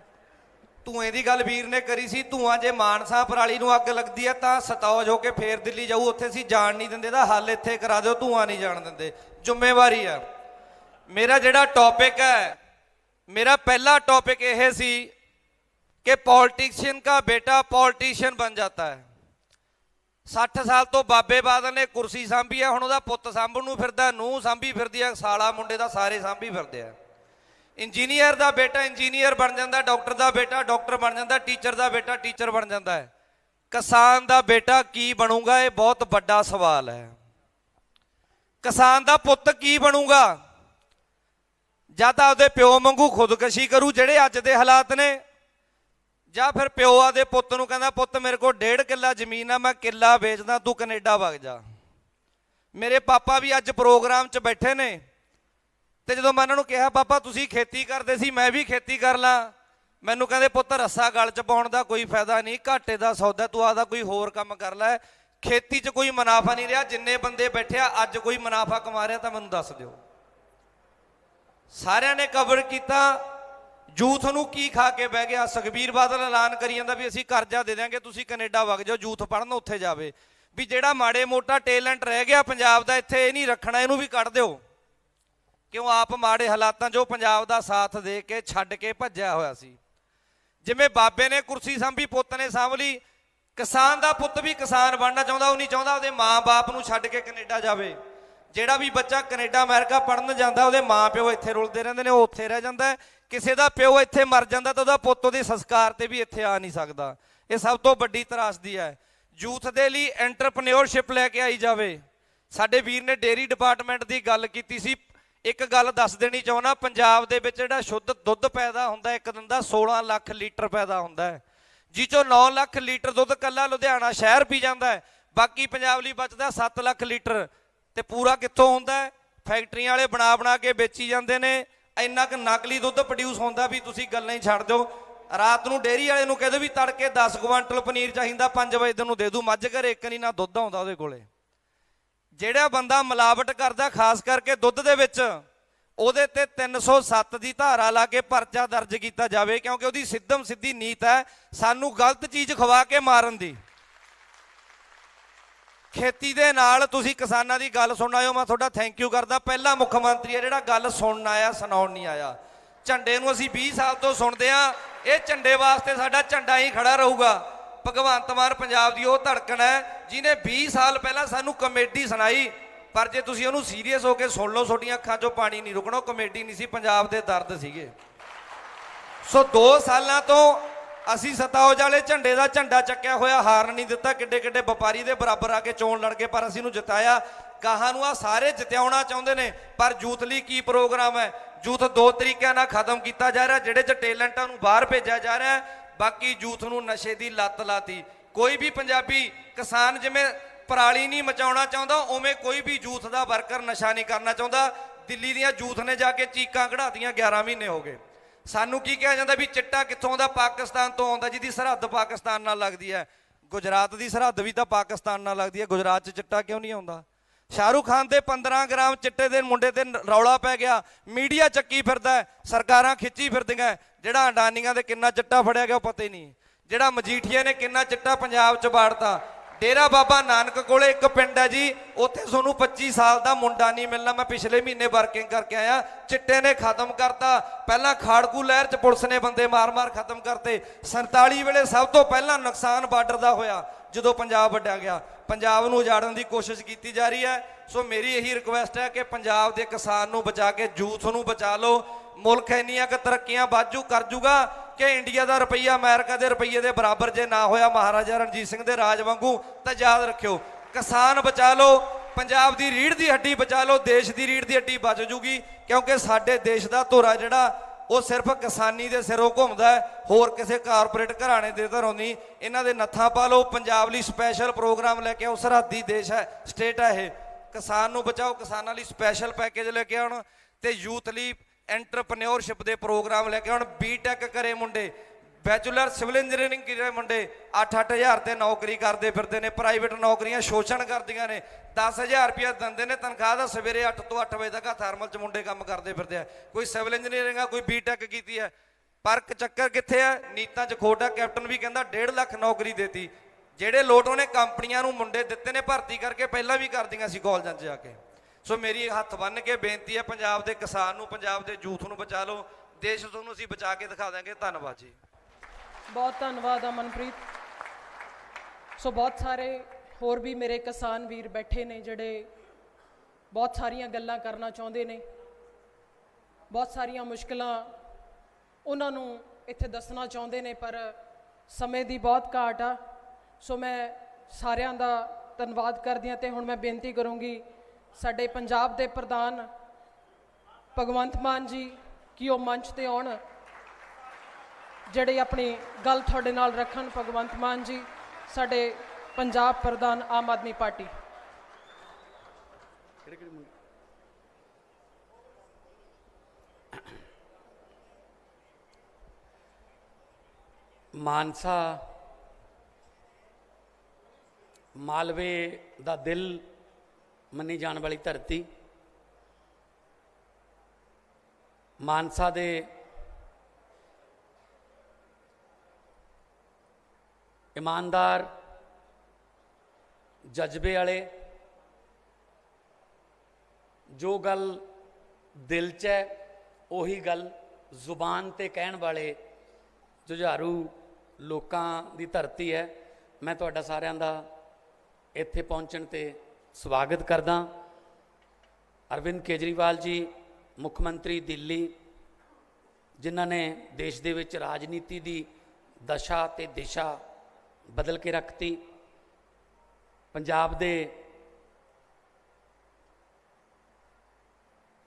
ਧੂਏ ਦੀ ਗੱਲ ਵੀਰ ਨੇ ਕਰੀ ਸੀ। ਧੂਆਂ ਜੇ ਮਾਨਸਾ ਪਰਾਲੀ ਨੂੰ ਅੱਗ ਲੱਗਦੀ ਹੈ ਤਾਂ ਸਤੌਜ ਹੋ ਕੇ ਫੇਰ ਦਿੱਲੀ ਜਾਊ, ਉੱਥੇ ਅਸੀਂ ਜਾਣ ਨਹੀਂ ਦਿੰਦੇ। ਦਾ ਹੱਲ ਇੱਥੇ ਕਰਾ ਦਿਓ, ਧੂਆਂ ਨਹੀਂ ਜਾਣ ਦਿੰਦੇ, ਜ਼ਿੰਮੇਵਾਰੀ ਆ। ਮੇਰਾ ਜਿਹੜਾ ਟੌਪਿਕ ਹੈ, मेरा पहला टॉपिक यह सी कि पॉलिटिशियन का बेटा पॉलिटिशियन बन जाता है। 60 साल तो बाबे बादल ने कुर्सी सांभी है, हुण उहदा पुत्त सांभण नूं फिरदा, नूंह सांभी फिरदी है, साला मुंडे दा सारे सांभी फिरदे आ। इंजीनियर दा बेटा इंजीनियर बन जाता, डॉक्टर दा बेटा डॉक्टर बन जाता, टीचर दा बेटा टीचर बन जाता है। किसान दा बेटा की बनूगा, ये बहुत बड़ा सवाल है। किसान दा पुत्त की बनूगा? ਜਾਂ ਤਾਂ ਉਹਦੇ ਪਿਓ ਵਾਂਗੂ ਖੁਦਕਸ਼ੀ ਕਰੂ ਜਿਹੜੇ ਅੱਜ ਦੇ ਹਾਲਾਤ ਨੇ, ਜਾਂ ਫਿਰ ਪਿਓ ਆਦੇ ਪੁੱਤ ਨੂੰ ਕਹਿੰਦਾ ਪੁੱਤ ਮੇਰੇ ਕੋਲ 1.5 ਕਿੱਲਾ ਜ਼ਮੀਨ ਆ, ਮੈਂ ਕਿੱਲਾ ਵੇਚਦਾ, ਤੂੰ ਕੈਨੇਡਾ ਵਗ ਜਾ। ਮੇਰੇ ਪਾਪਾ ਵੀ ਅੱਜ ਪ੍ਰੋਗਰਾਮ 'ਚ ਬੈਠੇ ਨੇ ਤੇ ਜਦੋਂ ਮੈਂ ਉਹਨਾਂ ਨੂੰ ਕਿਹਾ ਪਾਪਾ ਤੁਸੀਂ ਖੇਤੀ ਕਰਦੇ ਸੀ, ਮੈਂ ਵੀ ਖੇਤੀ ਕਰ ਲਾਂ, ਮੈਨੂੰ ਕਹਿੰਦੇ ਪੁੱਤ ਰੱਸਾ ਗਲ 'ਚ ਪਾਉਣ ਦਾ ਕੋਈ ਫਾਇਦਾ ਨਹੀਂ, ਘਾਟੇ ਦਾ ਸੌਦਾ, ਤੂੰ ਆਦਾ ਕੋਈ ਹੋਰ ਕੰਮ ਕਰ ਲੈ, ਖੇਤੀ 'ਚ ਕੋਈ ਮੁਨਾਫਾ ਨਹੀਂ ਰਿਹਾ। ਜਿੰਨੇ ਬੰਦੇ ਬੈਠੇ ਆ ਅੱਜ ਕੋਈ ਮੁਨਾਫਾ ਕਮਾ ਰਿਹਾ ਤਾਂ ਮੈਨੂੰ ਦੱਸ ਦਿਓ। ਸਾਰਿਆਂ ਨੇ ਕਵਰ ਕੀਤਾ। ਯੂਥ ਨੂੰ ਕੀ ਖਾ ਕੇ ਬਹਿ ਗਿਆ? ਸੁਖਬੀਰ ਬਾਦਲ ਐਲਾਨ ਕਰੀ ਜਾਂਦਾ ਵੀ ਅਸੀਂ ਕਰਜ਼ਾ ਦੇ ਦਿਆਂਗੇ, ਤੁਸੀਂ ਕੈਨੇਡਾ ਵਗ ਜਾਓ, ਯੂਥ ਪੜ੍ਹਨ ਉੱਥੇ ਜਾਵੇ। ਵੀ ਜਿਹੜਾ ਮਾੜੇ ਮੋਟਾ ਟੈਲੈਂਟ ਰਹਿ ਗਿਆ ਪੰਜਾਬ ਦਾ ਇੱਥੇ, ਇਹ ਨਹੀਂ ਰੱਖਣਾ, ਇਹਨੂੰ ਵੀ ਕੱਢ ਦਿਓ। ਕਿਉਂ? ਆਪ ਮਾੜੇ ਹਾਲਾਤਾਂ 'ਚੋਂ ਪੰਜਾਬ ਦਾ ਸਾਥ ਦੇ ਕੇ ਛੱਡ ਕੇ ਭੱਜਿਆ ਹੋਇਆ ਸੀ। ਜਿਵੇਂ ਬਾਬੇ ਨੇ ਕੁਰਸੀ ਸਾਂਭੀ, ਪੁੱਤ ਨੇ ਸਾਂਭ ਲਈ। ਕਿਸਾਨ ਦਾ ਪੁੱਤ ਵੀ ਕਿਸਾਨ ਬਣਨਾ ਚਾਹੁੰਦਾ, ਉਹ ਨਹੀਂ ਚਾਹੁੰਦਾ ਉਹਦੇ ਮਾਂ-ਬਾਪ ਨੂੰ ਛੱਡ ਕੇ ਕੈਨੇਡਾ ਜਾਵੇ। ਜਿਹੜਾ ਵੀ ਬੱਚਾ ਕੈਨੇਡਾ ਅਮਰੀਕਾ ਪੜ੍ਹਨ ਜਾਂਦਾ, ਉਹਦੇ ਮਾਂ ਪਿਓ ਇੱਥੇ ਰੁਲਦੇ ਰਹਿੰਦੇ ਨੇ, ਉਹ ਉੱਥੇ ਰਹਿ ਜਾਂਦਾ। ਕਿਸੇ ਦਾ ਪਿਓ ਇੱਥੇ ਮਰ ਜਾਂਦਾ ਤਾਂ ਉਹਦਾ ਪੁੱਤ ਉਹਦੇ ਸੰਸਕਾਰ ਤੇ ਵੀ ਇੱਥੇ ਆ ਨਹੀਂ ਸਕਦਾ। ਇਹ ਸਭ ਤੋਂ ਵੱਡੀ ਤਰਾਸਦੀ ਹੈ। ਯੂਥ ਦੇ ਲਈ ਐਂਟਰਪ੍ਰੇਨਿਓਰਸ਼ਿਪ ਲੈ ਕੇ ਆਈ ਜਾਵੇ। ਸਾਡੇ ਵੀਰ ਨੇ ਡੇਅਰੀ ਡਿਪਾਰਟਮੈਂਟ ਦੀ ਗੱਲ ਕੀਤੀ ਸੀ। ਇੱਕ ਗੱਲ ਦੱਸ ਦੇਣੀ ਚਾਹੁੰਦਾ, ਪੰਜਾਬ ਦੇ ਵਿੱਚ ਜਿਹੜਾ ਸ਼ੁੱਧ ਦੁੱਧ ਪੈਦਾ ਹੁੰਦਾ ਇੱਕ ਦਿਨ ਦਾ 16 ਲੱਖ ਲੀਟਰ ਪੈਦਾ ਹੁੰਦਾ ਹੈ, ਜਿਸ 'ਚੋਂ 9 ਲੱਖ ਲੀਟਰ ਦੁੱਧ ਇਕੱਲਾ ਲੁਧਿਆਣਾ ਸ਼ਹਿਰ ਪੀ ਜਾਂਦਾ ਹੈ, ਬਾਕੀ ਪੰਜਾਬ ਲਈ ਬਚਦਾ 7 ਲੱਖ ਲੀਟਰ। ਤੇ ਪੂਰਾ ਕਿੱਥੋਂ ਹੁੰਦਾ ਹੈ? ਫੈਕਟਰੀਆਂ ਵਾਲੇ ਬਣਾ ਕੇ ਵੇਚੀ ਜਾਂਦੇ ਨੇ। ਇੰਨਾ ਕੁ ਨਕਲੀ ਦੁੱਧ ਪ੍ਰੋਡਿਊਸ ਹੁੰਦਾ ਵੀ ਤੁਸੀਂ ਗੱਲਾਂ ਹੀ ਛੱਡ ਦਿਓ। ਰਾਤ ਨੂੰ ਡੇਅਰੀ ਵਾਲੇ ਨੂੰ ਕਹਿ ਦਿਓ ਵੀ ਤੜਕੇ 10 ਕੁਆਂਟਲ ਪਨੀਰ ਚਾਹੀਦਾ, 5 ਵਜੇ ਤੈਨੂੰ ਦੇ ਦੂ। ਮੱਝ ਘਰੇ ਇੱਕ ਨਹੀਂ ਨਾ ਦੁੱਧ ਆਉਂਦਾ ਉਹਦੇ ਕੋਲੇ। ਜਿਹੜਾ ਬੰਦਾ ਮਿਲਾਵਟ ਕਰਦਾ ਖਾਸ ਕਰਕੇ ਦੁੱਧ ਦੇ ਵਿੱਚ, ਉਹਦੇ ਤੇ 307 ਦੀ ਧਾਰਾ ਲਾ ਕੇ ਪਰਚਾ ਦਰਜ ਕੀਤਾ ਜਾਵੇ, ਕਿਉਂਕਿ ਉਹਦੀ ਸਿੱਧਮ ਸਿੱਧੀ ਨੀਤ ਹੈ ਸਾਨੂੰ ਗਲਤ ਚੀਜ਼ ਖਵਾ ਕੇ ਮਾਰਨ ਦੀ। ਖੇਤੀ ਦੇ ਨਾਲ ਤੁਸੀਂ ਕਿਸਾਨਾਂ ਦੀ ਗੱਲ ਸੁਣਨ ਆਇਓ, ਮੈਂ ਤੁਹਾਡਾ ਥੈਂਕ ਯੂ ਕਰਦਾ। ਪਹਿਲਾ ਮੁੱਖ ਮੰਤਰੀ ਹੈ ਜਿਹੜਾ ਗੱਲ ਸੁਣਨ ਆਇਆ, ਸੁਣਾਉਣ ਨਹੀਂ ਆਇਆ। ਝੰਡੇ ਨੂੰ ਅਸੀਂ 20 ਸਾਲ ਤੋਂ ਸੁਣਦੇ ਆ, ਇਹ ਝੰਡੇ ਵਾਸਤੇ ਸਾਡਾ ਝੰਡਾ ਹੀ ਖੜਾ ਰਹੂਗਾ। ਭਗਵੰਤ ਮਾਨ ਪੰਜਾਬ ਦੀ ਉਹ ਧੜਕਣ ਹੈ ਜਿਹਨੇ 20 ਸਾਲ ਪਹਿਲਾਂ ਸਾਨੂੰ ਕਮੇਡੀ ਸੁਣਾਈ, ਪਰ ਜੇ ਤੁਸੀਂ ਉਹਨੂੰ ਸੀਰੀਅਸ ਹੋ ਕੇ ਸੁਣ ਲਓ ਤੁਹਾਡੀਆਂ ਅੱਖਾਂ 'ਚੋਂ ਪਾਣੀ ਨਹੀਂ ਰੁਕਣਾ। ਉਹ ਕਮੇਡੀ ਨਹੀਂ ਸੀ, ਪੰਜਾਬ ਦੇ ਦਰਦ ਸੀਗੇ। ਸੋ 2 ਸਾਲਾਂ ਤੋਂ ਅਸੀਂ ਸਤਾਉਜ ਵਾਲੇ ਝੰਡੇ ਦਾ ਝੰਡਾ ਚੱਕਿਆ ਹੋਇਆ, ਹਾਰਨ ਨਹੀਂ ਦਿੱਤਾ। ਕਿੱਡੇ ਕਿੱਡੇ ਵਪਾਰੀ ਦੇ ਬਰਾਬਰ ਆ ਕੇ ਚੋਣ ਲੜ ਕੇ, ਪਰ ਅਸੀਂ ਨੂੰ ਜਿਤਾਇਆ। ਗਾਹਾਂ ਨੂੰ ਆ ਸਾਰੇ ਜਿਤਾਉਣਾ ਚਾਹੁੰਦੇ ਨੇ, ਪਰ ਯੂਥ ਲਈ ਕੀ ਪ੍ਰੋਗਰਾਮ ਹੈ? ਯੂਥ 2 ਤਰੀਕਿਆਂ ਨਾਲ ਖਤਮ ਕੀਤਾ ਜਾ ਰਿਹਾ, ਜਿਹੜੇ 'ਚ ਟੈਲੈਂਟਾਂ ਨੂੰ ਬਾਹਰ ਭੇਜਿਆ ਜਾ ਰਿਹਾ, ਬਾਕੀ ਯੂਥ ਨੂੰ ਨਸ਼ੇ ਦੀ ਲੱਤ ਲਾਤੀ। ਕੋਈ ਵੀ ਪੰਜਾਬੀ ਕਿਸਾਨ ਜਿਵੇਂ ਪਰਾਲੀ ਨਹੀਂ ਮਚਾਉਣਾ ਚਾਹੁੰਦਾ, ਉਵੇਂ ਕੋਈ ਵੀ ਯੂਥ ਦਾ ਵਰਕਰ ਨਸ਼ਾ ਨਹੀਂ ਕਰਨਾ ਚਾਹੁੰਦਾ। ਦਿੱਲੀ ਦੀਆਂ ਯੂਥ ਨੇ ਜਾ ਕੇ ਚੀਕਾਂ ਕਢਾਤੀਆਂ, 11 ਮਹੀਨੇ ਹੋ ਗਏ। ਸਾਨੂੰ ਕੀ ਕਿਹਾ ਜਾਂਦਾ ਵੀ ਚਿੱਟਾ ਕਿੱਥੋਂ ਆਉਂਦਾ? ਪਾਕਿਸਤਾਨ ਤੋਂ ਆਉਂਦਾ, ਜਿਹਦੀ ਸਰਹੱਦ ਪਾਕਿਸਤਾਨ ਨਾਲ ਲੱਗਦੀ ਹੈ। ਗੁਜਰਾਤ ਦੀ ਸਰਹੱਦ ਵੀ ਤਾਂ ਪਾਕਿਸਤਾਨ ਨਾਲ ਲੱਗਦੀ ਹੈ, ਗੁਜਰਾਤ 'ਚ ਚਿੱਟਾ ਕਿਉਂ ਨਹੀਂ ਆਉਂਦਾ? ਸ਼ਾਹਰੁਖ ਖਾਨ ਦੇ 15 ਗ੍ਰਾਮ ਚਿੱਟੇ ਦੇ ਮੁੰਡੇ ਤੇ ਰੌਲਾ ਪੈ ਗਿਆ, ਮੀਡੀਆ ਚੱਕੀ ਫਿਰਦਾ, ਸਰਕਾਰਾਂ ਖਿੱਚੀ ਫਿਰਦੀਆਂ। ਜਿਹੜਾ ਅਡਾਨੀਆਂ ਦੇ ਕਿੰਨਾ ਚਿੱਟਾ ਫੜਿਆ ਗਿਆ ਉਹ ਪਤਾ ਹੀ ਨਹੀਂ। ਜਿਹੜਾ ਮਜੀਠੀਆ ਨੇ ਕਿੰਨਾ ਚਿੱਟਾ ਪੰਜਾਬ 'ਚ ਵਾੜਤਾ। ਡੇਰਾ ਬਾਬਾ ਨਾਨਕ ਕੋਲੇ ਇੱਕ ਪਿੰਡ ਹੈ ਜੀ, ਉੱਥੇ ਤੁਹਾਨੂੰ 25 ਸਾਲ ਦਾ ਮੁੰਡਾ ਨਹੀਂ ਮਿਲਣਾ। ਮੈਂ ਪਿਛਲੇ ਮਹੀਨੇ ਵਰਕਿੰਗ ਕਰਕੇ ਆਇਆ। ਚਿੱਟੇ ਨੇ ਖਤਮ ਕਰਤਾ। ਪਹਿਲਾਂ ਖਾੜਕੂ ਲਹਿਰ 'ਚ ਪੁਲਿਸ ਨੇ ਬੰਦੇ ਮਾਰ-ਮਾਰ ਖਤਮ ਕਰਤੇ। 47 ਵੇਲੇ ਸਭ ਤੋਂ ਪਹਿਲਾਂ ਨੁਕਸਾਨ ਬਾਰਡਰ ਦਾ ਹੋਇਆ, ਜਦੋਂ ਪੰਜਾਬ ਵੱਢਿਆ ਗਿਆ। ਪੰਜਾਬ ਨੂੰ ਉਜਾੜਨ ਦੀ ਕੋਸ਼ਿਸ਼ ਕੀਤੀ ਜਾ ਰਹੀ ਹੈ। ਸੋ ਮੇਰੀ ਇਹੀ ਰਿਕੁਐਸਟ ਹੈ ਕਿ ਪੰਜਾਬ ਦੇ ਕਿਸਾਨ ਨੂੰ ਬਚਾ ਕੇ ਯੂਥ ਨੂੰ ਬਚਾ ਲਓ। ਮੁਲਕ ਇੰਨੀਆਂ ਕੁ ਤਰੱਕੀਆਂ ਬਾਜੂ ਕਰ ਜੂਗਾ ਕਿ ਇੰਡੀਆ ਦਾ ਰੁਪਈਆ ਅਮਰੀਕਾ ਦੇ ਰੁਪਈਏ ਦੇ ਬਰਾਬਰ ਜੇ ਨਾ ਹੋਇਆ ਮਹਾਰਾਜਾ ਰਣਜੀਤ ਸਿੰਘ ਦੇ ਰਾਜ ਵਾਂਗੂ, ਤਾਂ ਯਾਦ ਰੱਖਿਓ ਕਿਸਾਨ ਬਚਾ ਲਓ, ਪੰਜਾਬ ਦੀ ਰੀੜ੍ਹ ਦੀ ਹੱਡੀ ਬਚਾ ਲਓ, ਦੇਸ਼ ਦੀ ਰੀੜ੍ਹ ਦੀ ਹੱਡੀ ਬਚ ਜੂਗੀ। ਕਿਉਂਕਿ ਸਾਡੇ ਦੇਸ਼ ਦਾ ਧੁਰਾ ਜਿਹੜਾ ਉਹ ਸਿਰਫ ਕਿਸਾਨੀ ਦੇ ਸਿਰੋਂ ਘੁੰਮਦਾ ਹੈ, ਹੋਰ ਕਿਸੇ ਕਾਰਪੋਰੇਟ ਘਰਾਣੇ ਦੇ ਧਰੋਂ ਨਹੀਂ। ਇਹਨਾਂ ਦੇ ਨੱਥਾਂ ਪਾ ਲਓ। ਪੰਜਾਬ ਲਈ ਸਪੈਸ਼ਲ ਪ੍ਰੋਗਰਾਮ ਲੈ ਕੇ ਆਓ। ਸਰਹੱਦੀ ਦੇਸ਼ ਹੈ, ਸਟੇਟ ਹੈ ਇਹ। ਕਿਸਾਨ ਨੂੰ ਬਚਾਓ, ਕਿਸਾਨਾਂ ਲਈ ਸਪੈਸ਼ਲ ਪੈਕੇਜ ਲੈ ਕੇ ਆਉਣ, ਤੇ ਯੂਥ ਲਈ ਐਂਟਰਪ੍ਰੈਨਿਓਰਸ਼ਿਪ ਦੇ ਪ੍ਰੋਗਰਾਮ ਲੈ ਕੇ ਆਉਣ। ਬੀਟੈਕ ਕਰੇ ਮੁੰਡੇ, ਬੈਚਲਰ ਸਿਵਲ ਇੰਜੀਨੀਅਰਿੰਗ ਕਰੇ ਮੁੰਡੇ, 8-8 ਹਜ਼ਾਰ ਤੇ ਨੌਕਰੀ ਕਰਦੇ ਫਿਰਦੇ ਨੇ। ਪ੍ਰਾਈਵੇਟ ਨੌਕਰੀਆਂ ਸ਼ੋਸ਼ਣ ਕਰਦੀਆਂ ਨੇ। 10,000 ਰੁਪਇਆ ਦਿੰਦੇ ਨੇ ਤਨਖਾਹ ਦਾ, ਸਵੇਰੇ 8 ਤੋਂ 8 ਵਜੇ ਤੱਕ ਥਰਮਲ 'ਚ ਮੁੰਡੇ ਕੰਮ ਕਰਦੇ ਫਿਰਦੇ ਆ। ਕੋਈ ਸਿਵਲ ਇੰਜੀਨੀਅਰਿੰਗ ਆ, ਕੋਈ ਬੀਟੈਕ ਕੀਤੀ ਹੈ, ਪਰ ਚੱਕਰ ਕਿੱਥੇ ਹੈ? ਨੀਤਾਂ 'ਚ ਖੋਟ ਹੈ। ਕੈਪਟਨ ਵੀ ਕਹਿੰਦਾ 1.5 ਲੱਖ ਨੌਕਰੀ ਦੇਤੀ। ਜਿਹੜੇ ਲੋਟ ਉਹਨੇ ਕੰਪਨੀਆਂ ਨੂੰ ਮੁੰਡੇ ਦਿੱਤੇ ਨੇ ਭਰਤੀ ਕਰਕੇ, ਪਹਿਲਾਂ ਵੀ ਕਰਦੀਆਂ ਸੀ ਕਾਲਜਾਂ 'ਚ ਜਾ ਕੇ। ਸੋ ਮੇਰੀ ਹੱਥ ਬੰਨ੍ਹ ਕੇ ਬੇਨਤੀ ਹੈ, ਪੰਜਾਬ ਦੇ ਕਿਸਾਨ ਨੂੰ, ਪੰਜਾਬ ਦੇ ਯੂਥ ਨੂੰ ਬਚਾ ਲਓ। ਦੇਸ਼ ਤੁਹਾਨੂੰ ਅਸੀਂ ਬਚਾ ਕੇ ਦਿਖਾ ਦਾਂਗੇ। ਧੰਨਵਾਦ ਜੀ। ਬਹੁਤ ਧੰਨਵਾਦ ਅਮਨਪ੍ਰੀਤ। ਸੋ ਬਹੁਤ ਸਾਰੇ ਹੋਰ ਵੀ ਮੇਰੇ ਕਿਸਾਨ ਵੀਰ ਬੈਠੇ ਨੇ ਜਿਹੜੇ ਬਹੁਤ ਸਾਰੀਆਂ ਗੱਲਾਂ ਕਰਨਾ ਚਾਹੁੰਦੇ ਨੇ, ਬਹੁਤ ਸਾਰੀਆਂ ਮੁਸ਼ਕਲਾਂ ਉਹਨਾਂ ਨੂੰ ਇੱਥੇ ਦੱਸਣਾ ਚਾਹੁੰਦੇ ਨੇ, ਪਰ ਸਮੇਂ ਦੀ ਬਹੁਤ ਘਾਟ ਆ। ਸੋ ਮੈਂ ਸਾਰਿਆਂ ਦਾ ਧੰਨਵਾਦ ਕਰਦੀ ਹਾਂ। ਤੇ ਹੁਣ ਮੈਂ ਬੇਨਤੀ ਕਰੂੰਗੀ ਸਾਡੇ ਪੰਜਾਬ ਦੇ ਪ੍ਰਧਾਨ ਭਗਵੰਤ ਮਾਨ ਜੀ ਕਿ ਉਹ ਮੰਚ ਤੇ ਆਉਣ, ਜਿਹੜੇ ਆਪਣੀ ਗੱਲ ਤੁਹਾਡੇ ਨਾਲ ਰੱਖਣ। ਭਗਵੰਤ ਮਾਨ ਜੀ ਸਾਡੇ ਪੰਜਾਬ ਪ੍ਰਧਾਨ ਆਮ ਆਦਮੀ ਪਾਰਟੀ। ਮਾਨਸਾ ਮਾਲਵੇ ਦਾ ਦਿਲ ਮੰਨੀ ਜਾਣ ਵਾਲੀ ਧਰਤੀ, ਮਾਨਸਾ ਦੇ ਇਮਾਨਦਾਰ, ਜਜ਼ਬੇ ਵਾਲੇ, ਜੋ ਗੱਲ ਦਿਲ 'ਚ ਹੈ ਉਹੀ ਗੱਲ ਜ਼ੁਬਾਨ ਤੇ ਕਹਿਣ ਵਾਲੇ ਜੁਝਾਰੂ ਲੋਕਾਂ ਦੀ ਧਰਤੀ ਹੈ। ਮੈਂ ਤੁਹਾਡਾ ਸਾਰਿਆਂ ਦਾ ਇੱਥੇ ਪਹੁੰਚਣ ਤੇ ਸਵਾਗਤ ਕਰਦਾ। ਅਰਵਿੰਦ ਕੇਜਰੀਵਾਲ ਜੀ ਮੁੱਖ ਮੰਤਰੀ ਦਿੱਲੀ, ਜਿਨ੍ਹਾਂ ਨੇ ਦੇਸ਼ ਦੇ ਵਿੱਚ ਰਾਜਨੀਤੀ ਦੀ ਦਸ਼ਾ ਤੇ ਦਿਸ਼ਾ ਬਦਲ ਕੇ ਰੱਖਤੀ। ਪੰਜਾਬ ਦੇ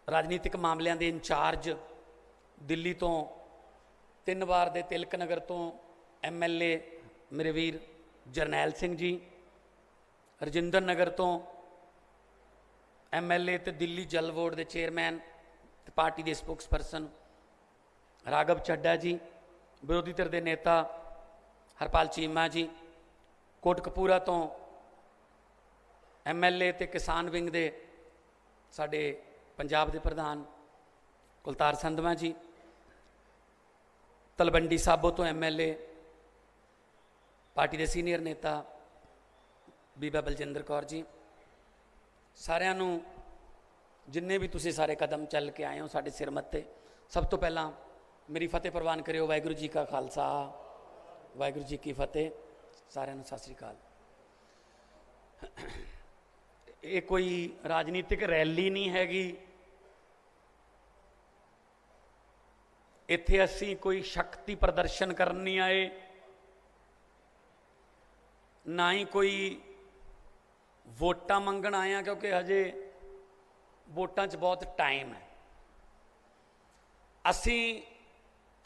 ਰਾਜਨੀਤਿਕ ਮਾਮਲਿਆਂ ਦੇ ਇੰਚਾਰਜ, ਦਿੱਲੀ ਤੋਂ 3 ਵਾਰ ਦੇ ਤਿਲਕ ਨਗਰ ਤੋਂ MLA ਮੇਰੇ ਵੀਰ ਜਰਨੈਲ ਸਿੰਘ ਜੀ, ਰਜਿੰਦਰ ਨਗਰ ਤੋਂ MLA ਤੇ ਦਿੱਲੀ ਜਲ ਬੋਰਡ ਦੇ ਚੇਅਰਮੈਨ ਤੇ ਪਾਰਟੀ ਦੇ ਸਪੋਕਸਪਰਸਨ ਰਾਘਵ ਚੱਡਾ ਜੀ, ਵਿਰੋਧੀ ਧਿਰ ਦੇ ਨੇਤਾ ਹਰਪਾਲ ਚੀਮਾ ਜੀ, ਕੋਟਕਪੂਰਾ ਤੋਂ MLA ਤੇ ਕਿਸਾਨ ਵਿੰਗ ਦੇ ਸਾਡੇ ਪੰਜਾਬ ਦੇ ਪ੍ਰਧਾਨ ਕੁਲਤਾਰ ਸੰਧਵਾ ਜੀ, ਤਲਵੰਡੀ ਸਾਬੋ ਤੋਂ MLA ਪਾਰਟੀ ਦੇ ਸੀਨੀਅਰ ਨੇਤਾ ਬੀਬਾ ਬਲਜਿੰਦਰ ਕੌਰ ਜੀ, ਸਾਰਿਆਂ ਨੂੰ ਜਿੰਨੇ ਵੀ ਤੁਸੀਂ ਸਾਰੇ ਕਦਮ ਚੱਲ ਕੇ ਆਏ ਹੋ ਸਾਡੇ ਸਿਰ ਮੱਥੇ, ਸਭ ਤੋਂ ਪਹਿਲਾਂ ਮੇਰੀ ਫਤਿਹ ਪ੍ਰਵਾਨ ਕਰਿਓ। ਵਾਹਿਗੁਰੂ ਜੀ ਕਾ ਖਾਲਸਾ, ਵਾਹਿਗੁਰੂ ਜੀ ਕੀ ਫਤਿਹ। ਸਾਰਿਆਂ ਨੂੰ ਸਤਿ ਸ੍ਰੀ ਅਕਾਲ। ਇਹ ਕੋਈ ਰਾਜਨੀਤਿਕ ਰੈਲੀ ਨਹੀਂ ਹੈਗੀ, ਇੱਥੇ ਅਸੀਂ ਕੋਈ ਸ਼ਕਤੀ ਪ੍ਰਦਰਸ਼ਨ ਕਰਨ ਨਹੀਂ ਆਏ, ਨਾ ਹੀ ਕੋਈ ਵੋਟਾਂ ਮੰਗਣ ਆਏ ਆ, ਕਿਉਂਕਿ ਹਜੇ ਵੋਟਾਂ 'ਚ ਬਹੁਤ ਟਾਈਮ ਹੈ। ਅਸੀਂ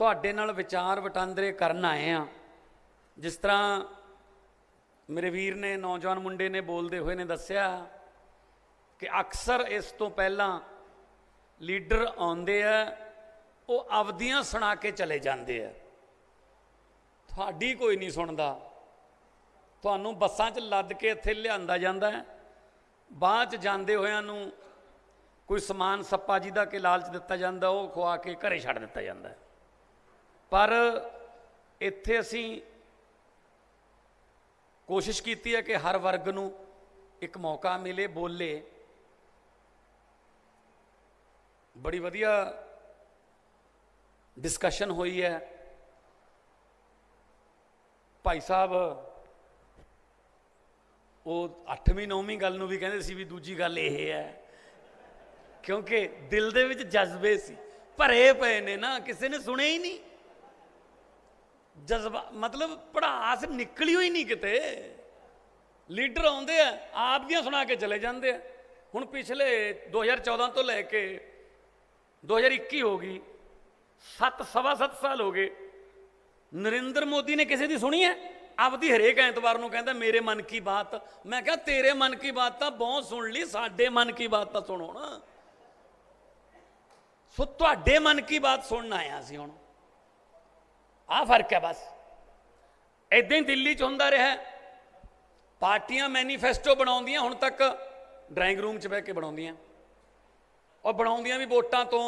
ਤੁਹਾਡੇ ਨਾਲ ਵਿਚਾਰ ਵਟਾਂਦਰੇ ਕਰਨ ਆਏ ਆ। ਜਿਸ ਤਰ੍ਹਾਂ ਮੇਰੇ ਵੀਰ ਨੇ, ਨੌਜਵਾਨ ਮੁੰਡੇ ਨੇ ਬੋਲਦੇ ਹੋਏ ਨੇ ਦੱਸਿਆ ਕਿ ਅਕਸਰ ਇਸ ਤੋਂ ਪਹਿਲਾਂ ਲੀਡਰ ਆਉਂਦੇ ਆ, ਉਹ ਆਪਦੀਆਂ ਸੁਣਾ ਕੇ ਚਲੇ ਜਾਂਦੇ ਆ, ਤੁਹਾਡੀ ਕੋਈ ਨਹੀਂ ਸੁਣਦਾ। ਤੁਹਾਨੂੰ ਬੱਸਾਂ 'ਚ ਲੱਦ ਕੇ ਇੱਥੇ ਲਿਆਂਦਾ ਜਾਂਦਾ ਹੈ, ਬਾਅਦ 'ਚ ਜਾਂਦੇ ਹੋਇਆਂ ਨੂੰ ਕੋਈ ਸਮਾਨ ਸੱਪਾ ਜੀ ਦਾ ਕਿ ਲਾਲਚ ਦਿੱਤਾ ਜਾਂਦਾ, ਉਹ ਖਵਾ ਕੇ ਘਰੇ ਛੱਡ ਦਿੱਤਾ ਜਾਂਦਾ। ਪਰ ਇੱਥੇ ਅਸੀਂ ਕੋਸ਼ਿਸ਼ ਕੀਤੀ ਹੈ ਕਿ ਹਰ ਵਰਗ ਨੂੰ ਇੱਕ ਮੌਕਾ ਮਿਲੇ, ਬੋਲੇ। ਬੜੀ ਵਧੀਆ ਡਿਸਕਸ਼ਨ ਹੋਈ ਹੈ। ਭਾਈ ਸਾਹਿਬ ਉਹ 8ਵੀਂ 9ਵੀਂ ਗੱਲ ਨੂੰ ਵੀ ਕਹਿੰਦੇ ਸੀ ਵੀ ਦੂਜੀ ਗੱਲ ਇਹ ਹੈ, ਕਿਉਂਕਿ ਦਿਲ ਦੇ ਵਿੱਚ ਜਜ਼ਬੇ ਸੀ, ਭਰੇ ਪਏ ਨੇ ਨਾ, ਕਿਸੇ ਨੇ ਸੁਣੇ ਹੀ ਨਹੀਂ। ਜਜ਼ਬਾ ਮਤਲਬ ਭੜਾਸ ਨਿਕਲੀ ਹੋਈ ਨਹੀਂ ਕਿਤੇ। ਲੀਡਰ ਆਉਂਦੇ ਆ, ਆਪ ਦੀਆਂ ਸੁਣਾ ਕੇ ਚਲੇ ਜਾਂਦੇ ਆ। ਹੁਣ ਪਿਛਲੇ 2014 ਤੋਂ ਲੈ ਕੇ 2021 ਹੋ ਗਈ, ਸਵਾ 7 ਸਾਲ ਹੋ ਗਏ, ਨਰਿੰਦਰ ਮੋਦੀ ਨੇ ਕਿਸੇ ਦੀ ਸੁਣੀ ਹੈ? ਆਪਦੀ ਹਰੇਕ ਐਤਵਾਰ ਨੂੰ ਕਹਿੰਦਾ ਮੇਰੇ ਮਨ ਕੀ ਬਾਤ। ਮੈਂ ਕਿਹਾ ਤੇਰੇ ਮਨ ਕੀ ਬਾਤ ਤਾਂ ਬਹੁਤ ਸੁਣ ਲਈ, ਸਾਡੇ ਮਨ ਕੀ ਬਾਤ ਤਾਂ ਸੁਣੋ ਨਾ। ਸੋ ਤੁਹਾਡੇ ਮਨ ਕੀ ਬਾਤ ਸੁਣਨ ਆਇਆ ਸੀ। ਹੁਣ ਆਹ ਫਰਕ ਹੈ ਬਸ। ਇਦਾਂ ਹੀ ਦਿੱਲੀ 'ਚ ਹੁੰਦਾ ਰਿਹਾ, ਪਾਰਟੀਆਂ ਮੈਨੀਫੈਸਟੋ ਬਣਾਉਂਦੀਆਂ, ਹੁਣ ਤੱਕ ਡਰਾਇੰਗ ਰੂਮ 'ਚ ਬਹਿ ਕੇ ਬਣਾਉਂਦੀਆਂ, ਔਰ ਬਣਾਉਂਦੀਆਂ ਵੀ ਵੋਟਾਂ ਤੋਂ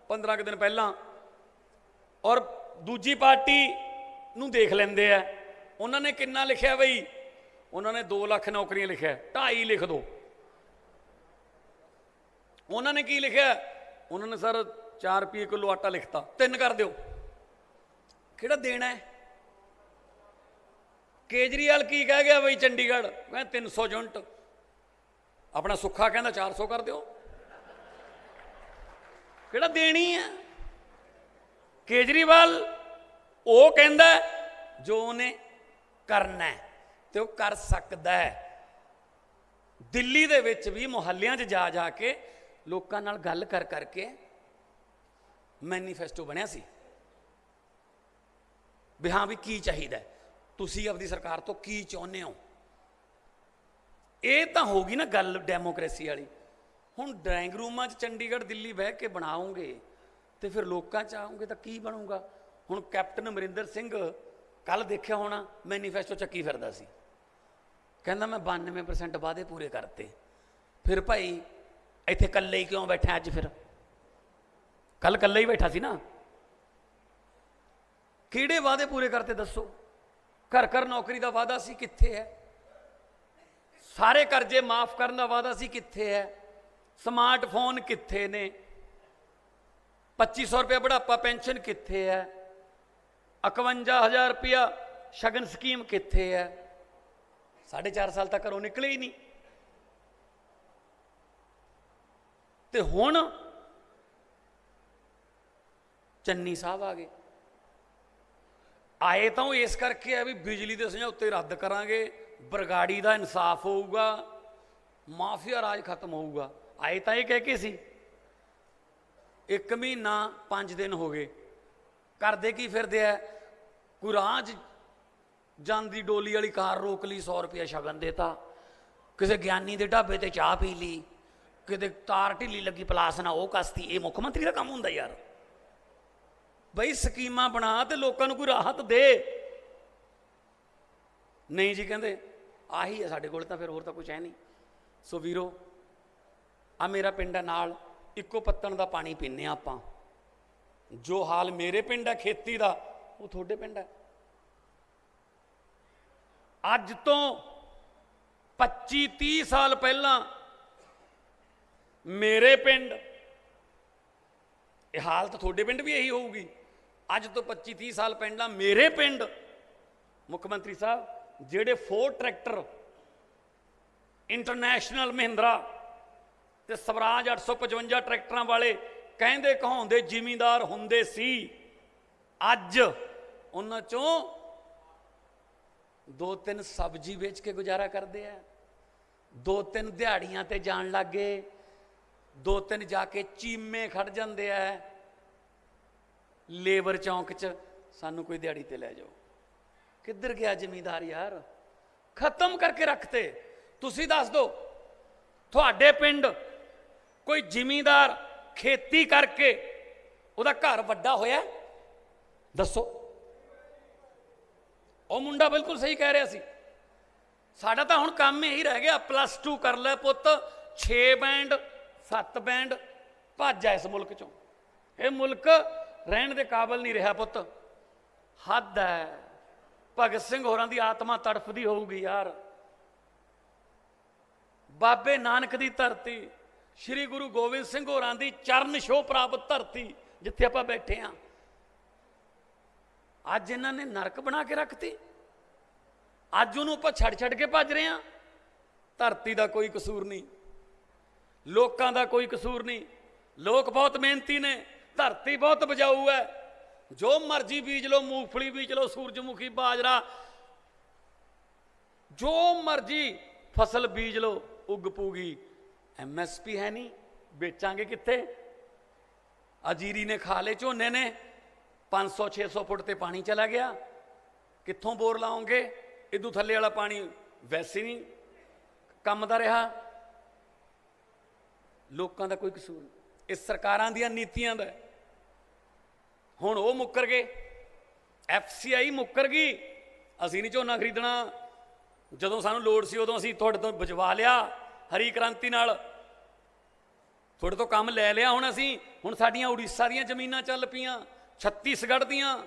15 ਕੁ ਦਿਨ ਪਹਿਲਾਂ, ਔਰ ਦੂਜੀ ਪਾਰਟੀ ਨੂੰ ਦੇਖ ਲੈਂਦੇ ਆ ਉਹਨਾਂ ਨੇ ਕਿੰਨਾ ਲਿਖਿਆ ਬਈ, ਉਹਨਾਂ ਨੇ 2 ਲੱਖ ਨੌਕਰੀਆਂ ਲਿਖਿਆ, 2.5 ਲਿਖ ਦਿਓ। ਉਹਨਾਂ ਨੇ ਕੀ ਲਿਖਿਆ? ਉਹਨਾਂ ਨੇ ਸਰ 4 ਰੁਪਏ ਕਿਲੋ ਆਟਾ ਲਿਖਤਾ, 3 ਕਰ ਦਿਓ। ਕਿਹੜਾ ਦੇਣਾ ਹੈ? ਕੇਜਰੀਵਾਲ ਕੀ ਕਹਿ ਗਿਆ ਬਈ ਚੰਡੀਗੜ੍ਹ, ਕਹਿੰਦਾ 300 ਯੂਨਿਟ। ਆਪਣਾ ਸੁੱਖਾ ਕਹਿੰਦਾ 400 ਕਰ ਦਿਓ। ਕਿਹੜਾ ਦੇਣੀ ਹੈ? ਕੇਜਰੀਵਾਲ ਉਹ ਕਹਿੰਦਾ ਜੋ ਉਹਨੇ ਕਰਨਾ ਹੈ ਤੇ ਉਹ ਕਰ ਸਕਦਾ ਹੈ। ਦਿੱਲੀ ਦੇ ਵਿੱਚ ਵੀ ਮੁਹੱਲਿਆਂ 'ਚ ਜਾ ਜਾ ਕੇ ਲੋਕਾਂ ਨਾਲ ਗੱਲ ਕਰ ਕਰਕੇ ਮੈਨੀਫੈਸਟੋ ਬਣਿਆ ਸੀ ਵੀ ਹਾਂ ਵੀ ਕੀ ਚਾਹੀਦਾ, ਤੁਸੀਂ ਆਪਣੀ ਸਰਕਾਰ ਤੋਂ ਕੀ ਚਾਹੁੰਦੇ ਹੋ। ਇਹ ਤਾਂ ਹੋ ਗਈ ਨਾ ਗੱਲ ਡੈਮੋਕ੍ਰੇਸੀ ਵਾਲੀ। ਹੁਣ ਡਰਾਇੰਗ ਰੂਮਾਂ 'ਚ ਚੰਡੀਗੜ੍ਹ ਦਿੱਲੀ ਬਹਿ ਕੇ ਬਣਾਓਗੇ ਤੇ ਫਿਰ ਲੋਕਾਂ 'ਚ ਆਓਗੇ ਤਾਂ ਕੀ ਬਣੂਗਾ। ਹੁਣ ਕੈਪਟਨ ਅਮਰਿੰਦਰ ਸਿੰਘ ਕੱਲ ਦੇਖਿਆ ਹੋਣਾ, ਮੈਨੀਫੈਸਟੋ ਚੱਕੀ ਫਿਰਦਾ ਸੀ, ਕਹਿੰਦਾ ਮੈਂ 92% ਵਾਅਦੇ ਪੂਰੇ ਕਰਤੇ। ਫਿਰ ਭਾਈ ਇੱਥੇ ਇਕੱਲੇ ਹੀ ਕਿਉਂ ਬੈਠਾ ਅੱਜ? ਫਿਰ ਕੱਲ ਇਕੱਲੇ ਹੀ ਬੈਠਾ ਸੀ ਨਾ। ਕਿਹੜੇ ਵਾਅਦੇ ਪੂਰੇ ਕਰਤੇ ਦੱਸੋ? ਘਰ ਘਰ ਨੌਕਰੀ ਦਾ ਵਾਅਦਾ ਸੀ, ਕਿੱਥੇ ਹੈ? ਸਾਰੇ ਕਰਜ਼ੇ ਮਾਫ ਕਰਨ ਦਾ ਵਾਅਦਾ ਸੀ, ਕਿੱਥੇ ਹੈ? ਸਮਾਰਟਫੋਨ ਕਿੱਥੇ ਨੇ? 2500 ਰੁਪਏ ਬੁਢਾਪਾ ਪੈਨਸ਼ਨ ਕਿੱਥੇ ਹੈ? 51,000 ਰੁਪਇਆ ਸ਼ਗਨ ਸਕੀਮ ਕਿੱਥੇ ਹੈ? 4.5 ਸਾਲ ਤੱਕ ਘਰੋਂ ਨਿਕਲੇ ਹੀ ਨਹੀਂ। ਤੇ ਹੁਣ ਚੰਨੀ ਸਾਹਿਬ ਆ ਗਏ। ਆਏ ਤਾਂ ਉਹ ਇਸ ਕਰਕੇ ਆ ਵੀ ਬਿਜਲੀ ਦੇ ਸਮਝੌਤੇ ਰੱਦ ਕਰਾਂਗੇ, ਬਰਗਾੜੀ ਦਾ ਇਨਸਾਫ ਹੋਊਗਾ, ਮਾਫੀਆ ਰਾਜ ਖਤਮ ਹੋਊਗਾ। ਆਏ ਤਾਂ ਇਹ ਕਹਿ ਕੇ ਸੀ। 1 ਮਹੀਨਾ 5 ਦਿਨ ਹੋ ਗਏ, ਕਰਦੇ ਕੀ ਫਿਰਦੇ ਆ? ਕੋਈ ਰਾਹ 'ਚ ਜਾਂਦੀ ਡੋਲੀ ਵਾਲੀ ਕਾਰ ਰੋਕ ਲਈ, 100 ਰੁਪਇਆ ਸ਼ਗਨ ਦੇਤਾ। ਕਿਸੇ ਗਿਆਨੀ ਦੇ ਢਾਬੇ ਤੇ ਚਾਹ ਪੀ ਲਈ, ਕਿਤੇ ਤਾਰ ਢਿੱਲੀ ਲੱਗੀ ਪਲਾਸ ਨਾ ਉਹ ਕਸਤੀ। ਇਹ ਮੁੱਖ ਮੰਤਰੀ ਦਾ ਕੰਮ ਹੁੰਦਾ ਯਾਰ। ਬਈ ਸਕੀਮਾਂ ਬਣਾ ਤੇ ਲੋਕਾਂ ਨੂੰ ਕੋਈ ਰਾਹਤ ਦੇ। ਨਹੀਂ ਜੀ, ਕਹਿੰਦੇ ਆਹੀ ਹੈ ਸਾਡੇ ਕੋਲ, ਤਾਂ ਫਿਰ ਹੋਰ ਤਾਂ ਕੁਝ ਹੈ ਨਹੀਂ। ਸੋ ਵੀਰੋ, ਆ ਮੇਰਾ ਪਿੰਡ ਹੈ ਨਾਲ, ਇੱਕੋ ਪੱਤਣ ਦਾ ਪਾਣੀ ਪੀਂਦੇ ਹਾਂ ਆਪਾਂ। ਜੋ ਹਾਲ ਮੇਰੇ ਪਿੰਡ ਹੈ ਖੇਤੀ ਦਾ, ਉਹ ਤੁਹਾਡੇ ਪਿੰਡ ਹੈ। ਅੱਜ ਤੋਂ 25-30 ਸਾਲ ਪਹਿਲਾਂ ਮੇਰੇ ਪਿੰਡ, ਇਹ ਹਾਲਤ ਤੁਹਾਡੇ ਪਿੰਡ ਵੀ ਇਹੀ ਹੋਊਗੀ। ਅੱਜ ਤੋਂ 25-30 ਸਾਲ ਪਹਿਲਾਂ ਮੇਰੇ ਪਿੰਡ ਮੁੱਖ ਮੰਤਰੀ ਸਾਹਿਬ ਜਿਹੜੇ 4 ਟਰੈਕਟਰ ਇੰਟਰਨੈਸ਼ਨਲ ਮਹਿੰਦਰਾ ਤੇ ਸਵਰਾਜ 855 ਟਰੈਕਟਰਾਂ ਵਾਲੇ ਕਹਿੰਦੇ ਕਹਾਉਂਦੇ ਜ਼ਿਮੀਂਦਾਰ ਹੁੰਦੇ ਸੀ, ਅੱਜ ਉਹਨਾਂ ਚੋਂ 2-3 ਸਬਜ਼ੀ ਵੇਚ ਕੇ ਗੁਜ਼ਾਰਾ ਕਰਦੇ ਆ, 2-3 ਦਿਹਾੜੀਆਂ ਤੇ ਜਾਣ ਲੱਗੇ, 2-3 ਜਾ ਕੇ ਚੀਮੇ ਖੜ ਜਾਂਦੇ ਆ ਲੇਬਰ ਚੌਂਕ 'ਚ, ਸਾਨੂੰ ਕੋਈ ਦਿਹਾੜੀ ਤੇ ਲੈ ਜਾਓ। ਕਿੱਧਰ ਗਿਆ ਜ਼ਿਮੀਂਦਾਰ ਯਾਰ? ਖਤਮ ਕਰਕੇ ਰੱਖਤੇ। ਤੁਸੀਂ ਦੱਸ ਦਿਓ, ਤੁਹਾਡੇ ਪਿੰਡ ਕੋਈ ਜ਼ਿਮੀਂਦਾਰ ਖੇਤੀ ਕਰਕੇ ਉਹਦਾ ਘਰ ਵੱਡਾ ਹੋਇਆ? ਦੱਸੋ। ਉਹ ਮੁੰਡਾ ਬਿਲਕੁਲ ਸਹੀ ਕਹਿ ਰਿਹਾ ਸੀ। ਸਾਡਾ ਤਾਂ ਹੁਣ ਕੰਮ ਇਹੀ ਰਹਿ ਗਿਆ, +2 ਕਰ ਲੈ ਪੁੱਤ, 6 ਬੈਂਡ 7 ਬੈਂਡ, ਭੱਜ ਜਾ ਇਸ ਮੁਲਕ ਚੋਂ। ਇਹ ਮੁਲਕ ਰਹਿਣ ਦੇ ਕਾਬਿਲ ਨਹੀਂ ਰਿਹਾ ਪੁੱਤ। ਹੱਦ ਹੈ। ਭਗਤ ਸਿੰਘ ਹੋਰਾਂ ਦੀ ਆਤਮਾ ਤੜਫਦੀ ਹੋਊਗੀ ਯਾਰ। ਬਾਬੇ ਨਾਨਕ ਦੀ ਧਰਤੀ, ਸ਼੍ਰੀ ਗੁਰੂ ਗੋਬਿੰਦ ਸਿੰਘ ਹੋਰਾਂ ਦੀ ਚਰਨ ਛੋਹ ਪ੍ਰਾਪਤ ਧਰਤੀ ਜਿੱਥੇ ਆਪਾਂ ਬੈਠੇ ਹਾਂ, ਅੱਜ ਇਹਨਾਂ ਨੇ ਨਰਕ ਬਣਾ ਕੇ ਰੱਖਤੀ। ਅੱਜ ਉਹਨੂੰ ਆਪਾਂ ਛੱਡ ਕੇ ਭੱਜ ਰਹੇ ਹਾਂ। ਧਰਤੀ ਦਾ ਕੋਈ ਕਸੂਰ ਨਹੀਂ, ਲੋਕਾਂ ਦਾ ਕੋਈ ਕਸੂਰ ਨਹੀਂ। ਲੋਕ ਬਹੁਤ ਮਿਹਨਤੀ ਨੇ, ਧਰਤੀ ਬਹੁਤ ਉਪਜਾਊ ਹੈ। ਜੋ ਮਰਜ਼ੀ ਬੀਜ ਲਓ, ਮੂੰਗਫਲੀ ਬੀਜ ਲਓ, ਸੂਰਜਮੁਖੀ, ਬਾਜਰਾ, ਜੋ ਮਰਜ਼ੀ ਫਸਲ ਬੀਜ ਲਓ, ਉੱਗ ਪੂਗੀ। MSP ਹੈ ਨਹੀਂ, ਵੇਚਾਂਗੇ ਕਿੱਥੇ? ਅਜੀਰੀ ਨੇ ਖਾ ਲਏ ਝੋਨੇ ਨੇ, 500-600 ਫੁੱਟ ਤੇ ਪਾਣੀ ਚਲਾ ਗਿਆ, ਕਿੱਥੋਂ ਬੋਰ ਲਾਓਗੇ? ਇਦੋਂ ਥੱਲੇ ਵਾਲਾ ਪਾਣੀ ਵੈਸੇ ਨਹੀਂ ਕੰਮ ਦਾ ਰਿਹਾ। ਲੋਕਾਂ ਦਾ ਕੋਈ ਕਸੂਰ ਨਹੀਂ, ਇਹ ਸਰਕਾਰਾਂ ਦੀਆਂ ਨੀਤੀਆਂ ਦਾ। ਹੁਣ ਉਹ ਮੁੱਕਰ ਗਏ, FCI ਮੁੱਕਰ ਗਈ। ਅਸੀਂ ਨਹੀਂ ਝੋਨਾ ਖਰੀਦਣਾ, ਜਦੋਂ ਸਾਨੂੰ ਲੋੜ ਸੀ ਉਦੋਂ ਅਸੀਂ ਤੁਹਾਡੇ ਤੋਂ ਭਜਵਾ ਲਿਆ ਹਰੀ ਕ੍ਰਾਂਤੀ ਨਾਲ, ਤੁਹਾਡੇ ਤੋਂ ਕੰਮ ਲੈ ਲਿਆ। ਹੁਣ ਸਾਡੀਆਂ ਉੜੀਸਾ ਦੀਆਂ ਜ਼ਮੀਨਾਂ ਚੱਲ ਪਈਆਂ, ਛੱਤੀਸਗੜ੍ਹ ਦੀਆਂ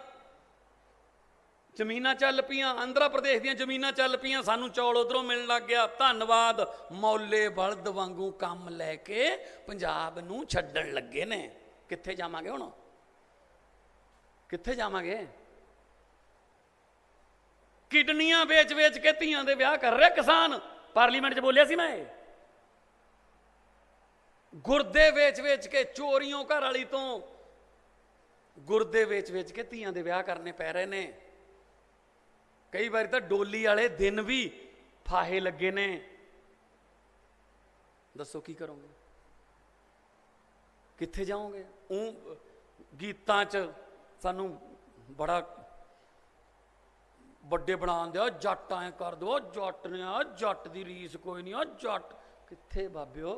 ਜ਼ਮੀਨਾਂ ਚੱਲ ਪਈਆਂ, ਆਂਧਰਾ ਪ੍ਰਦੇਸ਼ ਦੀਆਂ ਜ਼ਮੀਨਾਂ ਚੱਲ ਪਈਆਂ, ਸਾਨੂੰ ਚੌਲ ਉਧਰੋਂ ਮਿਲਣ ਲੱਗ ਗਿਆ। ਧੰਨਵਾਦ। ਮੌਲੇ ਬਲਦ ਵਾਂਗੂ ਕੰਮ ਲੈ ਕੇ ਪੰਜਾਬ ਨੂੰ ਛੱਡਣ ਲੱਗੇ ਨੇ। ਕਿੱਥੇ ਜਾਵਾਂਗੇ ਹੁਣ? ਕਿੱਥੇ ਜਾਵਾਂਗੇ? ਕਿਡਨੀਆਂ ਵੇਚ ਕੇ ਧੀਆਂ ਦੇ ਵਿਆਹ ਕਰ ਰਿਹਾ ਕਿਸਾਨ। ਪਾਰਲੀਮੈਂਟ 'ਚ ਬੋਲਿਆ ਸੀ ਮੈਂ। ਗੁਰਦੇ ਵੇਚ ਕੇ, ਚੋਰੀਆਂ ਘਰ ਵਾਲੀ ਤੋਂ ਗੁਰਦੇ ਵੇਚ ਕੇ ਧੀਆਂ ਦੇ ਵਿਆਹ ਕਰਨੇ ਪੈ ਰਹੇ ਨੇ। ਕਈ ਵਾਰੀ ਤਾਂ ਡੋਲੀ ਵਾਲੇ ਦਿਨ ਵੀ ਫਾਹੇ ਲੱਗੇ ਨੇ। ਦੱਸੋ ਕੀ ਕਰੋਗੇ? ਕਿੱਥੇ ਜਾਓਗੇ? ਉਹ ਗੀਤਾਂ 'ਚ ਸਾਨੂੰ ਬੜਾ ਵੱਡੇ ਬਣਾਉਣ ਦਿਓ, ਜੱਟ ਐਂ ਕਰ ਦਿਓ, ਜੱਟ ਨੇ ਆ, ਜੱਟ ਦੀ ਰੀਸ ਕੋਈ ਨਹੀਂ ਆ, ਜੱਟ ਕਿੱਥੇ ਬਾਬਿਓ?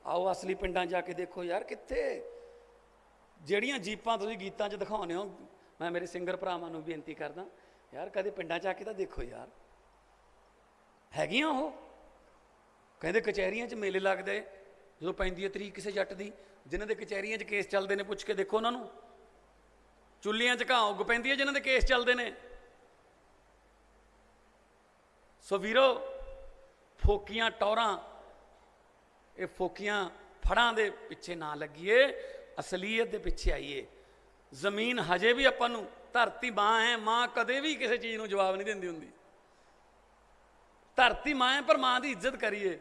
ਆਓ ਅਸਲੀ ਪਿੰਡਾਂ ਜਾ ਕੇ ਦੇਖੋ ਯਾਰ, ਕਿੱਥੇ? ਜਿਹੜੀਆਂ ਜੀਪਾਂ ਤੁਸੀਂ ਗੀਤਾਂ 'ਚ ਦਿਖਾਉਂਦੇ ਹੋ, ਮੈਂ ਮੇਰੇ ਸਿੰਗਰ ਭਰਾਵਾਂ ਨੂੰ ਬੇਨਤੀ ਕਰਦਾ ਯਾਰ, ਕਦੇ ਪਿੰਡਾਂ 'ਚ ਆ ਕੇ ਤਾਂ ਦੇਖੋ ਯਾਰ। ਹੈਗੀਆਂ ਉਹ, ਕਹਿੰਦੇ ਕਚਹਿਰੀਆਂ 'ਚ ਮੇਲੇ ਲੱਗਦੇ ਜਦੋਂ ਪੈਂਦੀ ਹੈ ਤਰੀਕ ਕਿਸੇ ਜੱਟ ਦੀ, ਜਿਨ੍ਹਾਂ ਦੇ ਕਚਹਿਰੀਆਂ 'ਚ ਕੇਸ ਚੱਲਦੇ ਨੇ, ਪੁੱਛ ਕੇ ਦੇਖੋ ਉਹਨਾਂ ਨੂੰ। ਚੁੱਲੀਆਂ 'ਚ ਘਾਹ ਉੱਗ ਪੈਂਦੀ ਹੈ ਜਿਨ੍ਹਾਂ ਦੇ ਕੇਸ ਚੱਲਦੇ ਨੇ। ਸੋ ਵੀਰੋ, ਫੋਕੀਆਂ ਟੌਰਾਂ, ਇਹ ਫੋਕੀਆਂ ਫੜਾਂ ਦੇ ਪਿੱਛੇ ਨਾ ਲੱਗੀਏ, ਅਸਲੀਅਤ ਦੇ ਪਿੱਛੇ ਆਈਏ। ਜ਼ਮੀਨ ਹਜੇ ਵੀ ਆਪਾਂ ਨੂੰ, ਧਰਤੀ ਮਾਂ ਹੈ, ਮਾਂ ਕਦੇ ਵੀ ਕਿਸੇ ਚੀਜ਼ ਨੂੰ ਜਵਾਬ ਨਹੀਂ ਦਿੰਦੀ ਹੁੰਦੀ। ਧਰਤੀ ਮਾਂ ਹੈ, ਪਰ ਮਾਂ ਦੀ ਇੱਜ਼ਤ ਕਰੀਏ।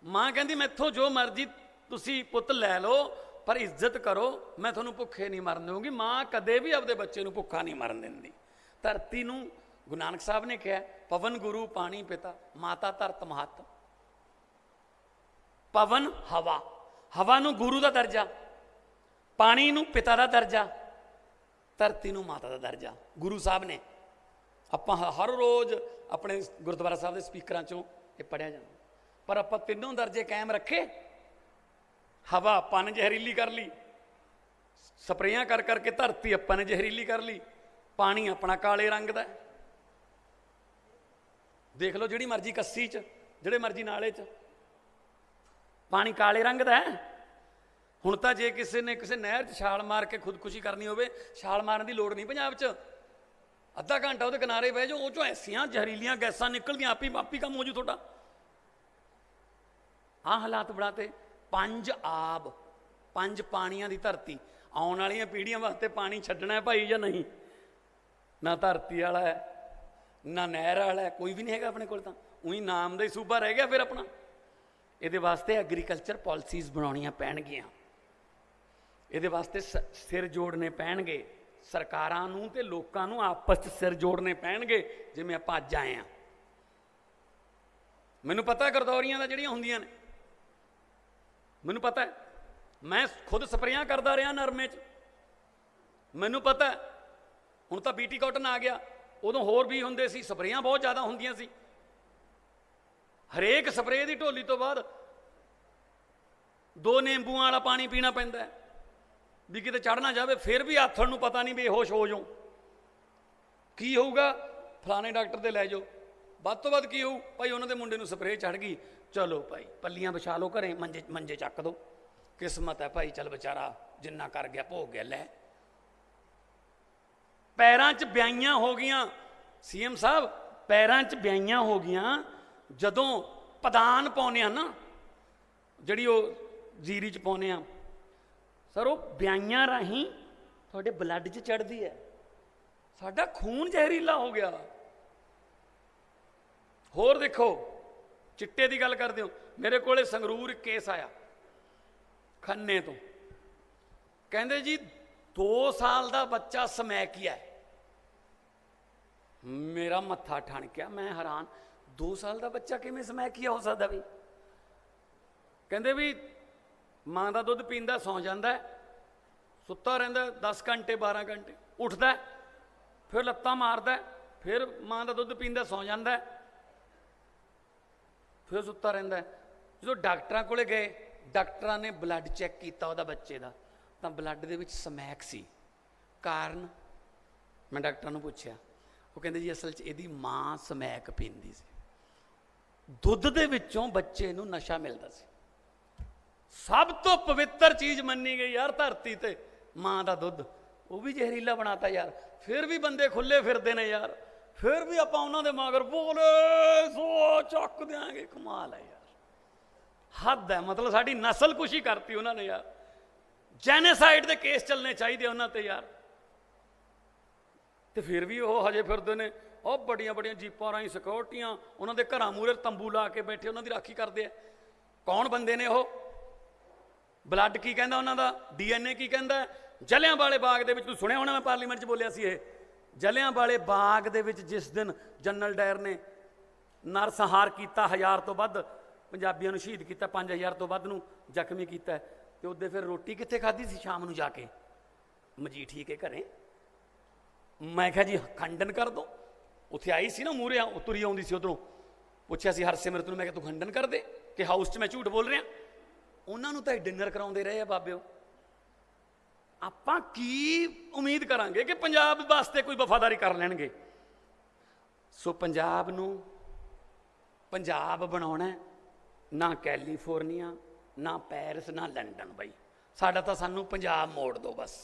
ਮਾਂ ਕਹਿੰਦੀ ਮੈਥੋਂ ਜੋ ਮਰਜ਼ੀ ਤੁਸੀਂ ਪੁੱਤ ਲੈ ਲਓ, ਪਰ ਇੱਜ਼ਤ ਕਰੋ, ਮੈਂ ਤੁਹਾਨੂੰ ਭੁੱਖੇ ਨਹੀਂ ਮਰਨ ਦਊਂਗੀ। ਮਾਂ ਕਦੇ ਵੀ ਆਪਦੇ ਬੱਚੇ ਨੂੰ ਭੁੱਖਾ ਨਹੀਂ ਮਰਨ ਦਿੰਦੀ। ਧਰਤੀ ਨੂੰ ਗੁਰੂ ਨਾਨਕ ਸਾਹਿਬ ਨੇ ਕਿਹਾ, ਪਵਨ ਗੁਰੂ ਪਾਣੀ ਪਿਤਾ, ਮਾਤਾ ਧਰਤ ਮਹੱਤ। ਪਵਨ ਹਵਾ, ਹਵਾ ਨੂੰ ਗੁਰੂ ਦਾ ਦਰਜਾ, ਪਾਣੀ ਨੂੰ ਪਿਤਾ ਦਾ ਦਰਜਾ, ਧਰਤੀ ਨੂੰ ਮਾਤਾ ਦਾ ਦਰਜਾ ਗੁਰੂ ਸਾਹਿਬ ਨੇ। ਆਪਾਂ ਹਰ ਰੋਜ਼ ਆਪਣੇ ਗੁਰਦੁਆਰਾ ਸਾਹਿਬ ਦੇ ਸਪੀਕਰਾਂ 'ਚੋਂ ਇਹ ਪੜ੍ਹਿਆ ਜਾਂਦਾ। ਪਰ ਆਪਾਂ ਤਿੰਨੋਂ ਦਰਜੇ ਕਾਇਮ ਰੱਖੇ। ਹਵਾ ਆਪਾਂ ਨੇ ਜ਼ਹਿਰੀਲੀ ਕਰ ਲਈ, ਸਪਰੇਆਂ ਕਰ ਕਰਕੇ ਧਰਤੀ ਆਪਾਂ ਨੇ ਜ਼ਹਿਰੀਲੀ ਕਰ ਲਈ, ਪਾਣੀ ਆਪਣਾ ਕਾਲੇ ਰੰਗ ਦਾ। ਦੇਖ ਲਓ ਜਿਹੜੀ ਮਰਜ਼ੀ ਕੱਸੀ 'ਚ, ਜਿਹੜੇ ਮਰਜ਼ੀ ਨਾਲੇ 'ਚ, ਪਾਣੀ ਕਾਲੇ ਰੰਗ ਦਾ ਹੈ। ਹੁਣ ਤਾਂ ਜੇ ਕਿਸੇ ਨੇ ਕਿਸੇ ਨਹਿਰ 'ਚ ਛਾਲ ਮਾਰ ਕੇ ਖੁਦਕੁਸ਼ੀ ਕਰਨੀ ਹੋਵੇ, ਛਾਲ ਮਾਰਨ ਦੀ ਲੋੜ ਨਹੀਂ ਪੰਜਾਬ 'ਚ। ਅੱਧਾ ਘੰਟਾ ਉਹਦੇ ਕਿਨਾਰੇ ਬਹਿ ਜਾਓ, ਉਹ 'ਚੋਂ ਐਸੀਆਂ ਜ਼ਹਿਰੀਲੀਆਂ ਗੈਸਾਂ ਨਿਕਲਦੀਆਂ, ਆਪੀ ਕੰਮ ਹੋ ਜੂ ਤੁਹਾਡਾ। ਆਹ ਹਾਲਾਤ ਬਣਾਤੇ। 5 ਆਬ, 5 ਪਾਣੀਆਂ ਦੀ ਧਰਤੀ। ਆਉਣ ਵਾਲੀਆਂ ਪੀੜ੍ਹੀਆਂ ਵਾਸਤੇ ਪਾਣੀ ਛੱਡਣਾ ਹੈ ਭਾਈ ਜਾਂ ਨਹੀਂ? ਨਾ ਧਰਤੀ ਵਾਲਾ ਹੈ, ਨਾ ਨਹਿਰ ਵਾਲਾ ਹੈ, ਕੋਈ ਵੀ ਨਹੀਂ ਹੈਗਾ ਆਪਣੇ ਕੋਲ। ਤਾਂ ਉਹੀ ਨਾਮ ਦਾ ਹੀ ਸੂਬਾ ਰਹਿ ਗਿਆ ਫਿਰ ਆਪਣਾ। ਇਹਦੇ ਵਾਸਤੇ ਐਗਰੀਕਲਚਰ ਪਾਲਿਸੀਜ਼ ਬਣਾਉਣੀਆਂ ਪੈਣਗੀਆਂ, ਇਹਦੇ ਵਾਸਤੇ ਸਿਰ ਜੋੜਨੇ ਪੈਣਗੇ। ਸਰਕਾਰਾਂ ਨੂੰ ਤੇ ਲੋਕਾਂ ਨੂੰ ਆਪਸ 'ਚ ਸਿਰ ਜੋੜਨੇ ਪੈਣਗੇ, ਜਿਵੇਂ ਆਪਾਂ ਅੱਜ ਆਏ ਹਾਂ। ਮੈਨੂੰ ਪਤਾ ਗਰਦੌਰੀਆਂ ਦਾ ਜਿਹੜੀਆਂ ਹੁੰਦੀਆਂ ਨੇ, ਮੈਨੂੰ ਪਤਾ, ਮੈਂ ਖੁਦ ਸਪਰੇਆਂ ਕਰਦਾ ਰਿਹਾ ਨਰਮੇ 'ਚ, ਮੈਨੂੰ ਪਤਾ। ਹੁਣ ਤਾਂ BT ਕਾਟਨ ਆ ਗਿਆ, ਉਦੋਂ ਹੋਰ ਵੀ ਹੁੰਦੇ ਸੀ, ਸਪਰੇਆਂ ਬਹੁਤ ਜ਼ਿਆਦਾ ਹੁੰਦੀਆਂ ਸੀ। ਹਰੇਕ ਸਪਰੇਅ ਦੀ ਢੋਲੀ ਤੋਂ ਬਾਅਦ 2 ਨਿੰਬੂਆਂ ਵਾਲਾ ਪਾਣੀ ਪੀਣਾ ਪੈਂਦਾ ਵੀ ਕਿਤੇ ਚੜ੍ਹ ਨਾ ਜਾਵੇ। ਫਿਰ ਵੀ ਆਥਣ ਨੂੰ ਪਤਾ ਨਹੀਂ ਬੇਹੋਸ਼ ਹੋ ਜਾਓ, ਕੀ ਹੋਊਗਾ? ਫਲਾਣੇ ਡਾਕਟਰ ਦੇ ਲੈ ਜਾਓ। ਵੱਧ ਤੋਂ ਵੱਧ ਕੀ ਹੋਊ ਭਾਈ? ਉਹਨਾਂ ਦੇ ਮੁੰਡੇ ਨੂੰ ਸਪਰੇਅ ਚੜ੍ਹ ਗਈ, ਚਲੋ ਭਾਈ ਪੱਲੀਆਂ ਵਿਛਾ ਲਓ ਘਰੇ, ਮੰਜੇ ਚੱਕ ਦਿਓ, ਕਿਸਮਤ ਹੈ ਭਾਈ, ਚੱਲ ਵਿਚਾਰਾ ਜਿੰਨਾ ਕਰ ਗਿਆ ਭੋਗ ਗਿਆ। ਲੈ, ਪੈਰਾਂ 'ਚ ਵਿਆਈਆਂ ਹੋ ਗਈਆਂ CM ਸਾਹਿਬ, ਪੈਰਾਂ 'ਚ ਵਿਆਈਆਂ ਹੋ ਗਈਆਂ ਜਦੋਂ ਪਦਾਨ ਪਾਉਂਦੇ ਆ ਨਾ, ਜਿਹੜੀ ਉਹ ਜੀਰੀ 'ਚ ਪਾਉਂਦੇ ਆ ਸਰ, ਉਹ ਵਿਆਈਆਂ ਰਾਹੀਂ ਤੁਹਾਡੇ ਬਲੱਡ 'ਚ ਚੜ੍ਹਦੀ ਹੈ। ਸਾਡਾ ਖੂਨ ਜ਼ਹਿਰੀਲਾ ਹੋ ਗਿਆ। ਹੋਰ ਦੇਖੋ, ਚਿੱਟੇ ਦੀ ਗੱਲ ਕਰਦੇ ਹੋ, ਮੇਰੇ ਕੋਲੇ ਸੰਗਰੂਰ ਇੱਕ ਕੇਸ ਆਇਆ ਖੰਨੇ ਤੋਂ, ਕਹਿੰਦੇ ਜੀ 2 ਸਾਲ ਦਾ ਬੱਚਾ ਸਮੈਕੀਆ। ਮੇਰਾ ਮੱਥਾ ਠਣਕਿਆ, ਮੈਂ ਹੈਰਾਨ, 2 ਸਾਲ ਦਾ ਬੱਚਾ ਕਿਵੇਂ ਸਮੈਕੀਆ ਹੋ ਸਕਦਾ? ਵੀ ਕਹਿੰਦੇ ਵੀ ਮਾਂ ਦਾ ਦੁੱਧ ਪੀਂਦਾ, ਸੌਂ ਜਾਂਦਾ, ਸੁੱਤਾ ਰਹਿੰਦਾ 10 ਘੰਟੇ 12 ਘੰਟੇ, ਉੱਠਦਾ ਫਿਰ ਲੱਤਾਂ ਮਾਰਦਾ, ਫਿਰ ਮਾਂ ਦਾ ਦੁੱਧ ਪੀਂਦਾ, ਸੌਂ ਜਾਂਦਾ, ਫਿਰ ਸੁੱਤਾ ਰਹਿੰਦਾ। ਜਦੋਂ ਡਾਕਟਰਾਂ ਕੋਲੇ ਗਏ, ਡਾਕਟਰਾਂ ਨੇ ਬਲੱਡ ਚੈੱਕ ਕੀਤਾ ਉਹਦਾ ਬੱਚੇ ਦਾ, ਤਾਂ ਬਲੱਡ ਦੇ ਵਿੱਚ ਸਮੈਕ ਸੀ। ਕਾਰਨ? ਮੈਂ ਡਾਕਟਰਾਂ ਨੂੰ ਪੁੱਛਿਆ, ਉਹ ਕਹਿੰਦੇ ਜੀ ਅਸਲ 'ਚ ਇਹਦੀ ਮਾਂ ਸਮੈਕ ਪੀਂਦੀ ਸੀ, ਦੁੱਧ ਦੇ ਵਿੱਚੋਂ ਬੱਚੇ ਨੂੰ ਨਸ਼ਾ ਮਿਲਦਾ ਸੀ। ਸਭ ਤੋਂ ਪਵਿੱਤਰ ਚੀਜ਼ ਮੰਨੀ ਗਈ ਯਾਰ ਧਰਤੀ ਤੇ, ਮਾਂ ਦਾ ਦੁੱਧ, ਉਹ ਵੀ ਜ਼ਹਿਰੀਲਾ ਬਣਾਤਾ ਯਾਰ। ਫਿਰ ਵੀ ਬੰਦੇ ਖੁੱਲੇ ਫਿਰਦੇ ਨੇ ਯਾਰ, ਫਿਰ ਵੀ ਆਪਾਂ ਉਹਨਾਂ ਦੇ ਮਗਰ ਬੋਲੇ ਸੋ ਚੱਕ ਦਿਆਂਗੇ। ਕਮਾਲ ਹੈ ਯਾਰ, ਹੱਦ ਹੈ। ਮਤਲਬ ਸਾਡੀ ਨਸਲ ਕੁਸ਼ੀ ਕਰਤੀ ਉਹਨਾਂ ਨੇ ਯਾਰ। ਜੈਨੇਸਾਈਡ ਦੇ ਕੇਸ ਚੱਲਣੇ ਚਾਹੀਦੇ ਉਹਨਾਂ ਤੇ ਯਾਰ, ਤੇ ਫਿਰ ਵੀ ਉਹ ਹਜੇ ਫਿਰਦੇ ਨੇ। ਉਹ ਬੜੀਆਂ ਬੜੀਆਂ ਜੀਪਾਂ ਰਾਹੀਂ ਸਿਕਿਉਰਟੀਆਂ, ਉਹਨਾਂ ਦੇ ਘਰਾਂ ਮੂਹਰੇ ਤੰਬੂ ਲਾ ਕੇ ਬੈਠੇ ਉਹਨਾਂ ਦੀ ਰਾਖੀ ਕਰਦੇ ਆ। ਕੌਣ ਬੰਦੇ ਨੇ ਉਹ? ਬਲੱਡ ਕੀ ਕਹਿੰਦਾ ਉਹਨਾਂ ਦਾ? DNA ਕੀ ਕਹਿੰਦਾ? ਜਲਿਆਂਵਾਲੇ ਬਾਗ ਦੇ ਵਿੱਚ, ਤੁਸੀਂ ਸੁਣਿਆ ਹੋਣਾ, ਮੈਂ ਪਾਰਲੀਮੈਂਟ 'ਚ ਬੋਲਿਆ ਸੀ ਇਹ, ਜਲਿਆਂਵਾਲੇ ਬਾਗ ਦੇ ਵਿੱਚ ਜਿਸ ਦਿਨ ਜਨਰਲ ਡਾਇਰ ਨੇ ਨਰਸੰਹਾਰ ਕੀਤਾ, 1000 ਤੋਂ ਵੱਧ ਪੰਜਾਬੀਆਂ ਨੂੰ ਸ਼ਹੀਦ ਕੀਤਾ, 5000 ਤੋਂ ਵੱਧ ਨੂੰ ਜ਼ਖਮੀ ਕੀਤਾ, ਤੇ ਉਹਦੇ ਫਿਰ ਰੋਟੀ ਕਿੱਥੇ ਖਾਧੀ ਸੀ ਸ਼ਾਮ ਨੂੰ ਜਾ ਕੇ? ਮਜੀਠੀਏ ਕੇ ਘਰੇ। ਮੈਂ ਕਿਹਾ ਜੀ ਖੰਡਨ ਕਰ ਦੋ। ਉੱਥੇ ਆਈ ਸੀ ਨਾ ਮੂਹਰੇ, ਉਹ ਤੁਰੀ ਆਉਂਦੀ ਸੀ ਉੱਧਰੋਂ, ਪੁੱਛਿਆ ਸੀ ਹਰਸਿਮਰਤ ਨੂੰ, ਮੈਂ ਕਿਹਾ ਤੂੰ ਖੰਡਨ ਕਰ ਦੇ ਕਿ ਹਾਊਸ 'ਚ ਮੈਂ ਝੂਠ ਬੋਲ ਰਿਹਾ। ਉਹਨਾਂ ਨੂੰ ਤਾਂ ਡਿਨਰ ਕਰਾਉਂਦੇ ਰਹੇ ਆ ਬਾਬਿਓ। ਆਪਾਂ ਕੀ ਉਮੀਦ ਕਰਾਂਗੇ ਕਿ ਪੰਜਾਬ ਵਾਸਤੇ ਕੋਈ ਵਫਾਦਾਰੀ ਕਰ ਲੈਣਗੇ? ਸੋ ਪੰਜਾਬ ਨੂੰ ਪੰਜਾਬ ਬਣਾਉਣਾ, ਨਾ ਕੈਲੀਫੋਰਨੀਆ, ਨਾ ਪੈਰਿਸ, ਨਾ ਲੰਡਨ। ਬਈ ਸਾਡਾ ਤਾਂ, ਸਾਨੂੰ ਪੰਜਾਬ ਮੋੜ ਦਿਓ ਬਸ।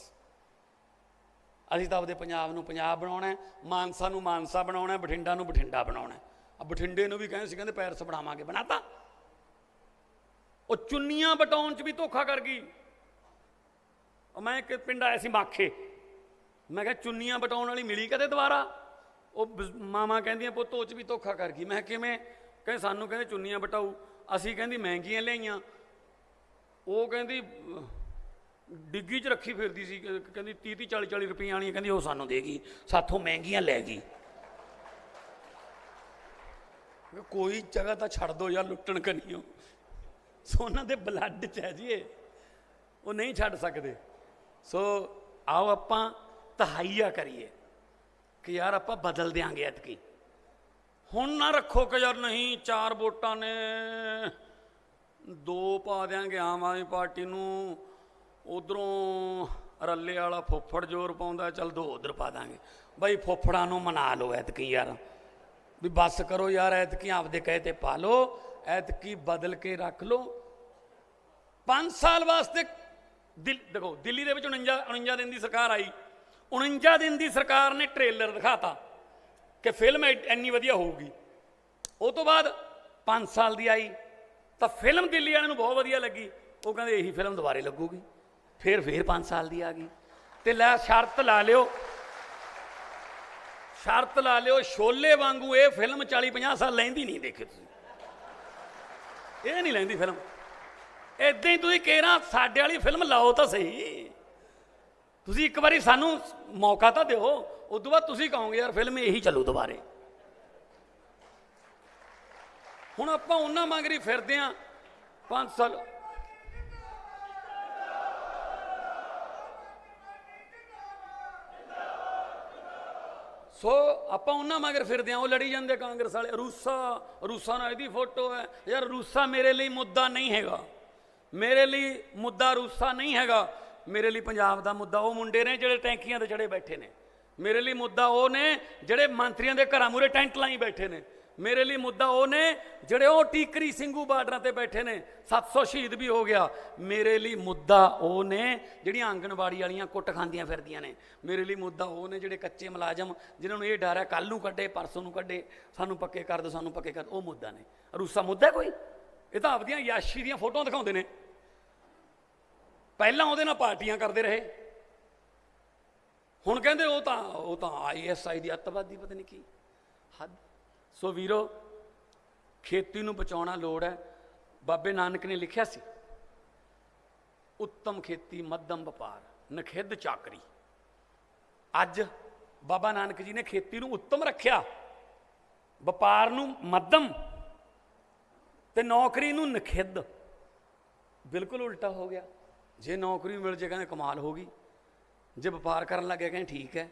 ਅਸੀਂ ਤਾਂ ਆਪਦੇ ਪੰਜਾਬ ਨੂੰ ਪੰਜਾਬ ਬਣਾਉਣਾ, ਮਾਨਸਾ ਨੂੰ ਮਾਨਸਾ ਬਣਾਉਣਾ, ਬਠਿੰਡਾ ਨੂੰ ਬਠਿੰਡਾ ਬਣਾਉਣਾ। ਆ ਬਠਿੰਡੇ ਨੂੰ ਵੀ ਕਹਿੰਦੇ ਸੀ, ਕਹਿੰਦੇ ਪੈਰਿਸ ਬਣਾਵਾਂਗੇ, ਬਣਾਤਾ। ਉਹ ਚੁੰਨੀਆਂ ਬਟਾਉਣ 'ਚ ਵੀ ਧੋਖਾ ਕਰ ਗਈ। ਮੈਂ ਇੱਕ ਪਿੰਡ ਆਇਆ ਸੀ ਮਾਖੇ, ਮੈਂ ਕਿਹਾ ਚੁੰਨੀਆਂ ਬਟਾਉਣ ਵਾਲੀ ਮਿਲੀ ਕਦੇ ਦੁਬਾਰਾ? ਉਹ ਮਾਵਾਂ ਕਹਿੰਦੀਆਂ ਪੁੱਤ ਉਹ 'ਚ ਵੀ ਧੋਖਾ ਕਰ ਗਈ। ਮੈਂ ਕਿਵੇਂ? ਕਹਿੰਦੇ ਸਾਨੂੰ ਕਹਿੰਦੇ ਚੁੰਨੀਆਂ ਬਟਾਊ, ਅਸੀਂ ਕਹਿੰਦੀ ਮਹਿੰਗੀਆਂ ਲਿਆਈਆਂ। ਉਹ ਕਹਿੰਦੀ ਡਿੱਗੀ 'ਚ ਰੱਖੀ ਫਿਰਦੀ ਸੀ, ਕਹਿੰਦੀ 30 40 ਰੁਪਈਆਂ ਵਾਲੀਆਂ, ਕਹਿੰਦੀ ਉਹ ਸਾਨੂੰ ਦੇਗੀ, ਸਾਥੋਂ ਮਹਿੰਗੀਆਂ ਲੈ ਗਈ। ਕੋਈ ਜਗ੍ਹਾ ਤਾਂ ਛੱਡ ਦਿਓ ਯਾਰ, ਲੁੱਟਣ ਕਨੀਓ। ਸੋ ਉਹਨਾਂ ਦੇ ਬਲੱਡ 'ਚ ਹੈ ਜੀ ਇਹ, ਉਹ ਨਹੀਂ ਛੱਡ ਸਕਦੇ। ਸੋ ਆਓ ਆਪਾਂ ਤਹਾਈਆ ਕਰੀਏ ਕਿ ਯਾਰ ਆਪਾਂ ਬਦਲ ਦਿਆਂਗੇ ਐਤਕੀ। ਹੁਣ ਨਾ ਰੱਖੋ ਕਿ ਯਾਰ ਨਹੀਂ 4 ਵੋਟਾਂ ਨੇ 2 ਪਾ ਦਿਆਂਗੇ ਆਮ ਆਦਮੀ ਪਾਰਟੀ ਨੂੰ, ਉਧਰੋਂ ਰੱਲੇ ਵਾਲਾ ਫੁੱਫੜ ਜ਼ੋਰ ਪਾਉਂਦਾ, ਚੱਲ 2 ਉਧਰ ਪਾ ਦਾਂਗੇ। ਬਈ ਫੁੱਫੜਾਂ ਨੂੰ ਮਨਾ ਲਓ ਐਤਕੀ ਯਾਰ, ਵੀ ਬੱਸ ਕਰੋ ਯਾਰ, ਐਤਕੀ ਆਪਦੇ ਕਹੇ ਤੇ ਪਾ ਲਓ, ਐਤਕੀ ਬਦਲ ਕੇ ਰੱਖ ਲਓ। 5 ਸਾਲ ਵਾਸਤੇ ਦੇਖੋ ਦਿੱਲੀ ਦੇ ਵਿੱਚ 49 ਦਿਨ ਦੀ ਸਰਕਾਰ ਆਈ, 49 ਦਿਨ ਦੀ ਸਰਕਾਰ ਨੇ ਟ੍ਰੇਲਰ ਦਿਖਾਤਾ ਕਿ ਫਿਲਮ ਇੰਨੀ ਵਧੀਆ ਹੋਊਗੀ। ਉਹ ਤੋਂ ਬਾਅਦ 5 ਸਾਲ ਦੀ ਆਈ ਤਾਂ ਫਿਲਮ ਦਿੱਲੀ ਵਾਲਿਆਂ ਨੂੰ ਬਹੁਤ ਵਧੀਆ ਲੱਗੀ, ਉਹ ਕਹਿੰਦੇ ਇਹੀ ਫਿਲਮ ਦੁਬਾਰੇ ਲੱਗੂਗੀ। ਫਿਰ 5 ਸਾਲ ਦੀ ਆ ਗਈ ਤੇ ਲੈ ਸ਼ਰਤ ਲਾ ਲਿਓ ਸ਼ੋਲੇ ਵਾਂਗੂ ਇਹ ਫਿਲਮ 40-50 ਸਾਲ ਲੈਂਦੀ ਨਹੀਂ। ਦੇਖੇ ਤੁਸੀਂ, ਇਹ ਨਹੀਂ ਲੈਂਦੀ ਫਿਲਮ। ਇਦਾਂ ਹੀ ਤੁਸੀਂ ਕਹਿਣਾ ਸਾਡੇ ਵਾਲੀ ਫਿਲਮ ਲਾਓ ਤਾਂ ਸਹੀ, ਤੁਸੀਂ ਇੱਕ ਵਾਰੀ ਸਾਨੂੰ ਮੌਕਾ ਤਾਂ ਦਿਓ, ਉਦੋਂ ਬਾਅਦ ਤੁਸੀਂ ਕਹੋਗੇ ਯਾਰ ਫਿਲਮ ਇਹੀ ਚੱਲੂ ਦੁਬਾਰੇ। ਹੁਣ ਆਪਾਂ ਉਹਨਾਂ ਮੰਗਰੀ ਫਿਰਦੇ ਆ 5 ਸਾਲ। ਸੋ ਆਪਾਂ ਉਹਨਾਂ ਮਗਰ ਫਿਰਦੇ ਆ, ਉਹ ਲੜੀ ਜਾਂਦੇ ਕਾਂਗਰਸ ਵਾਲੇ, ਰੂਸਾ ਨਾਲ ਇਹਦੀ ਫੋਟੋ ਹੈ ਯਾਰ। ਰੂਸਾ ਮੇਰੇ ਲਈ ਮੁੱਦਾ ਨਹੀਂ ਹੈਗਾ, ਮੇਰੇ ਲਈ ਮੁੱਦਾ ਰੂਸਾ ਨਹੀਂ ਹੈਗਾ। ਮੇਰੇ ਲਈ ਪੰਜਾਬ ਦਾ ਮੁੱਦਾ ਉਹ ਮੁੰਡੇ ਨੇ ਜਿਹੜੇ ਟੈਂਕੀਆਂ ਤੇ ਚੜੇ ਬੈਠੇ ਨੇ, ਮੇਰੇ ਲਈ ਮੁੱਦਾ ਉਹ ਨੇ ਜਿਹੜੇ ਮੰਤਰੀਆਂ ਦੇ ਘਰਾਂ ਮੂਹਰੇ ਟੈਂਟ ਲਾਈ ਬੈਠੇ ਨੇ, ਮੇਰੇ ਲਈ ਮੁੱਦਾ ਉਹ ਨੇ ਜਿਹੜੇ ਉਹ ਟੀਕਰੀ ਸਿੰਘੂ ਬਾਰਡਰਾਂ ਤੇ ਬੈਠੇ ਨੇ, 700 ਸ਼ਹੀਦ ਵੀ ਹੋ ਗਿਆ। ਮੇਰੇ ਲਈ ਮੁੱਦਾ ਉਹ ਨੇ ਜਿਹੜੀਆਂ ਆਂਗਣਵਾੜੀ ਵਾਲੀਆਂ ਕੁੱਟ ਖਾਂਦੀਆਂ ਫਿਰਦੀਆਂ ਨੇ, ਮੇਰੇ ਲਈ ਮੁੱਦਾ ਉਹ ਨੇ ਜਿਹੜੇ ਕੱਚੇ ਮੁਲਾਜ਼ਮ ਜਿਨ੍ਹਾਂ ਨੂੰ ਇਹ ਡਰ ਹੈ ਕੱਲ੍ਹ ਨੂੰ ਕੱਢੇ ਪਰਸੋਂ ਨੂੰ ਕੱਢੇ, ਸਾਨੂੰ ਪੱਕੇ ਕਰ ਦਿਓ, ਸਾਨੂੰ ਪੱਕੇ ਕਰ, ਉਹ ਮੁੱਦਾ ਨੇ। ਰੂਸਾ ਮੁੱਦਾ ਕੋਈ? ਇਹ ਤਾਂ ਆਪਦੀਆਂ ਯਾਸ਼ੀ ਦੀਆਂ ਫੋਟੋਆਂ ਦਿਖਾਉਂਦੇ ਨੇ। ਪਹਿਲਾਂ ਉਹਦੇ ਨਾਲ ਪਾਰਟੀਆਂ ਕਰਦੇ ਰਹੇ, ਹੁਣ ਕਹਿੰਦੇ ਉਹ ਤਾਂ ISI ਦੀ ਅੱਤਵਾਦੀ ਪਤਾ ਨਹੀਂ ਕੀ ਹੱਦ। ਸੋ ਵੀਰੋ, ਖੇਤੀ ਨੂੰ ਬਚਾਉਣਾ ਲੋੜ ਹੈ। ਬਾਬੇ ਨਾਨਕ ਨੇ ਲਿਖਿਆ ਸੀ, ਉੱਤਮ ਖੇਤੀ ਮੱਧਮ ਵਪਾਰ ਨਖਿੱਧ ਚਾਕਰੀ। ਅੱਜ ਬਾਬਾ ਨਾਨਕ ਜੀ ਨੇ ਖੇਤੀ ਨੂੰ ਉੱਤਮ ਰੱਖਿਆ, ਵਪਾਰ ਨੂੰ ਮੱਧਮ ਤੇ ਨੌਕਰੀ ਨੂੰ ਨਖਿੱਧ। ਬਿਲਕੁਲ ਉਲਟਾ ਹੋ ਗਿਆ। ਜੇ ਨੌਕਰੀ ਮਿਲ ਜੇ ਕਹਿੰਦੇ ਕਮਾਲ ਹੋ ਗਈ, ਜੇ ਵਪਾਰ ਕਰਨ ਲੱਗੇ ਕਹਿੰਦੇ ਠੀਕ ਹੈ।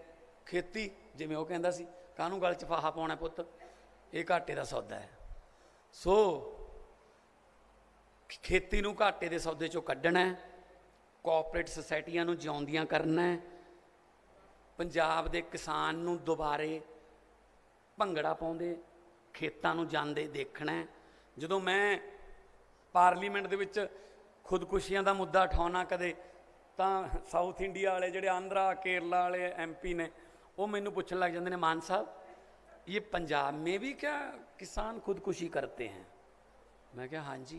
ਖੇਤੀ ਜਿਵੇਂ ਉਹ ਕਹਿੰਦਾ ਸੀ, ਕਾਹਨੂੰ ਗਲ 'ਚ ਫਾਹਾ ਪਾਉਣਾ ਪੁੱਤ, ਇਹ ਘਾਟੇ ਦਾ ਸੌਦਾ ਹੈ। ਸੋ ਖੇਤੀ ਨੂੰ ਘਾਟੇ ਦੇ ਸੌਦੇ 'ਚੋਂ ਕੱਢਣਾ ਹੈ, ਕੋਆਪਰੇਟ ਸੁਸਾਇਟੀਆਂ ਨੂੰ ਜਿਉਂਦੀਆਂ ਕਰਨਾ ਹੈ, ਪੰਜਾਬ ਦੇ ਕਿਸਾਨ ਨੂੰ ਦੁਬਾਰੇ ਭੰਗੜਾ ਪਾਉਂਦੇ ਖੇਤਾਂ ਨੂੰ ਜਾਂਦੇ ਦੇਖਣਾ ਹੈ। ਜਦੋਂ ਮੈਂ ਪਾਰਲੀਮੈਂਟ ਦੇ ਵਿੱਚ ਖੁਦਕੁਸ਼ੀਆਂ ਦਾ ਮੁੱਦਾ ਉਠਾਉਣਾ ਕਦੇ, ਤਾਂ ਸਾਊਥ ਇੰਡੀਆ ਵਾਲੇ ਜਿਹੜੇ ਆਂਧਰਾ ਕੇਰਲਾ ਵਾਲੇ MP ਨੇ, ਉਹ ਮੈਨੂੰ ਪੁੱਛਣ ਲੱਗ ਜਾਂਦੇ ਨੇ, मान साहब ये पंजाब में भी क्या किसान खुदकुशी करते हैं? मैं क्या हाँ जी।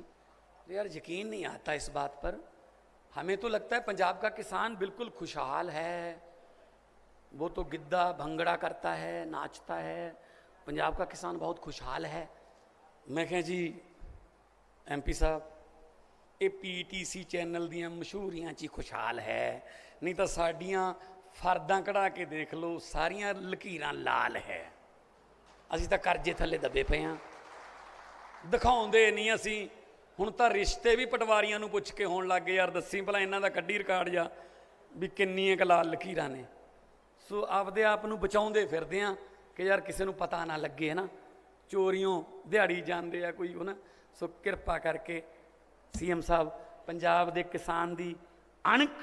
तो यार यकीन नहीं आता इस बात पर, हमें तो लगता है पंजाब का किसान बिल्कुल खुशहाल है, वो तो गिद्दा भंगड़ा करता है, नाचता है, पंजाब का किसान बहुत खुशहाल है। मैं क्या जी MP साहब, ये PTC चैनल दियाँ मशहूरियाँ च खुशहाल है, नहीं तो साड़ियाँ फरदा कढ़ा के देख लो, सारियाँ लकीरां लाल है। ਅਸੀਂ ਤਾਂ ਕਰਜ਼ੇ ਥੱਲੇ ਦੱਬੇ ਪਏ ਹਾਂ, ਦਿਖਾਉਂਦੇ ਨਹੀਂ ਅਸੀਂ। ਹੁਣ ਤਾਂ ਰਿਸ਼ਤੇ ਵੀ ਪਟਵਾਰੀਆਂ ਨੂੰ ਪੁੱਛ ਕੇ ਹੋਣ ਲੱਗ ਗਏ, ਯਾਰ ਦੱਸੀ ਭਲਾ ਇਹਨਾਂ ਦਾ ਕੱਢੀ ਰਿਕਾਰਡ ਜਾ ਵੀ ਕਿੰਨੀਆਂ ਕੁ ਲਾਲ ਲਕੀਰਾਂ ਨੇ। ਸੋ ਆਪਦੇ ਆਪ ਨੂੰ ਬਚਾਉਂਦੇ ਫਿਰਦੇ ਹਾਂ ਕਿ ਯਾਰ ਕਿਸੇ ਨੂੰ ਪਤਾ ਨਾ ਲੱਗੇ ਨਾ, ਚੋਰੀਓਂ ਦਿਹਾੜੀ ਜਾਂਦੇ ਆ ਕੋਈ ਨਾ। ਸੋ ਕਿਰਪਾ ਕਰਕੇ CM ਸਾਹਿਬ, ਪੰਜਾਬ ਦੇ ਕਿਸਾਨ ਦੀ ਅਣਖ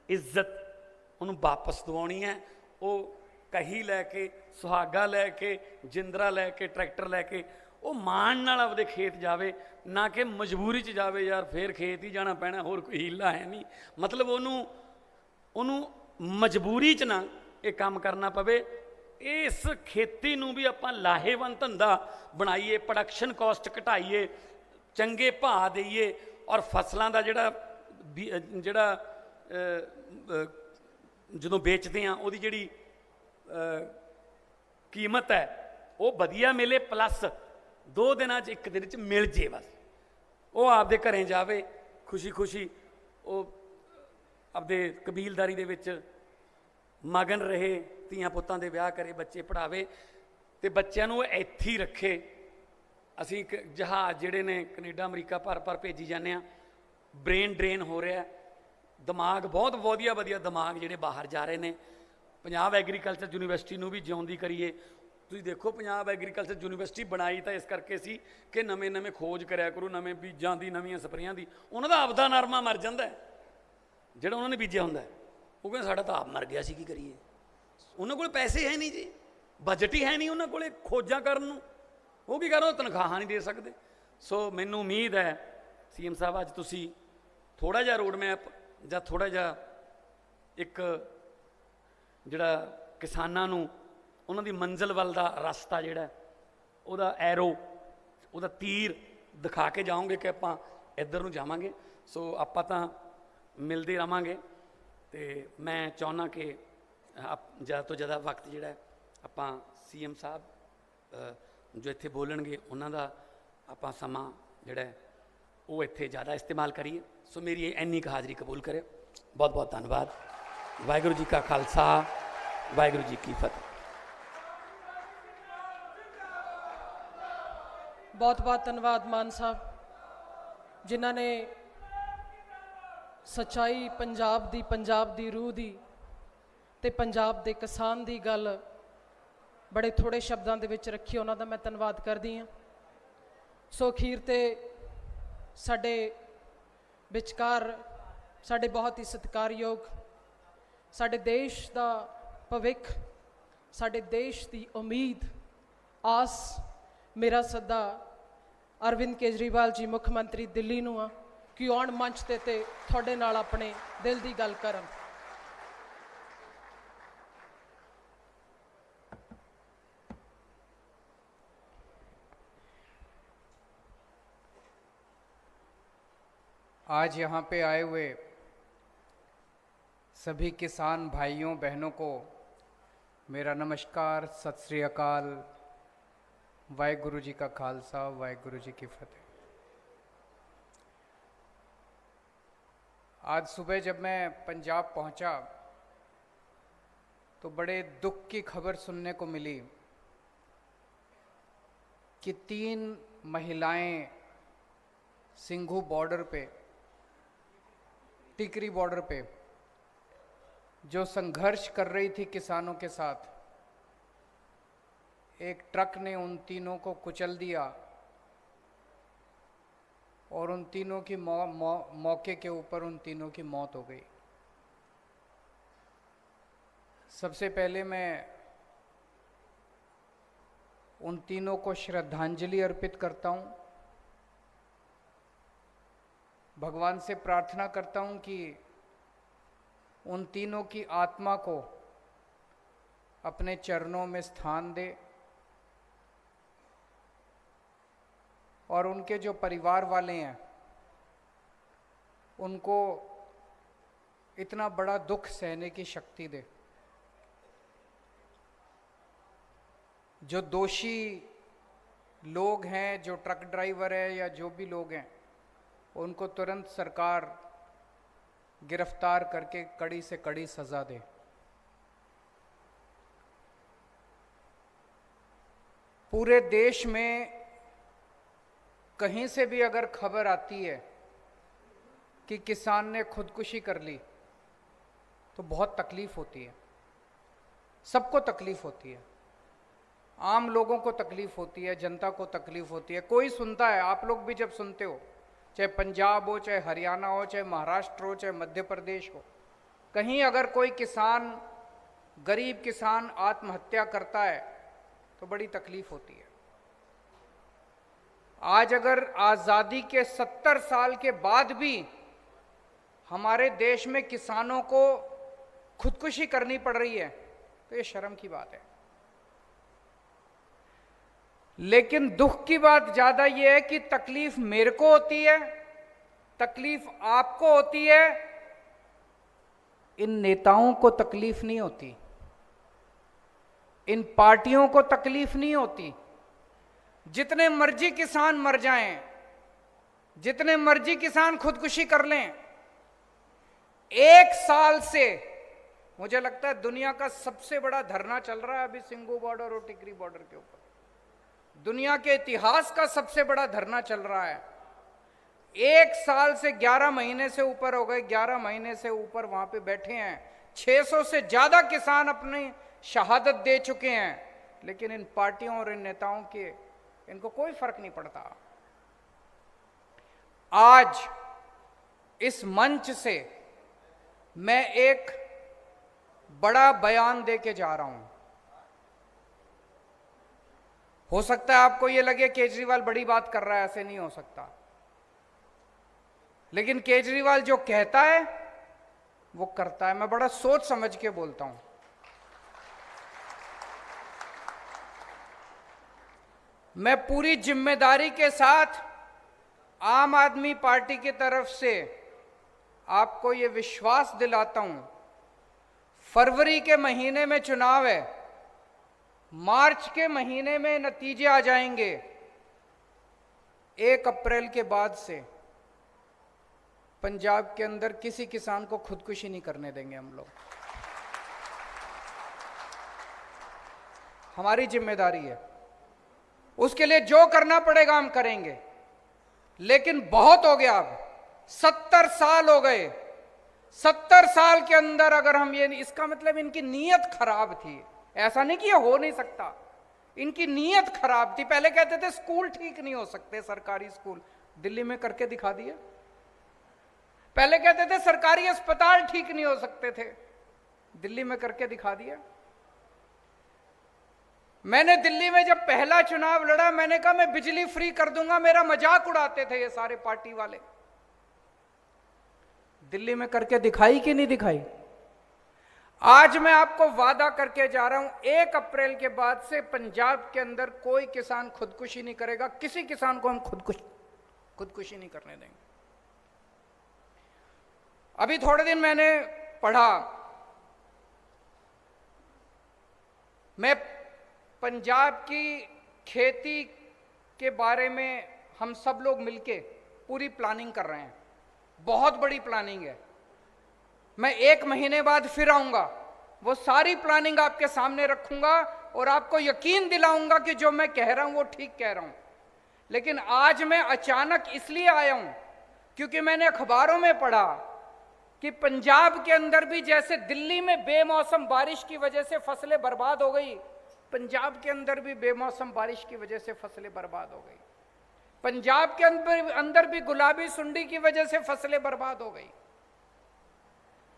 ਇੱਜ਼ਤ ਉਹਨੂੰ ਵਾਪਸ ਦਿਵਾਉਣੀ ਹੈ। ਉਹ ਕਹੀ ਲੈ ਕੇ, ਸੁਹਾਗਾ ਲੈ ਕੇ, ਜਿੰਦਰਾ ਲੈ ਕੇ, ਟਰੈਕਟਰ ਲੈ ਕੇ ਉਹ ਮਾਣ ਨਾਲ ਆਪਦੇ ਖੇਤ ਜਾਵੇ, ਨਾ ਕਿ ਮਜਬੂਰੀ 'ਚ ਜਾਵੇ ਯਾਰ ਫੇਰ ਖੇਤ ਹੀ ਜਾਣਾ ਪੈਣਾ, ਹੋਰ ਕੋਈ ਹੀਲਾ ਹੈ ਨਹੀਂ। ਮਤਲਬ ਉਹਨੂੰ ਮਜਬੂਰੀ 'ਚ ਨਾ ਇਹ ਕੰਮ ਕਰਨਾ ਪਵੇ। ਇਸ ਖੇਤੀ ਨੂੰ ਵੀ ਆਪਾਂ ਲਾਹੇਵੰਦ ਧੰਦਾ ਬਣਾਈਏ, ਪ੍ਰੋਡਕਸ਼ਨ ਕਾਸਟ ਘਟਾਈਏ, ਚੰਗੇ ਭਾਅ ਦੇਈਏ, ਔਰ ਫਸਲਾਂ ਦਾ ਜਿਹੜਾ ਜਦੋਂ ਵੇਚਦੇ ਹਾਂ ਉਹਦੀ ਜਿਹੜੀ ਕੀਮਤ ਹੈ ਉਹ ਵਧੀਆ ਮਿਲੇ, ਪਲੱਸ 2 ਦਿਨਾਂ 'ਚ 1 ਦਿਨ 'ਚ ਮਿਲ ਜੇ। ਬਸ ਉਹ ਆਪਦੇ ਘਰੇ ਜਾਵੇ ਖੁਸ਼ੀ ਖੁਸ਼ੀ, ਉਹ ਆਪਦੇ ਕਬੀਲਦਾਰੀ ਦੇ ਵਿੱਚ ਮਗਨ ਰਹੇ, ਧੀਆਂ ਪੁੱਤਾਂ ਦੇ ਵਿਆਹ ਕਰੇ, ਬੱਚੇ ਪੜ੍ਹਾਵੇ ਤੇ ਬੱਚਿਆਂ ਨੂੰ ਇੱਥੇ ਹੀ ਰੱਖੇ। ਅਸੀਂ ਜਹਾਜ਼ ਜਿਹੜੇ ਨੇ ਕੈਨੇਡਾ ਅਮਰੀਕਾ ਭਰ ਭੇਜੀ ਜਾਂਦੇ ਹਾਂ, ਬ੍ਰੇਨ ਡਰੇਨ ਹੋ ਰਿਹਾ, ਦਿਮਾਗ ਬਹੁਤ ਵਧੀਆ ਦਿਮਾਗ ਜਿਹੜੇ ਬਾਹਰ ਜਾ ਰਹੇ ਨੇ। ਪੰਜਾਬ ਐਗਰੀਕਲਚਰ ਯੂਨੀਵਰਸਿਟੀ ਨੂੰ ਵੀ ਜਿਉਂਦੀ ਕਰੀਏ, ਤੁਸੀਂ ਦੇਖੋ ਪੰਜਾਬ ਐਗਰੀਕਲਚਰ ਯੂਨੀਵਰਸਿਟੀ ਬਣਾਈ ਤਾਂ ਇਸ ਕਰਕੇ ਸੀ ਕਿ ਨਵੇਂ ਖੋਜ ਕਰਿਆ ਕਰੋ, ਨਵੇਂ ਬੀਜਾਂ ਦੀ, ਨਵੀਆਂ ਸਪਰੇਆਂ ਦੀ। ਉਹਨਾਂ ਦਾ ਆਪਦਾ ਨਰਮਾ ਮਰ ਜਾਂਦਾ ਜਿਹੜਾ ਉਹਨਾਂ ਨੇ ਬੀਜਿਆ ਹੁੰਦਾ। ਉਹ ਕਹਿੰਦੇ ਸਾਡਾ ਤਾਂ ਆਪ ਮਰ ਗਿਆ ਸੀ, ਕੀ ਕਰੀਏ। ਉਹਨਾਂ ਕੋਲ ਪੈਸੇ ਹੈ ਨਹੀਂ ਜੀ, ਬਜਟ ਹੀ ਹੈ ਨਹੀਂ ਉਹਨਾਂ ਕੋਲ ਖੋਜਾਂ ਕਰਨ ਨੂੰ। ਉਹ ਕੀ ਕਰਨ, ਉਹ ਤਨਖਾਹਾਂ ਨਹੀਂ ਦੇ ਸਕਦੇ। ਸੋ ਮੈਨੂੰ ਉਮੀਦ ਹੈ ਸੀਐਮ ਸਾਹਿਬ ਅੱਜ ਤੁਸੀਂ ਥੋੜ੍ਹਾ ਜਿਹਾ ਰੋਡ ਮੈਪ ਜਾਂ ਥੋੜ੍ਹਾ ਜਿਹਾ ਇੱਕ ਜਿਹੜਾ ਕਿਸਾਨਾਂ ਨੂੰ ਉਹਨਾਂ ਦੀ ਮੰਜ਼ਿਲ ਵੱਲ ਦਾ ਰਸਤਾ ਜਿਹੜਾ ਉਹਦਾ ਐਰੋ, ਉਹਦਾ ਤੀਰ ਦਿਖਾ ਕੇ ਜਾਓਗੇ ਕਿ ਆਪਾਂ ਇੱਧਰ ਨੂੰ ਜਾਵਾਂਗੇ। ਸੋ ਆਪਾਂ ਤਾਂ ਮਿਲਦੇ ਰਹਾਂਗੇ ਅਤੇ ਮੈਂ ਚਾਹੁੰਦਾ ਕਿ ਜ਼ਿਆਦਾ ਤੋਂ ਜ਼ਿਆਦਾ ਵਕਤ ਜਿਹੜਾ ਆਪਾਂ ਸੀਐਮ ਸਾਹਿਬ ਜੋ ਇੱਥੇ ਬੋਲਣਗੇ ਉਹਨਾਂ ਦਾ ਆਪਾਂ ਸਮਾਂ ਜਿਹੜਾ ਉਹ ਇੱਥੇ ਜ਼ਿਆਦਾ ਇਸਤੇਮਾਲ ਕਰੀਏ। ਸੋ ਮੇਰੀ ਇੰਨੀ ਕੁ ਹਾਜ਼ਰੀ ਕਬੂਲ ਕਰਿਓ। ਬਹੁਤ ਬਹੁਤ ਧੰਨਵਾਦ। ਵਾਹਿਗੁਰੂ ਜੀ ਕਾ ਖਾਲਸਾ, ਵਾਹਿਗੁਰੂ ਜੀ ਕੀ ਫਤਿਹ। ਬਹੁਤ ਬਹੁਤ ਧੰਨਵਾਦ ਮਾਨ ਸਾਹਿਬ, ਜਿਨ੍ਹਾਂ ਨੇ ਸੱਚਾਈ ਪੰਜਾਬ ਦੀ ਰੂਹ ਦੀ ਤੇ ਪੰਜਾਬ ਦੇ ਕਿਸਾਨ ਦੀ ਗੱਲ ਬੜੇ ਥੋੜੇ ਸ਼ਬਦਾਂ ਦੇ ਵਿੱਚ ਰੱਖੀ। ਉਹਨਾਂ ਦਾ ਮੈਂ ਧੰਨਵਾਦ ਕਰਦੀ ਹਾਂ। ਸੋ ਅਖੀਰ ਤੇ ਸਾਡੇ ਵਿਚਕਾਰ ਸਾਡੇ ਬਹੁਤ ਹੀ ਸਤਿਕਾਰਯੋਗ, ਸਾਡੇ ਦੇਸ਼ ਦਾ ਭਵਿੱਖ, ਸਾਡੇ ਦੇਸ਼ ਦੀ ਉਮੀਦ, ਆਸ, ਮੇਰਾ ਸੱਦਾ ਅਰਵਿੰਦ ਕੇਜਰੀਵਾਲ ਜੀ ਮੁੱਖ ਮੰਤਰੀ ਦਿੱਲੀ ਨੂੰ ਆ ਕਿ ਆਉਣ ਮੰਚ ਤੇ ਤੁਹਾਡੇ ਨਾਲ ਆਪਣੇ ਦਿਲ ਦੀ ਗੱਲ ਕਰਨ। आज यहाँ पे आए हुए सभी किसान भाइयों बहनों को मेरा नमस्कार, सत श्री अकाल, वाहिगुरु जी का खालसा, वाहिगुरु जी की फतेह। आज सुबह जब मैं पंजाब पहुंचा तो बड़े दुख की खबर सुनने को मिली कि 3 महिलाएं सिंघू बॉर्डर पे, टिकरी बॉर्डर पे जो संघर्ष कर रही थी किसानों के साथ, एक ट्रक ने उन तीनों को कुचल दिया और उन तीनों की मौके के ऊपर उन तीनों की मौत हो गई। सबसे पहले मैं उन तीनों को श्रद्धांजलि अर्पित करता हूं। भगवान से प्रार्थना करता हूं कि उन तीनों की आत्मा को अपने चरणों में स्थान दे और उनके जो परिवार वाले हैं उनको इतना बड़ा दुख सहने की शक्ति दे। जो दोषी लोग हैं, जो ट्रक ड्राइवर है या जो भी लोग हैं, उनको तुरंत सरकार गिरफ्तार करके कड़ी से कड़ी सजा दे। पूरे देश में कहीं से भी अगर खबर आती है कि किसान ने खुदकुशी कर ली तो बहुत तकलीफ होती है, सबको तकलीफ होती है, आम लोगों को तकलीफ होती है, जनता को तकलीफ होती है। कोई सुनता है, आप लोग भी जब सुनते हो, चाहे पंजाब हो, चाहे हरियाणा हो, चाहे महाराष्ट्र हो, चाहे मध्य प्रदेश हो, कहीं अगर कोई किसान, गरीब किसान आत्महत्या करता है तो बड़ी तकलीफ होती है। आज अगर आज़ादी के 70 साल के बाद भी हमारे देश में किसानों को खुदकुशी करनी पड़ रही है तो ये शर्म की बात है। लेकिन दुख की बात ज्यादा यह है कि तकलीफ मेरे को होती है, तकलीफ आपको होती है, इन नेताओं को तकलीफ नहीं होती, इन पार्टियों को तकलीफ नहीं होती। जितने मर्जी किसान मर जाएं, जितने मर्जी किसान खुदकुशी कर लें, 1 साल से मुझे लगता है दुनिया का सबसे बड़ा धरना चल रहा है अभी सिंघू बॉर्डर और टिकरी बॉर्डर के ऊपर। दुनिया के इतिहास का सबसे बड़ा धरना चल रहा है। 1 साल से 11 महीने से ऊपर हो गए, 11 महीने से ऊपर वहां पे बैठे हैं। 600 से ज्यादा किसान अपनी शहादत दे चुके हैं। लेकिन इन पार्टियों और इन नेताओं के इनको कोई फर्क नहीं पड़ता। आज इस मंच से मैं एक बड़ा बयान देके जा रहा हूं। हो सकता है आपको यह लगे केजरीवाल बड़ी बात कर रहा है, ऐसे नहीं हो सकता, लेकिन केजरीवाल जो कहता है वो करता है। मैं बड़ा सोच समझ के बोलता हूं। मैं पूरी जिम्मेदारी के साथ आम आदमी पार्टी की तरफ से आपको यह विश्वास दिलाता हूं, फरवरी के महीने में चुनाव है, मार्च के महीने में नतीजे आ जाएंगे। 1 अप्रैल के बाद से पंजाब के अंदर किसी किसान को खुदकुशी नहीं करने देंगे हम लोग। हमारी जिम्मेदारी है, उसके लिए जो करना पड़ेगा हम करेंगे। लेकिन बहुत हो गया, अब 70 साल हो गए। 70 साल के अंदर अगर हम ये, इसका मतलब इनकी नीयत खराब थी। ऐसा नहीं कि ये हो नहीं सकता, इनकी नीयत खराब थी। पहले कहते थे स्कूल ठीक नहीं हो सकते, सरकारी स्कूल, दिल्ली में करके दिखा दिया। पहले कहते थे सरकारी अस्पताल ठीक नहीं हो सकते थे, दिल्ली में करके दिखा दिया। मैंने दिल्ली में जब पहला चुनाव लड़ा, मैंने कहा मैं बिजली फ्री कर दूंगा, मेरा मजाक उड़ाते थे ये सारे पार्टी वाले। दिल्ली में करके दिखाई कि नहीं दिखाई? आज मैं आपको वादा करके जा रहा हूं, 1 अप्रैल के बाद से पंजाब के अंदर कोई किसान खुदकुशी नहीं करेगा। किसी किसान को हम खुदकुशी नहीं करने देंगे। अभी थोड़े दिन मैंने पढ़ा, मैं पंजाब की खेती के बारे में हम सब लोग मिलके पूरी प्लानिंग कर रहे हैं, बहुत बड़ी प्लानिंग है। मैं 1 महीने बाद फिर आऊंगा, वो सारी प्लानिंग आपके सामने रखूंगा और आपको यकीन दिलाऊंगा कि जो मैं कह रहा हूं वो ठीक कह रहा हूं। लेकिन आज मैं अचानक इसलिए आया हूं क्योंकि मैंने अखबारों में पढ़ा कि पंजाब के अंदर भी जैसे दिल्ली में बेमौसम बारिश की वजह से फसलें बर्बाद हो गई, पंजाब के अंदर भी बेमौसम बारिश की वजह से फसलें बर्बाद हो गई। पंजाब के अंदर भी गुलाबी सुंडी की वजह से फसलें बर्बाद हो गई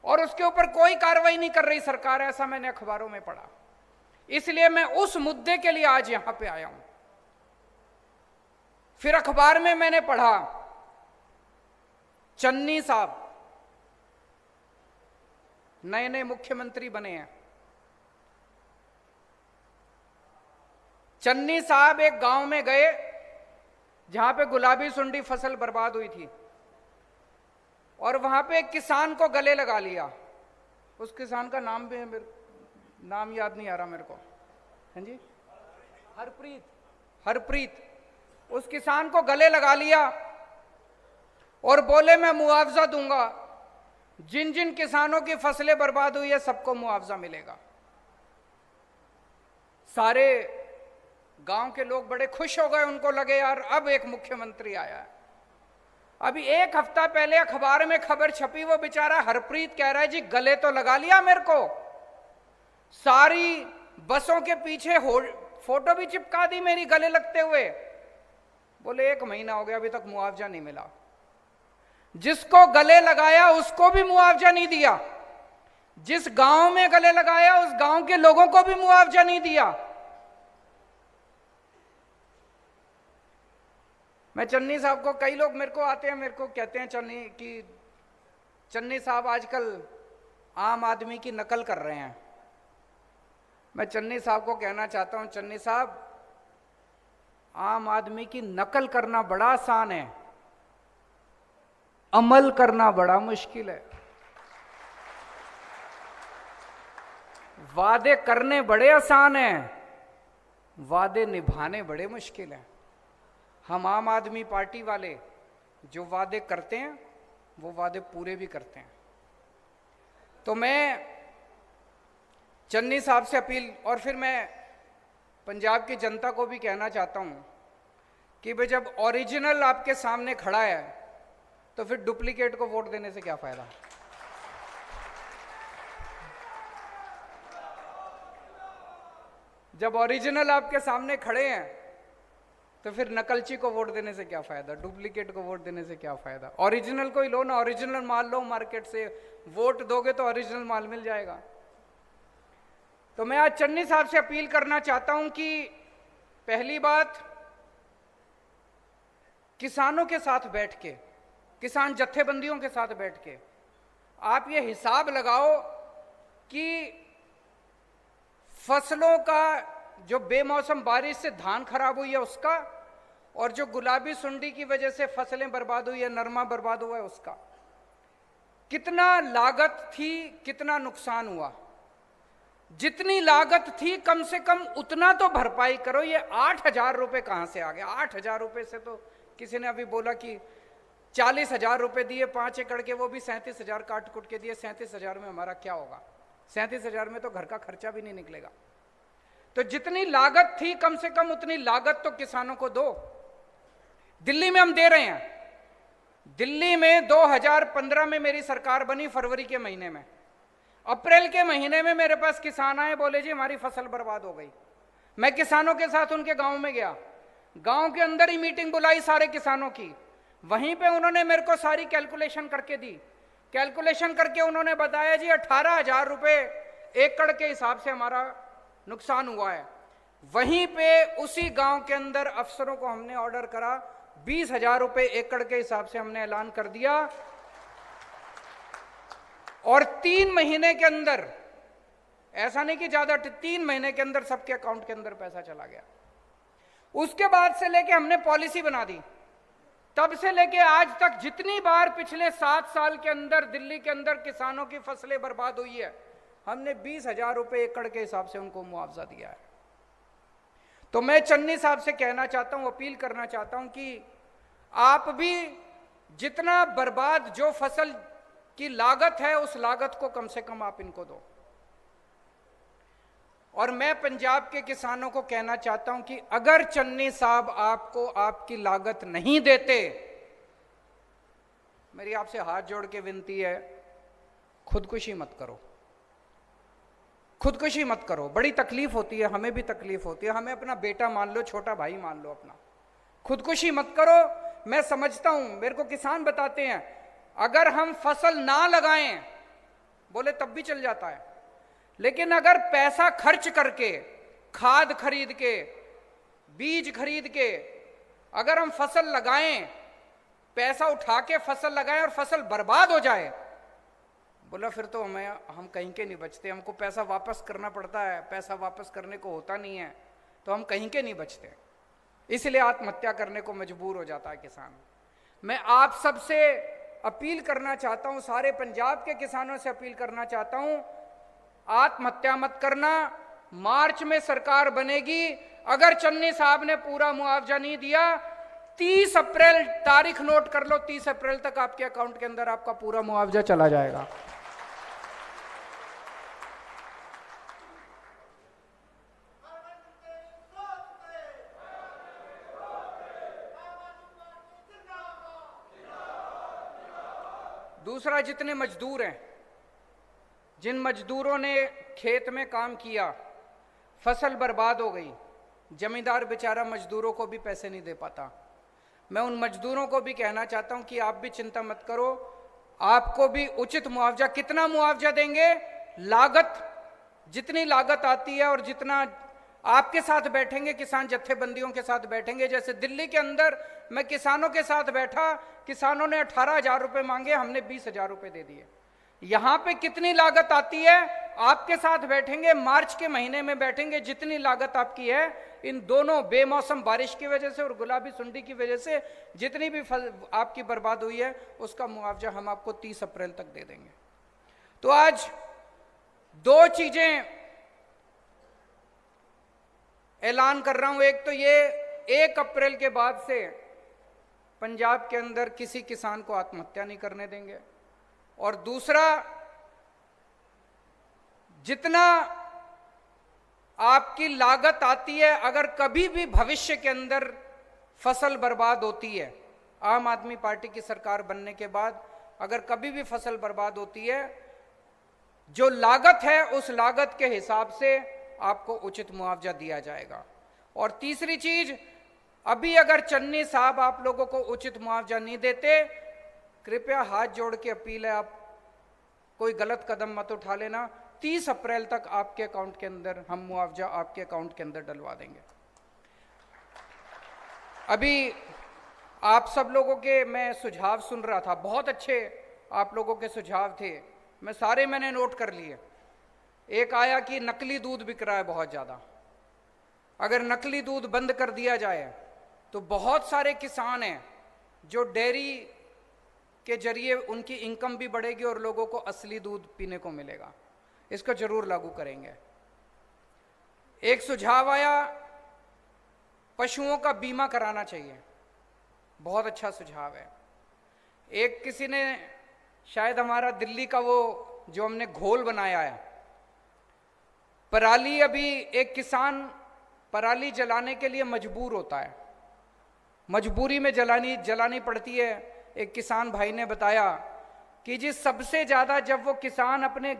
और उसके ऊपर कोई कार्रवाई नहीं कर रही सरकार, ऐसा मैंने अखबारों में पढ़ा। इसलिए मैं उस मुद्दे के लिए आज यहां पे आया हूं। फिर अखबार में मैंने पढ़ा, चन्नी साहब नए नए मुख्यमंत्री बने हैं। चन्नी साहब एक गांव में गए जहां पे गुलाबी सुंडी फसल बर्बाद हुई थी और वहां पे एक किसान को गले लगा लिया। उस किसान का नाम भी है, नाम याद नहीं आ रहा मेरे को। हाँ जी, हरप्रीत। उस किसान को गले लगा लिया और बोले मैं मुआवजा दूंगा, जिन जिन किसानों की फसलें बर्बाद हुई है सबको मुआवजा मिलेगा। सारे गांव के लोग बड़े खुश हो गए, उनको लगे यार अब एक मुख्यमंत्री आया है। अभी 1 हफ्ता पहले अखबार में खबर छपी, वो बेचारा हरप्रीत कह रहा है जी गले तो लगा लिया मेरे को, सारी बसों के पीछे फोटो भी चिपका दी मेरी गले लगते हुए। बोले 1 महीना हो गया अभी तक मुआवजा नहीं मिला। जिसको गले लगाया उसको भी मुआवजा नहीं दिया, जिस गांव में गले लगाया उस गांव के लोगों को भी मुआवजा नहीं दिया। मैं चन्नी साहब को, कई लोग मेरे को आते हैं, मेरे को कहते हैं चन्नी साहब आजकल आम आदमी की नकल कर रहे हैं। मैं चन्नी साहब को कहना चाहता हूं, चन्नी साहब आम आदमी की नकल करना बड़ा आसान है, अमल करना बड़ा मुश्किल है। वादे करने बड़े आसान हैं, वादे निभाने बड़े मुश्किल हैं। हम आम आदमी पार्टी वाले जो वादे करते हैं वो वादे पूरे भी करते हैं। तो मैं चन्नी साहब से अपील, और फिर मैं पंजाब की जनता को भी कहना चाहता हूं कि भाई जब ओरिजिनल आपके सामने खड़ा है तो फिर डुप्लीकेट को वोट देने से क्या फायदा। जब ओरिजिनल आपके सामने खड़े हैं तो फिर नकलची को वोट देने से क्या फायदा, डुप्लीकेट को वोट देने से क्या फायदा। ओरिजिनल को ही लो ना, ओरिजिनल माल लो मार्केट से, वोट दोगे तो ओरिजिनल माल मिल जाएगा। तो मैं आज चन्नी साहब से अपील करना चाहता हूं कि पहली बात, किसानों के साथ बैठ के, किसान जत्थेबंदियों के साथ बैठ के आप ये हिसाब लगाओ कि फसलों का जो बेमौसम बारिश से धान खराब हुई है उसका, और जो गुलाबी सुंडी की वजह से फसलें बर्बाद हुई है, नरमा बर्बाद हुआ है उसका, कितना लागत थी, कितना नुकसान हुआ। जितनी लागत थी कम से कम उतना तो भरपाई करो। ये 8,000 रुपये कहां से आ गया? 8,000 रुपये से तो किसी ने अभी बोला कि 40,000 रुपये दिए 5 एकड़ के, वो भी 37,000 काट कुट के दिए। 37,000 में हमारा क्या होगा? 37,000 में तो घर का खर्चा भी नहीं निकलेगा। तो जितनी लागत थी कम से कम उतनी लागत तो किसानों को दो। दिल्ली में हम दे रहे हैं। दिल्ली में 2015 में मेरी सरकार बनी, फरवरी के महीने में। अप्रैल के महीने में मेरे पास किसान आए, बोले जी हमारी फसल बर्बाद हो गई। मैं किसानों के साथ उनके गांव में गया, गांव के अंदर ही मीटिंग बुलाई सारे किसानों की। वहीं पे उन्होंने मेरे को सारी कैलकुलेशन करके दी। कैलकुलेशन करके उन्होंने बताया जी 18,000 रुपये एकड़ के हिसाब से हमारा नुकसान हुआ है। वहीं पे उसी गांव के अंदर अफसरों को हमने ऑर्डर करा, 20,000 रुपये एकड़ के हिसाब से हमने ऐलान कर दिया, और 3 महीने के अंदर, ऐसा नहीं कि ज्यादा, 3 महीने के अंदर सबके अकाउंट के अंदर पैसा चला गया। उसके बाद से लेके हमने पॉलिसी बना दी, तब से लेके आज तक जितनी बार पिछले 7 साल के अंदर दिल्ली के अंदर किसानों की फसलें बर्बाद हुई है, हमने 20,000 रुपये एकड़ के हिसाब से उनको मुआवजा दिया है। तो मैं चन्नी साहब से कहना चाहता हूं, अपील करना चाहता हूं कि आप भी जितना बर्बाद जो फसल की लागत है उस लागत को कम से कम आप इनको दो। और मैं पंजाब के किसानों को कहना चाहता हूं कि अगर चन्नी साहब आपको आपकी लागत नहीं देते, मेरी आपसे हाथ जोड़ के विनती है, खुदकुशी मत करो, खुदकुशी मत करो। बड़ी तकलीफ होती है, हमें भी तकलीफ होती है, हमें अपना बेटा मान लो, छोटा भाई मान लो अपना। खुदकुशी मत करो। मैं समझता हूं, मेरे को किसान बताते हैं अगर हम फसल ना लगाएं, बोले तब भी चल जाता है, लेकिन अगर पैसा खर्च करके, खाद खरीद के, बीज खरीद के अगर हम फसल लगाएं, पैसा उठा के फसल लगाएं और फसल बर्बाद हो जाए, बोला फिर तो हम कहीं के नहीं बचते। हमको पैसा वापस करना पड़ता है, पैसा वापस करने को होता नहीं है, तो हम कहीं के नहीं बचते, इसलिए आत्महत्या करने को मजबूर हो जाता है किसान। मैं आप सबसे अपील करना चाहता हूं, सारे पंजाब के किसानों से अपील करना चाहता हूं, आत्महत्या मत करना। मार्च में सरकार बनेगी, अगर चन्नी साहब ने पूरा मुआवजा नहीं दिया, 30 अप्रैल तारीख नोट कर लो, 30 अप्रैल तक आपके अकाउंट के अंदर आपका पूरा मुआवजा चला जाएगा। दूसरा, जितने मजदूर हैं, जिन मजदूरों ने खेत में काम किया, फसल बर्बाद हो गई, जमींदार बेचारा मजदूरों को भी पैसे नहीं दे पाता। मैं उन मजदूरों को भी कहना चाहता हूं कि आप भी चिंता मत करो, आपको भी उचित मुआवजा। कितना मुआवजा देंगे? लागत, जितनी लागत आती है और जितना आपके साथ बैठेंगे, किसान जत्थेबंदियों के साथ बैठेंगे। जैसे दिल्ली के अंदर मैं किसानों के साथ बैठा, किसानों ने 18,000 रुपये मांगे, हमने 20,000 रुपये दे दिए। यहां पे कितनी लागत आती है, आपके साथ बैठेंगे, मार्च के महीने में बैठेंगे, जितनी लागत आपकी है, इन दोनों बेमौसम बारिश की वजह से और गुलाबी सुंडी की वजह से जितनी भी आपकी बर्बाद हुई है, उसका मुआवजा हम आपको 30 अप्रैल तक दे देंगे। तो आज 2 चीजें ऐलान कर रहा हूं। एक तो ये 1 अप्रैल के बाद से पंजाब के अंदर किसी किसान को आत्महत्या नहीं करने देंगे, और दूसरा, जितना आपकी लागत आती है, अगर कभी भी भविष्य के अंदर फसल बर्बाद होती है, आम आदमी पार्टी की सरकार बनने के बाद अगर कभी भी फसल बर्बाद होती है, जो लागत है उस लागत के हिसाब से आपको उचित मुआवजा दिया जाएगा। और तीसरी चीज, अभी अगर चन्नी साहब आप लोगों को उचित मुआवजा नहीं देते, कृपया हाथ जोड़ के अपील है, आप कोई गलत कदम मत उठा लेना। 30 अप्रैल तक आपके अकाउंट के अंदर हम मुआवजा आपके अकाउंट के अंदर डलवा देंगे। अभी आप सब लोगों के मैं सुझाव सुन रहा था, बहुत अच्छे आप लोगों के सुझाव थे, मैंने नोट कर लिए। एक आया कि नकली दूध बिक रहा है बहुत ज़्यादा, अगर नकली दूध बंद कर दिया जाए तो बहुत सारे किसान हैं जो डेयरी के जरिए उनकी इनकम भी बढ़ेगी और लोगों को असली दूध पीने को मिलेगा। इसको जरूर लागू करेंगे। एक सुझाव आया, पशुओं का बीमा कराना चाहिए, बहुत अच्छा सुझाव है। एक किसी ने, शायद हमारा दिल्ली का वो जो हमने घोल बनाया है, पराली, अभी एक किसान पराली जलाने के लिए मजबूर होता है, मजबूरी में जलानी पड़ती है। एक किसान भाई ने बताया कि जी सबसे ज्यादा जब वो किसान अपने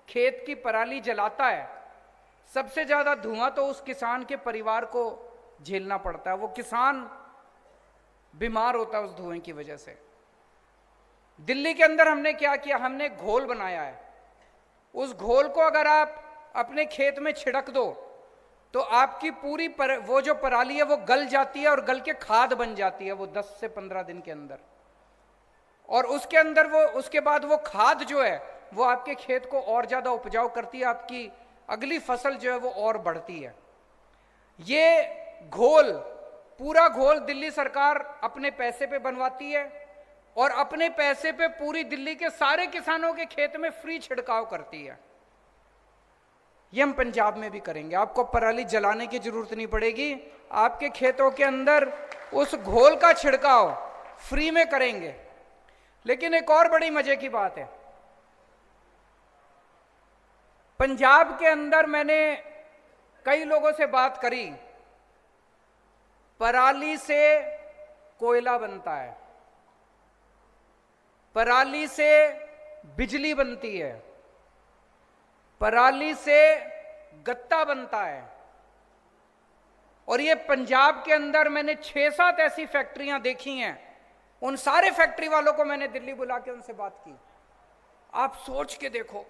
खेत की पराली जलाता है, सबसे ज्यादा धुआं तो उस किसान के परिवार को झेलना पड़ता है, वो किसान बीमार होता है उस धुएं की वजह से। दिल्ली के अंदर हमने क्या किया, हमने घोल बनाया है। उस घोल को अगर आप अपने खेत में छिड़क दो तो आपकी पूरी वो जो पराली है वो गल जाती है और गल के खाद बन जाती है वो 10 से 15 दिन के अंदर। और उसके अंदर वो, उसके बाद वो खाद जो है वो आपके खेत को और ज्यादा उपजाऊ करती है, आपकी अगली फसल जो है वो और बढ़ती है। ये घोल, पूरा घोल दिल्ली सरकार अपने पैसे पे बनवाती है और अपने पैसे पे पूरी दिल्ली के सारे किसानों के खेत में फ्री छिड़काव करती है। ये हम पंजाब में भी करेंगे, आपको पराली जलाने की जरूरत नहीं पड़ेगी, आपके खेतों के अंदर उस घोल का छिड़काव फ्री में करेंगे। लेकिन एक और बड़ी मजे की बात है, पंजाब के अंदर मैंने कई लोगों से बात करी, पराली से कोयला बनता है, पराली से बिजली बनती है, पराली से गत्ता बनता है। और ये पंजाब के अंदर मैंने 6-7 ऐसी फैक्ट्रियां देखी हैं, उन सारे फैक्ट्री वालों को मैंने दिल्ली बुला के उनसे बात की। आप सोच के देखो,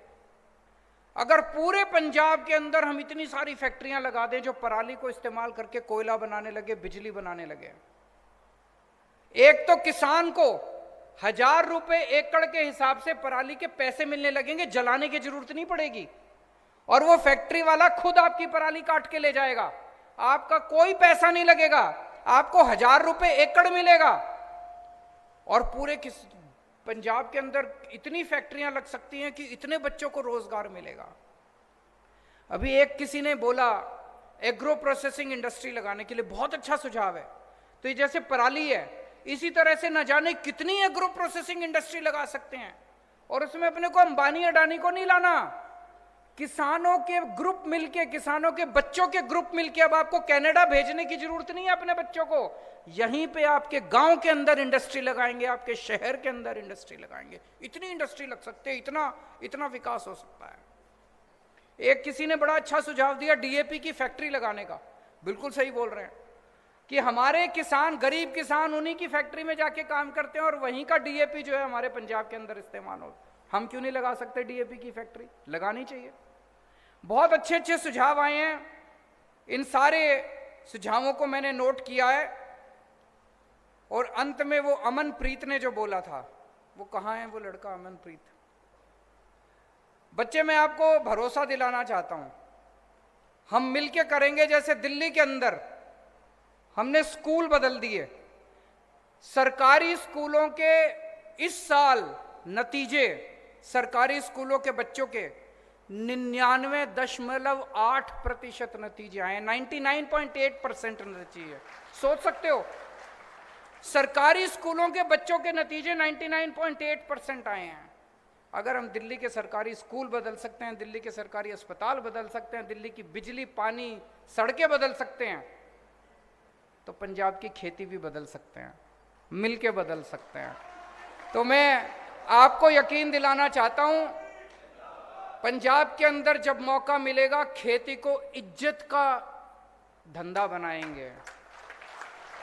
अगर पूरे पंजाब के अंदर हम इतनी सारी फैक्ट्रियां लगा दें जो पराली को इस्तेमाल करके कोयला बनाने लगे, बिजली बनाने लगे, एक तो किसान को 1000 रुपए एकड़ के हिसाब से पराली के पैसे मिलने लगेंगे, जलाने की जरूरत नहीं पड़ेगी। और वो फैक्ट्री वाला खुद आपकी पराली काट के ले जाएगा, आपका कोई पैसा नहीं लगेगा, आपको 1000 रुपए एकड़ मिलेगा। और पूरे पंजाब के अंदर इतनी फैक्ट्रियां लग सकती हैं कि इतने बच्चों को रोजगार मिलेगा। अभी एक किसी ने बोला एग्रो प्रोसेसिंग इंडस्ट्री लगाने के लिए, बहुत अच्छा सुझाव है। तो ये जैसे पराली है, इसी तरह से न जाने कितनी एग्रो प्रोसेसिंग इंडस्ट्री लगा सकते हैं। और उसमें अपने को अंबानी अडानी को नहीं लाना, किसानों के ग्रुप मिलके, किसानों के बच्चों के ग्रुप मिलके, अब आपको कनाडा भेजने की जरूरत नहीं है अपने बच्चों को, यहीं पे आपके गांव के अंदर इंडस्ट्री लगाएंगे, आपके शहर के अंदर इंडस्ट्री लगाएंगे। इतनी इंडस्ट्री लग सकते हैं, इतना विकास हो सकता है। एक किसी ने बड़ा अच्छा सुझाव दिया डीएपी की फैक्ट्री लगाने का, बिल्कुल सही बोल रहे हैं कि हमारे किसान, गरीब किसान उन्हीं की फैक्ट्री में जाके काम करते हैं और वहीं का डीएपी जो है हमारे पंजाब के अंदर इस्तेमाल हो। हम क्यों नहीं लगा सकते डीएपी की फैक्ट्री? लगानी चाहिए। बहुत अच्छे अच्छे सुझाव आए हैं, इन सारे सुझावों को मैंने नोट किया है। और अंत में वो अमनप्रीत ने जो बोला था, वो कहाँ है वो लड़का अमनप्रीत? बच्चे, मैं आपको भरोसा दिलाना चाहता हूं, हम मिलके करेंगे। जैसे दिल्ली के अंदर हमने स्कूल बदल दिए, सरकारी स्कूलों के इस साल नतीजे, सरकारी स्कूलों के बच्चों के 99.8% नतीजे आए, 99.8% नतीजे। सोच सकते हो, सरकारी स्कूलों के बच्चों के नतीजे 99.8% आए हैं। अगर हम दिल्ली के सरकारी स्कूल बदल सकते हैं, दिल्ली के सरकारी अस्पताल बदल सकते हैं, दिल्ली की बिजली, पानी, सड़कें बदल सकते हैं, तो पंजाब की खेती भी बदल सकते हैं, मिलके बदल सकते हैं। तो मैं आपको यकीन दिलाना चाहता हूं पंजाब के अंदर जब मौका मिलेगा खेती को इज्जत का धंधा बनाएंगे,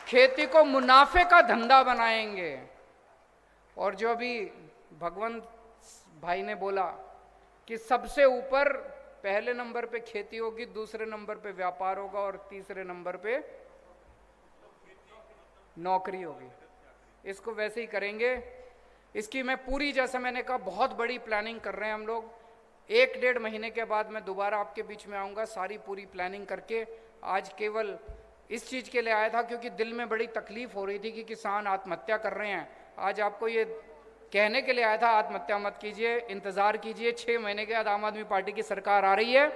खेती को मुनाफे का धंधा बनाएंगे। और जो अभी भगवंत भाई ने बोला कि सबसे ऊपर पहले नंबर पे खेती होगी, दूसरे नंबर पे व्यापार होगा और तीसरे नंबर पे नौकरी होगी, इसको वैसे ही करेंगे। इसकी मैं पूरी, जैसे मैंने कहा, बहुत बड़ी प्लानिंग कर रहे हैं हम लोग। 1-1.5 महीने के बाद मैं दोबारा आपके बीच में आऊँगा सारी पूरी प्लानिंग करके। आज केवल इस चीज़ के लिए आया था क्योंकि दिल में बड़ी तकलीफ हो रही थी कि किसान आत्महत्या कर रहे हैं। आज आपको ये कहने के लिए आया था आत्महत्या मत कीजिए, इंतज़ार कीजिए। 6 महीने के बाद आम आदमी पार्टी की सरकार आ रही है,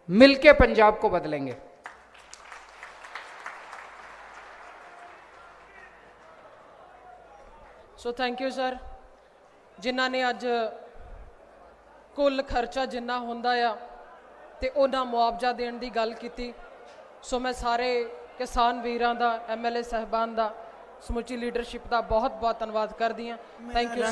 मिलके पंजाब को बदलेंगे। सो थैंक यू सर, जिन्हों ने अज कुल खर्चा जिन्ना होंदा आ ते उन्ना मुआवजा देने की गल की। सो मैं सारे किसान वीरां दा, MLA साहबान दा, समुची लीडरशिप का बहुत बहुत धन्यवाद करदी हाँ। Thank you.